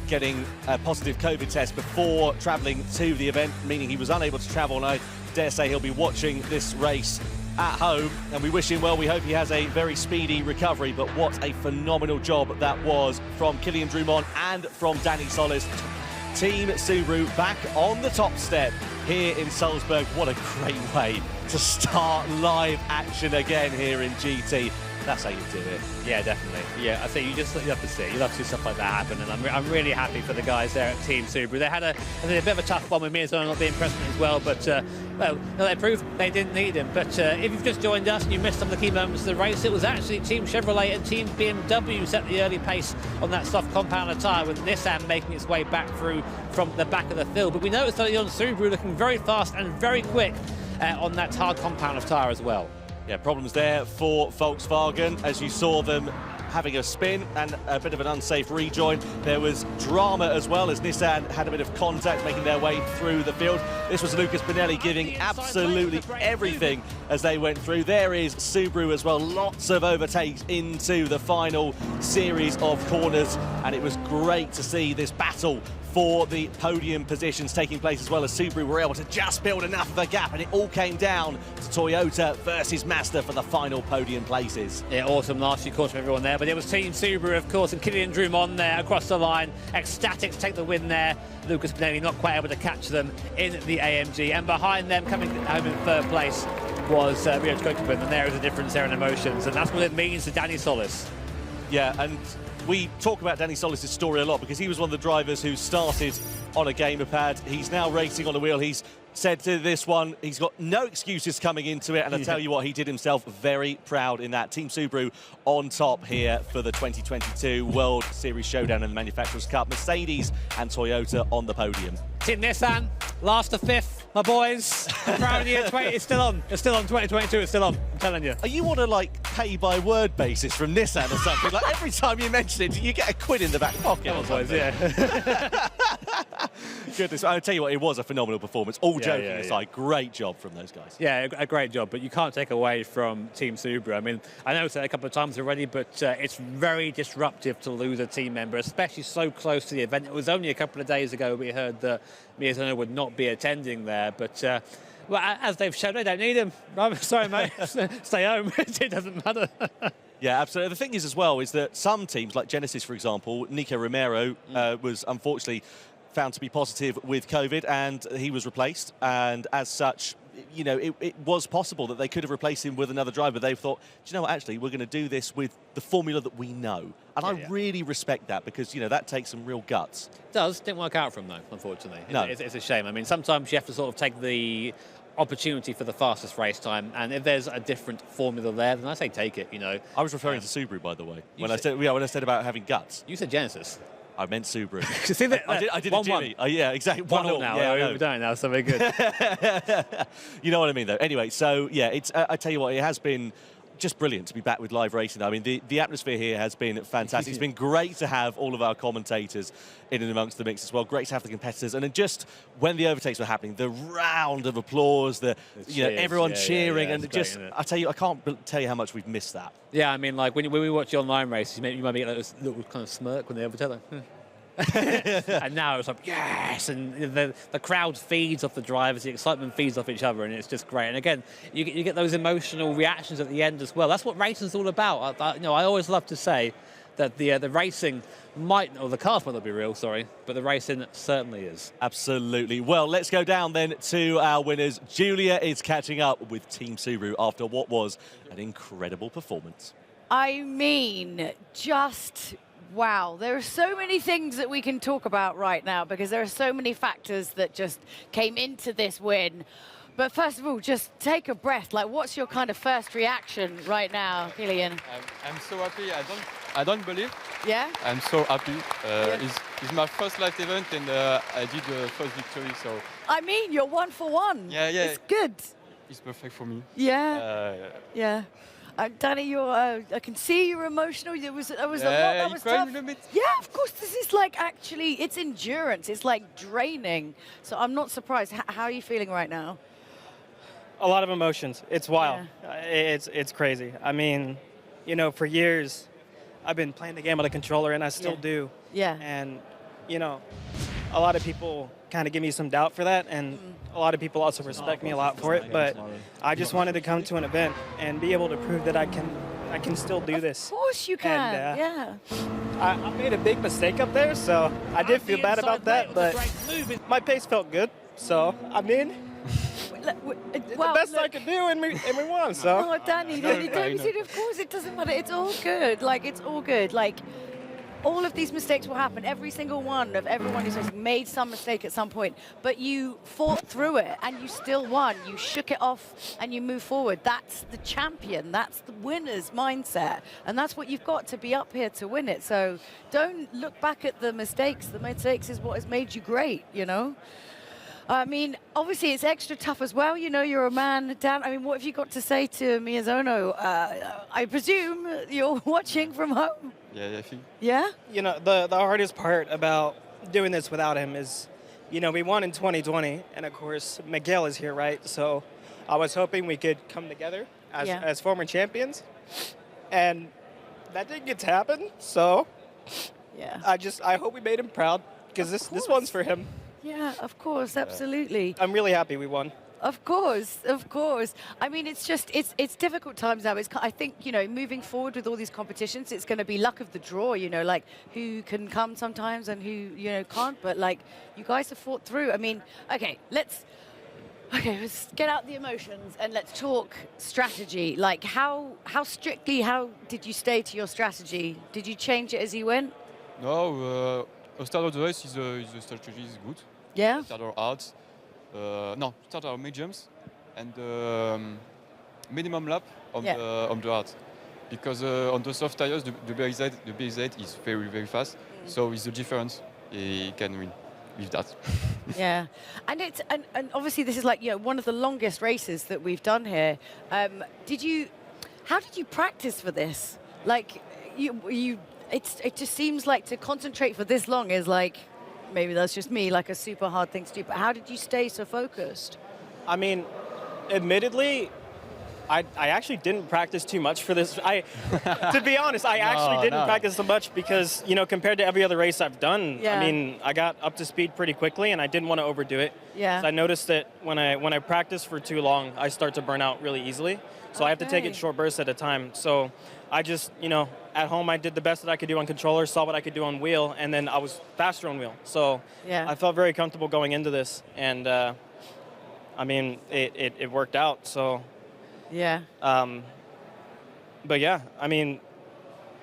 getting a positive COVID test before travelling to the event, meaning he was unable to travel, and I dare say he'll be watching this race at home, and we wish him well. We hope he has a very speedy recovery, but what a phenomenal job that was from Kylian Drumont and from Dani Solis. Team Subaru back on the top step here in Salzburg. What a great way to start live action again here in GT. That's how you do it. Yeah, definitely. Yeah, I think you have to see. You love to see stuff like that happen, and I'm really happy for the guys there at Team Subaru. They had a bit of a tough one with Mirza not being present as well, but well, they proved they didn't need him. But if you've just joined us and you missed some of the key moments of the race, it was actually Team Chevrolet and Team BMW set the early pace on that soft compounder tyre, with Nissan making its way back through from the back of the field. But we noticed early on Subaru looking very fast and very quick on that hard compound of tyre as well. Yeah, problems there for Volkswagen, as you saw them having a spin and a bit of an unsafe rejoin. There was drama as well as Nissan had a bit of contact making their way through the field. This was Lucas Bonelli giving absolutely everything as they went through. There is Subaru as well, lots of overtakes into the final series of corners, and it was great to see this battle for the podium positions taking place, as well as Subaru were able to just build enough of a gap, and it all came down to Toyota versus Mazda for the final podium places. Yeah, awesome last few quarters from everyone there, but it was Team Subaru, of course, and Kylian Drumont there across the line, ecstatic to take the win there. Lucas Bonelli not quite able to catch them in the AMG, and behind them, coming home in third place, was Rio Kokubun, and there is a difference there in emotions, and that's what it means to Danny Solis. Yeah, and we talk about Danny Solis' story a lot because he was one of the drivers who started on a gamer pad. He's now racing on a wheel. He's said to this one, he's got no excuses coming into it, and I tell you what, he did himself very proud in that. Team Subaru on top here for the 2022 World Series Showdown in the Manufacturers' Cup. Mercedes and Toyota on the podium. Team Nissan, last to fifth, my boys. I'm proud of you. It's still on. It's still on. 2022. It's still on. I'm telling you. Are you on a like pay-by-word basis from Nissan or something? Like every time you mention it, you get a quid in the back pocket or something. Yeah. Goodness, I'll tell you what, it was a phenomenal performance. All joking aside, great job from those guys. Yeah, a great job, but you can't take away from Team Subaru. I mean, I know it's said a couple of times already, but it's very disruptive to lose a team member, especially so close to the event. It was only a couple of days ago we heard that Miyazono would not be attending there, but well, as they've shown, they don't need him. I'm sorry, mate. Stay home. It doesn't matter. Yeah, absolutely. The thing is as well is that some teams, like Genesis, for example, Nico Romero was unfortunately found to be positive with COVID, and he was replaced. And as such, you know, it was possible that they could have replaced him with another driver. They thought, do you know what, actually, we're going to do this with the formula that we know. And I really respect that because, you know, that takes some real guts. It does. Didn't work out for him, though, unfortunately. No. It's a shame. I mean, sometimes you have to sort of take the opportunity for the fastest race time, and if there's a different formula there, then I say take it, you know. I was referring to Subaru, by the way, when I said about having guts. You said Genesis. I meant Subaru. See that? I did a Jimmy. Yeah, exactly. 1-1 now. Yeah, we're done now, so we're good. You know what I mean, though. Anyway, so, yeah, it's. I tell you what, it has been just brilliant to be back with live racing. I mean, the atmosphere here has been fantastic. It's been great to have all of our commentators in and amongst the mix as well. Great to have the competitors. And then just when the overtakes were happening, the round of applause, everyone cheering. And just, great, I tell you, I can't tell you how much we've missed that. Yeah, I mean, like, when we watch the online races, you might get like this little kind of smirk when they overtake, like, and now it's like, yes, and the crowd feeds off the drivers, the excitement feeds off each other, and it's just great. And again, you get those emotional reactions at the end as well. That's what racing's all about. I always love to say that the racing the cars might not be real, sorry, but the racing certainly is. Absolutely. Well, let's go down then to our winners. Julia is catching up with Team Subaru after what was an incredible performance. I mean, just wow, there are so many things that we can talk about right now because there are so many factors that just came into this win. But first of all, just take a breath. Like, what's your kind of first reaction right now, Kylian? I'm so happy. I don't believe. Yeah? I'm so happy. It's my first live event, and I did the first victory, so... I mean, you're 1 for 1. Yeah. It's good. It's perfect for me. Yeah. Yeah. Danny, I can see you're emotional. It was a lot that was tough. Yeah, of course. This is like actually, it's endurance. It's like draining. So I'm not surprised. How are you feeling right now? A lot of emotions. It's wild. Yeah. It's crazy. I mean, you know, for years, I've been playing the game with a controller, and I still do. Yeah. And, you know, a lot of people kind of give me some doubt for that, and a lot of people also respect me a lot for it, but I just wanted to come to an event and be able to prove that I can still do this. Of course you can, and, I made a big mistake up there, so I did feel bad about that, but my pace felt good, so, I mean... well, the best I could do, and we won. So. Oh, Danny, of course it doesn't matter. It's all good. Like, it's all good. Like, all of these mistakes will happen. Every single one of everyone who's made some mistake at some point, but you fought through it and you still won. You shook it off and you move forward. That's the champion. That's the winner's mindset. And that's what you've got to be up here to win it. So don't look back at the mistakes. The mistakes is what has made you great, you know? I mean, obviously it's extra tough as well. You know, you're a man, Dan. I mean, what have you got to say to Miyazono? I presume you're watching from home. Yeah, I think. Yeah? You know, the hardest part about doing this without him is, you know, we won in 2020, and of course, Miguel is here, right? So I was hoping we could come together as former champions, and that didn't get to happen. So yeah, I hope we made him proud, because this one's for him. Yeah, of course, absolutely. I'm really happy we won. Of course, of course. I mean, it's just, it's difficult times now. I think, you know, moving forward with all these competitions, it's going to be luck of the draw, you know, like who can come sometimes and who, you know, can't. But like, you guys have fought through. I mean, okay, let's get out the emotions and let's talk strategy. Like, how strictly, how did you stay to your strategy? Did you change it as you went? No, start of the race is the strategy is good. Yeah. Start our hard. No, start our mediums and minimum lap on the hard. Because on the soft tires, the BRZ is very, very fast. So it's the difference. He can win with that. Yeah, and it's and obviously this is like, you know, one of the longest races that we've done here. How did you practice for this? Like, it just seems like to concentrate for this long is like, maybe that's just me, like a super hard thing to do. But how did you stay so focused? I mean, admittedly, I actually didn't practice too much for this. To be honest, I actually didn't practice so much because, you know, compared to every other race I've done, I mean, I got up to speed pretty quickly and I didn't want to overdo it. Yeah. So I noticed that when I practice for too long, I start to burn out really easily. So I have to take it short bursts at a time. So I just, you know, at home I did the best that I could do on controller, saw what I could do on wheel, and then I was faster on wheel. So I felt very comfortable going into this. And, I mean, it worked out, so. Yeah. But yeah, I mean,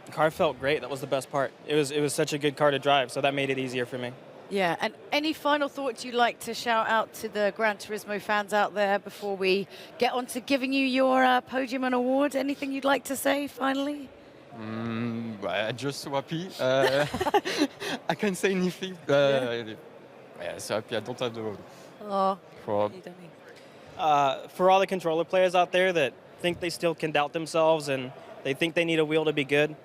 the car felt great. That was the best part. It was such a good car to drive, so that made it easier for me. Yeah, and any final thoughts you'd like to shout out to the Gran Turismo fans out there before we get on to giving you your podium and award? Anything you'd like to say finally? I'm just so happy. I can't say anything. So happy I don't have the word. Oh, for all the controller players out there that think they still can doubt themselves and they think they need a wheel to be good,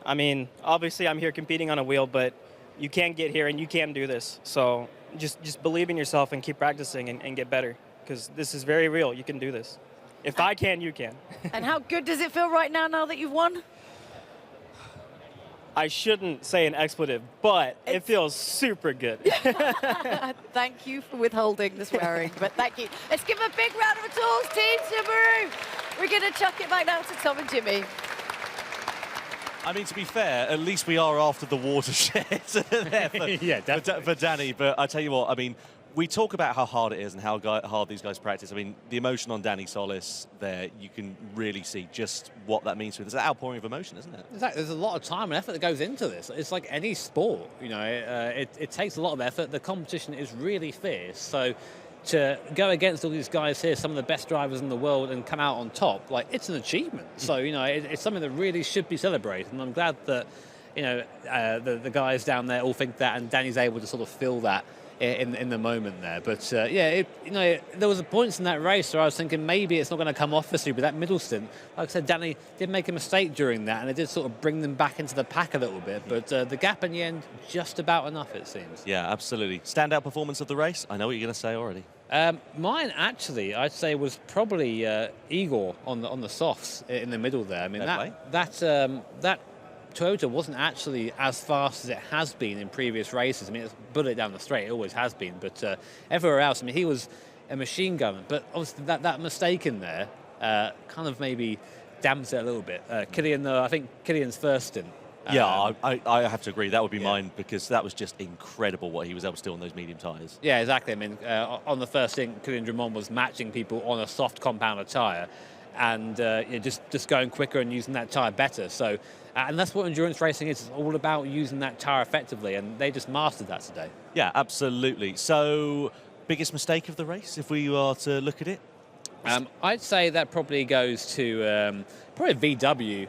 I mean, obviously I'm here competing on a wheel, but you can get here and you can do this. So just believe in yourself and keep practicing and get better, because this is very real. You can do this. If I can, you can. And how good does it feel right now that you've won? I shouldn't say an expletive, but it feels super good. Thank you for withholding the swearing, but thank you. Let's give a big round of applause, Team Subaru. We're going to chuck it back now to Tom and Jimmy. I mean, to be fair, at least we are after the watershed there for Danny. But I tell you what, I mean, we talk about how hard it is and how hard these guys practice. I mean, the emotion on Danny Solis there, you can really see just what that means to it. There's an outpouring of emotion, isn't it? Exactly. There's a lot of time and effort that goes into this. It's like any sport, you know, it takes a lot of effort. The competition is really fierce. So to go against all these guys here, some of the best drivers in the world, and come out on top, like, it's an achievement. So, you know, it's something that really should be celebrated. And I'm glad that, you know, the guys down there all think that, and Danny's able to sort of feel that in the moment there. But yeah, you know, there was a point in that race where I was thinking maybe it's not going to come off this year, but that middle stint, like I said, Danny did make a mistake during that, and it did sort of bring them back into the pack a little bit. But the gap in the end, just about enough, it seems. Yeah, absolutely. Standout performance of the race? I know what you're going to say already. Mine, actually, I'd say was probably Igor on the softs in the middle there. I mean, that Toyota wasn't actually as fast as it has been in previous races. I mean, it's bullet down the straight, it always has been. But everywhere else, I mean, he was a machine gun. But obviously that mistake in there kind of maybe dampens it a little bit. Killian, though, I think Killian's first stint Yeah, I have to agree. That would be mine, because that was just incredible what he was able to do on those medium tyres. Yeah, exactly. I mean, on the first thing, Kylian Drummond was matching people on a soft compounder tyre, and just going quicker and using that tyre better. So, and that's what endurance racing is. It's all about using that tyre effectively, and they just mastered that today. Yeah, absolutely. So, biggest mistake of the race, if we are to look at it? I'd say that probably goes to probably VW.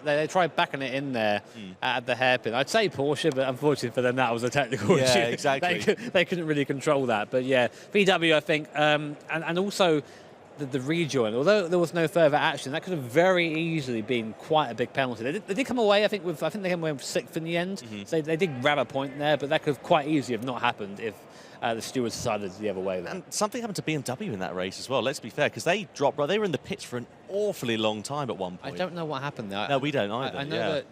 They tried backing it in there at the hairpin. I'd say Porsche, but unfortunately for them, that was a technical issue. Yeah, exactly. They couldn't really control that. But yeah, VW, I think, and also the rejoin. Although there was no further action, that could have very easily been quite a big penalty. They did come away, I think they came away with 6th in the end. So they did grab a point there, but that could have quite easily have not happened if the stewards decided the other way there. And something happened to BMW in that race as well, let's be fair, because they dropped, they were in the pits for an awfully long time at one point. I don't know what happened there. No, we don't either. I know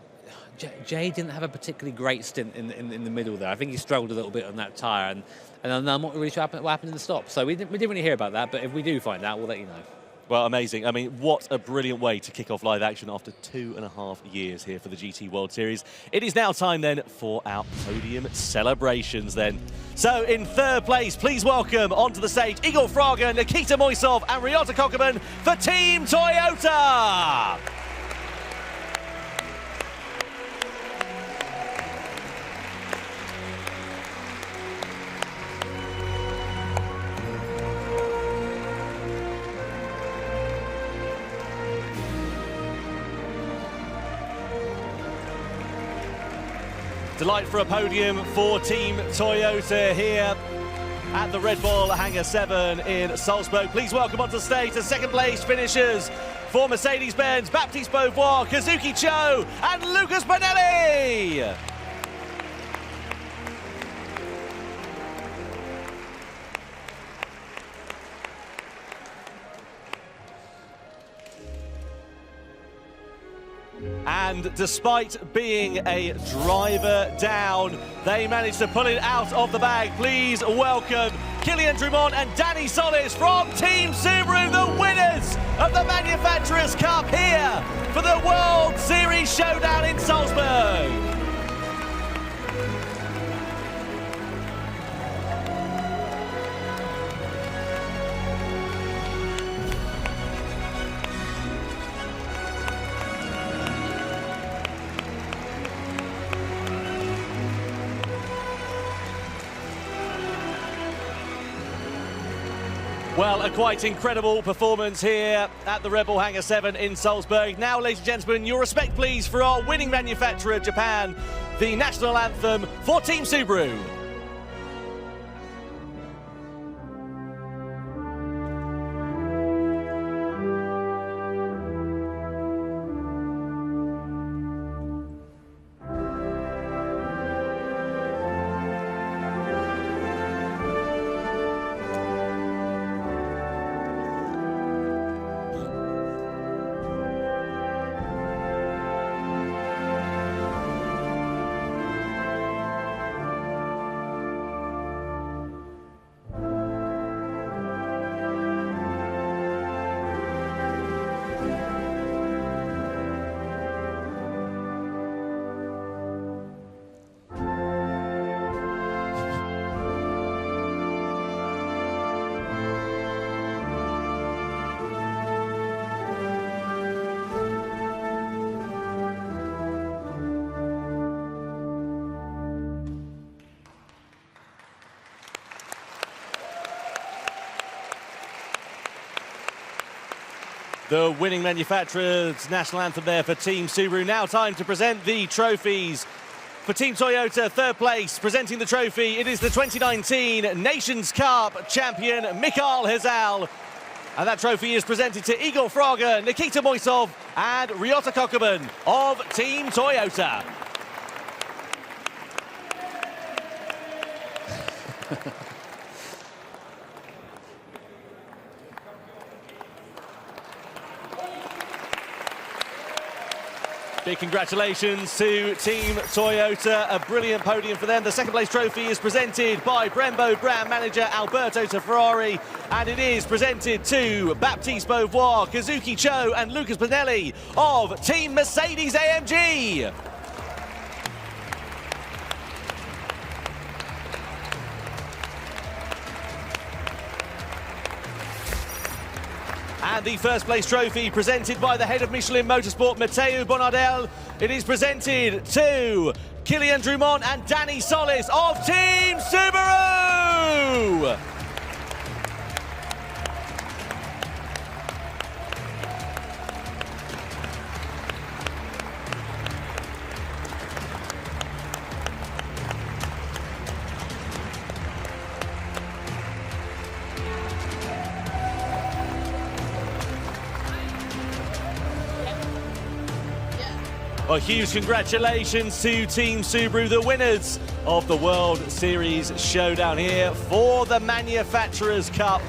that Jay didn't have a particularly great stint in the middle there. I think he struggled a little bit on that tyre, and I'm not really sure what happened in the stop. So we didn't really hear about that, but if we do find out, we'll let you know. Well, amazing. I mean, what a brilliant way to kick off live action after 2.5 years here for the GT World Series. It is now time then for our podium celebrations then. So in 3rd place, please welcome onto the stage Igor Fraga, Nikita Moisov and Ryota Kokkonen for Team Toyota. Delight for a podium for Team Toyota here at the Red Bull Hangar 7 in Salzburg. Please welcome onto the stage the 2nd place finishers for Mercedes-Benz, Baptiste Beauvoir, Kazuki Cho and Lucas Bonelli. And despite being a driver down, they managed to pull it out of the bag. Please welcome Kylian Drummond and Danny Solis from Team Subaru, the winners of the Manufacturers' Cup here for the World Series Showdown in Salzburg. Well, a quite incredible performance here at the Red Bull Hangar 7 in Salzburg. Now, ladies and gentlemen, your respect, please, for our winning manufacturer, Japan, the national anthem for Team Subaru. The winning manufacturer's national anthem there for Team Subaru. Now time to present the trophies. For Team Toyota, 3rd place, presenting the trophy, it is the 2019 Nations Cup champion, Mikael Hezal. And that trophy is presented to Igor Fraga, Nikita Moisov and Ryota Kokkonen of Team Toyota. Big congratulations to Team Toyota, a brilliant podium for them. The 2nd place trophy is presented by Brembo brand manager Alberto Ferrari, and it is presented to Baptiste Beauvoir, Kazuki Cho and Lucas Bonelli of Team Mercedes AMG. And the first place trophy presented by the head of Michelin Motorsport, Matteo Bonardel. It is presented to Kylian Drumont and Danny Solis of Team Subaru. Well, huge congratulations to Team Subaru, the winners of the World Series Showdown here for the Manufacturers Cup.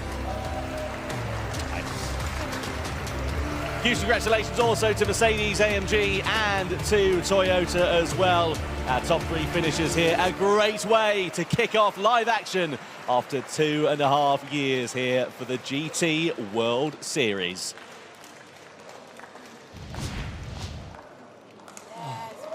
Huge congratulations also to Mercedes AMG and to Toyota as well. Our top three finishers here. A great way to kick off live action after 2.5 years here for the GT World Series.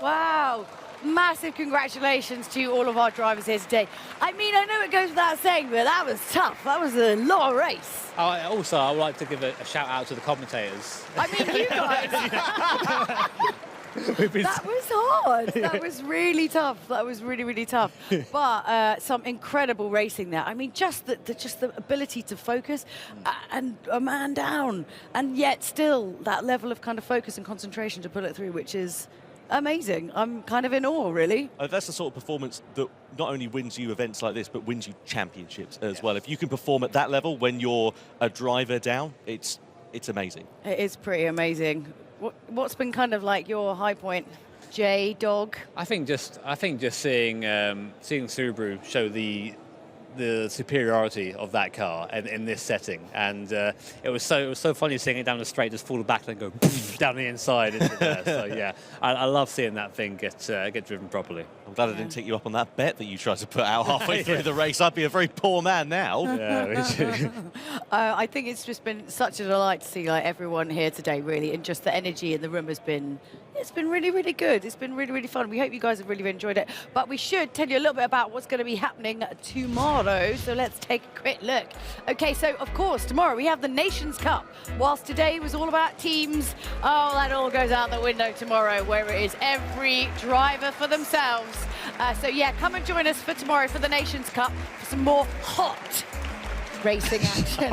Wow. Massive congratulations to all of our drivers here today. I mean, I know it goes without saying, but that was tough. That was a long race. Also, I would like to give a shout out to the commentators. I mean, you guys. That was hard. That was really tough. That was really, really tough. But some incredible racing there. I mean, just the ability to focus and a man down, and yet still that level of kind of focus and concentration to pull it through, which is amazing. I'm kind of in awe, really. That's the sort of performance that not only wins you events like this, but wins you championships as well. If you can perform at that level when you're a driver down, it's amazing. It is pretty amazing. What's been kind of like your high point, Jay, Dog? I think just seeing Subaru show the superiority of that car in this setting, and it was so funny seeing it down the straight just fall back and go down the inside into there. So yeah, I love seeing that thing get driven properly. I'm glad I didn't take you up on that bet that you tried to put out halfway through the race. I'd be a very poor man now. Yeah, me too. I think it's just been such a delight to see like everyone here today, really, and just the energy in the room has been. It's been really, really good. It's been really, really fun. We hope you guys have really enjoyed it. But we should tell you a little bit about what's going to be happening tomorrow. So let's take a quick look. Okay, so of course, tomorrow we have the Nations Cup. Whilst today was all about teams, oh, that all goes out the window tomorrow, where it is every driver for themselves. So yeah, come and join us for tomorrow for the Nations Cup for some more hot racing action.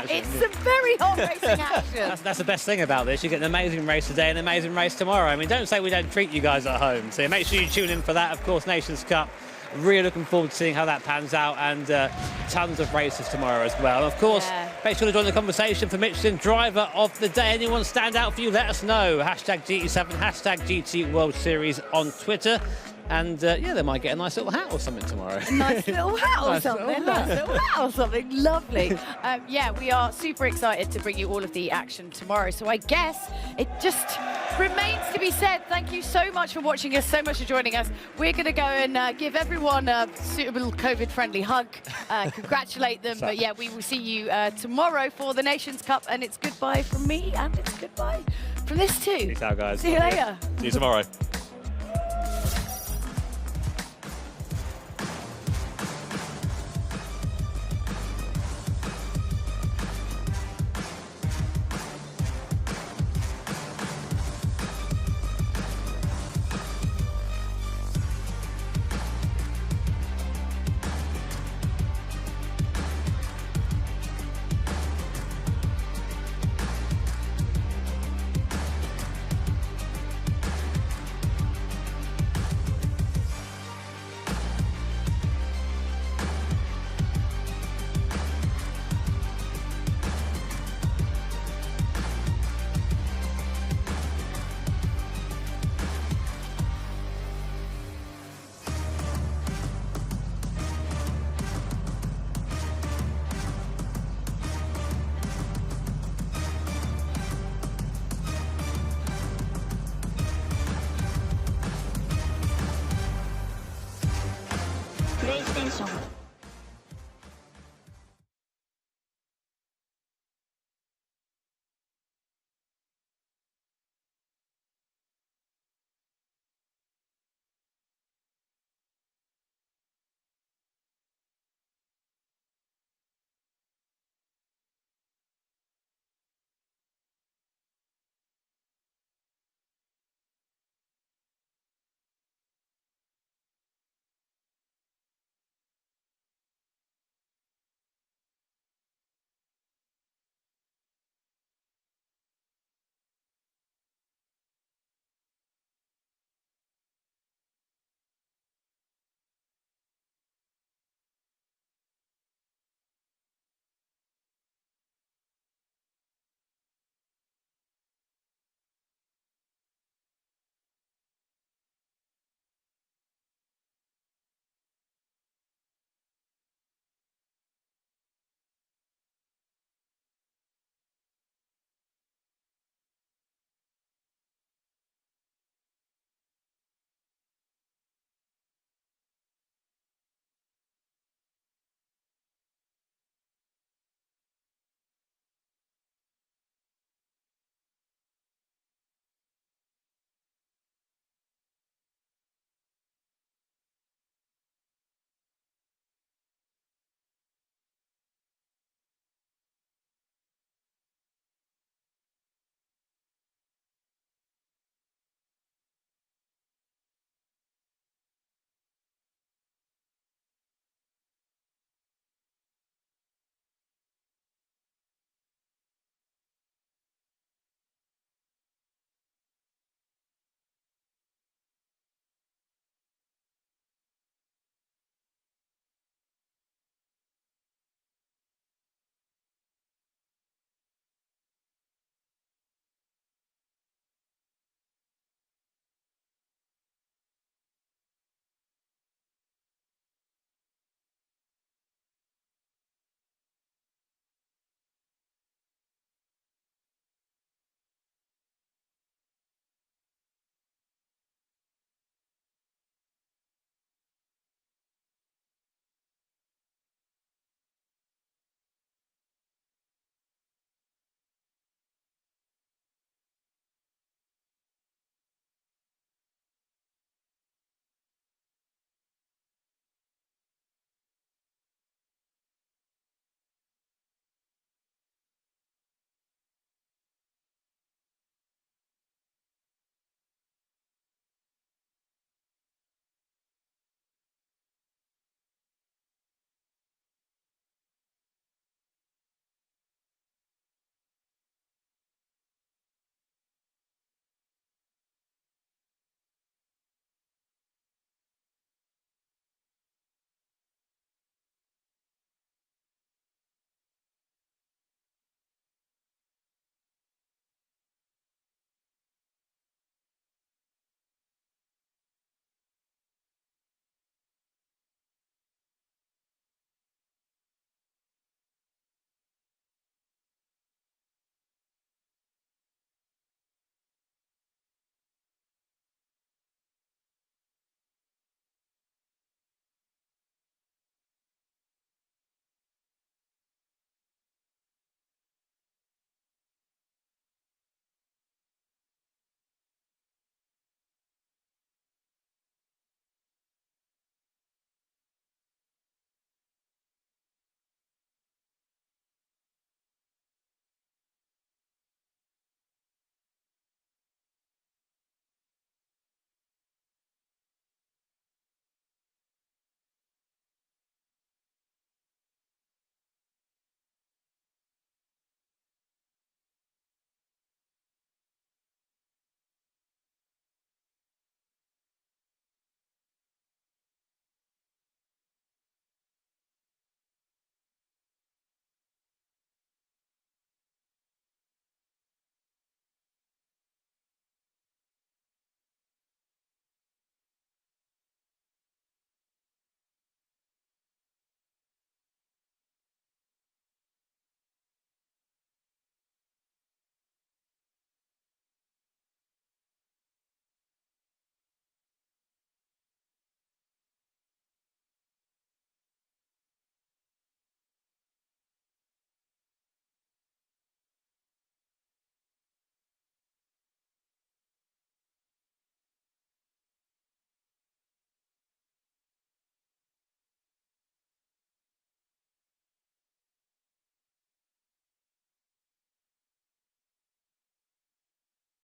It's some very hot racing action. That's the best thing about this. You get an amazing race today and an amazing race tomorrow. I mean, don't say we don't treat you guys at home. So make sure you tune in for that. Of course, Nations Cup. Really looking forward to seeing how that pans out, and tons of races tomorrow as well. And of course, make sure to join the conversation for Michelin Driver of the Day. Anyone stand out for you? Let us know. Hashtag GT7, hashtag GT World Series on Twitter. And yeah, they might get a nice little hat or something tomorrow. A nice little hat or something. Nice little hat or something. Lovely. Yeah, we are super excited to bring you all of the action tomorrow. So I guess it just remains to be said. Thank you so much for watching us, so much for joining us. We're going to go and give everyone a suitable COVID-friendly hug, congratulate them. But yeah, we will see you tomorrow for the Nations Cup. And it's goodbye from me, and it's goodbye from this too. Peace out, guys. See you later. See you tomorrow. PlayStation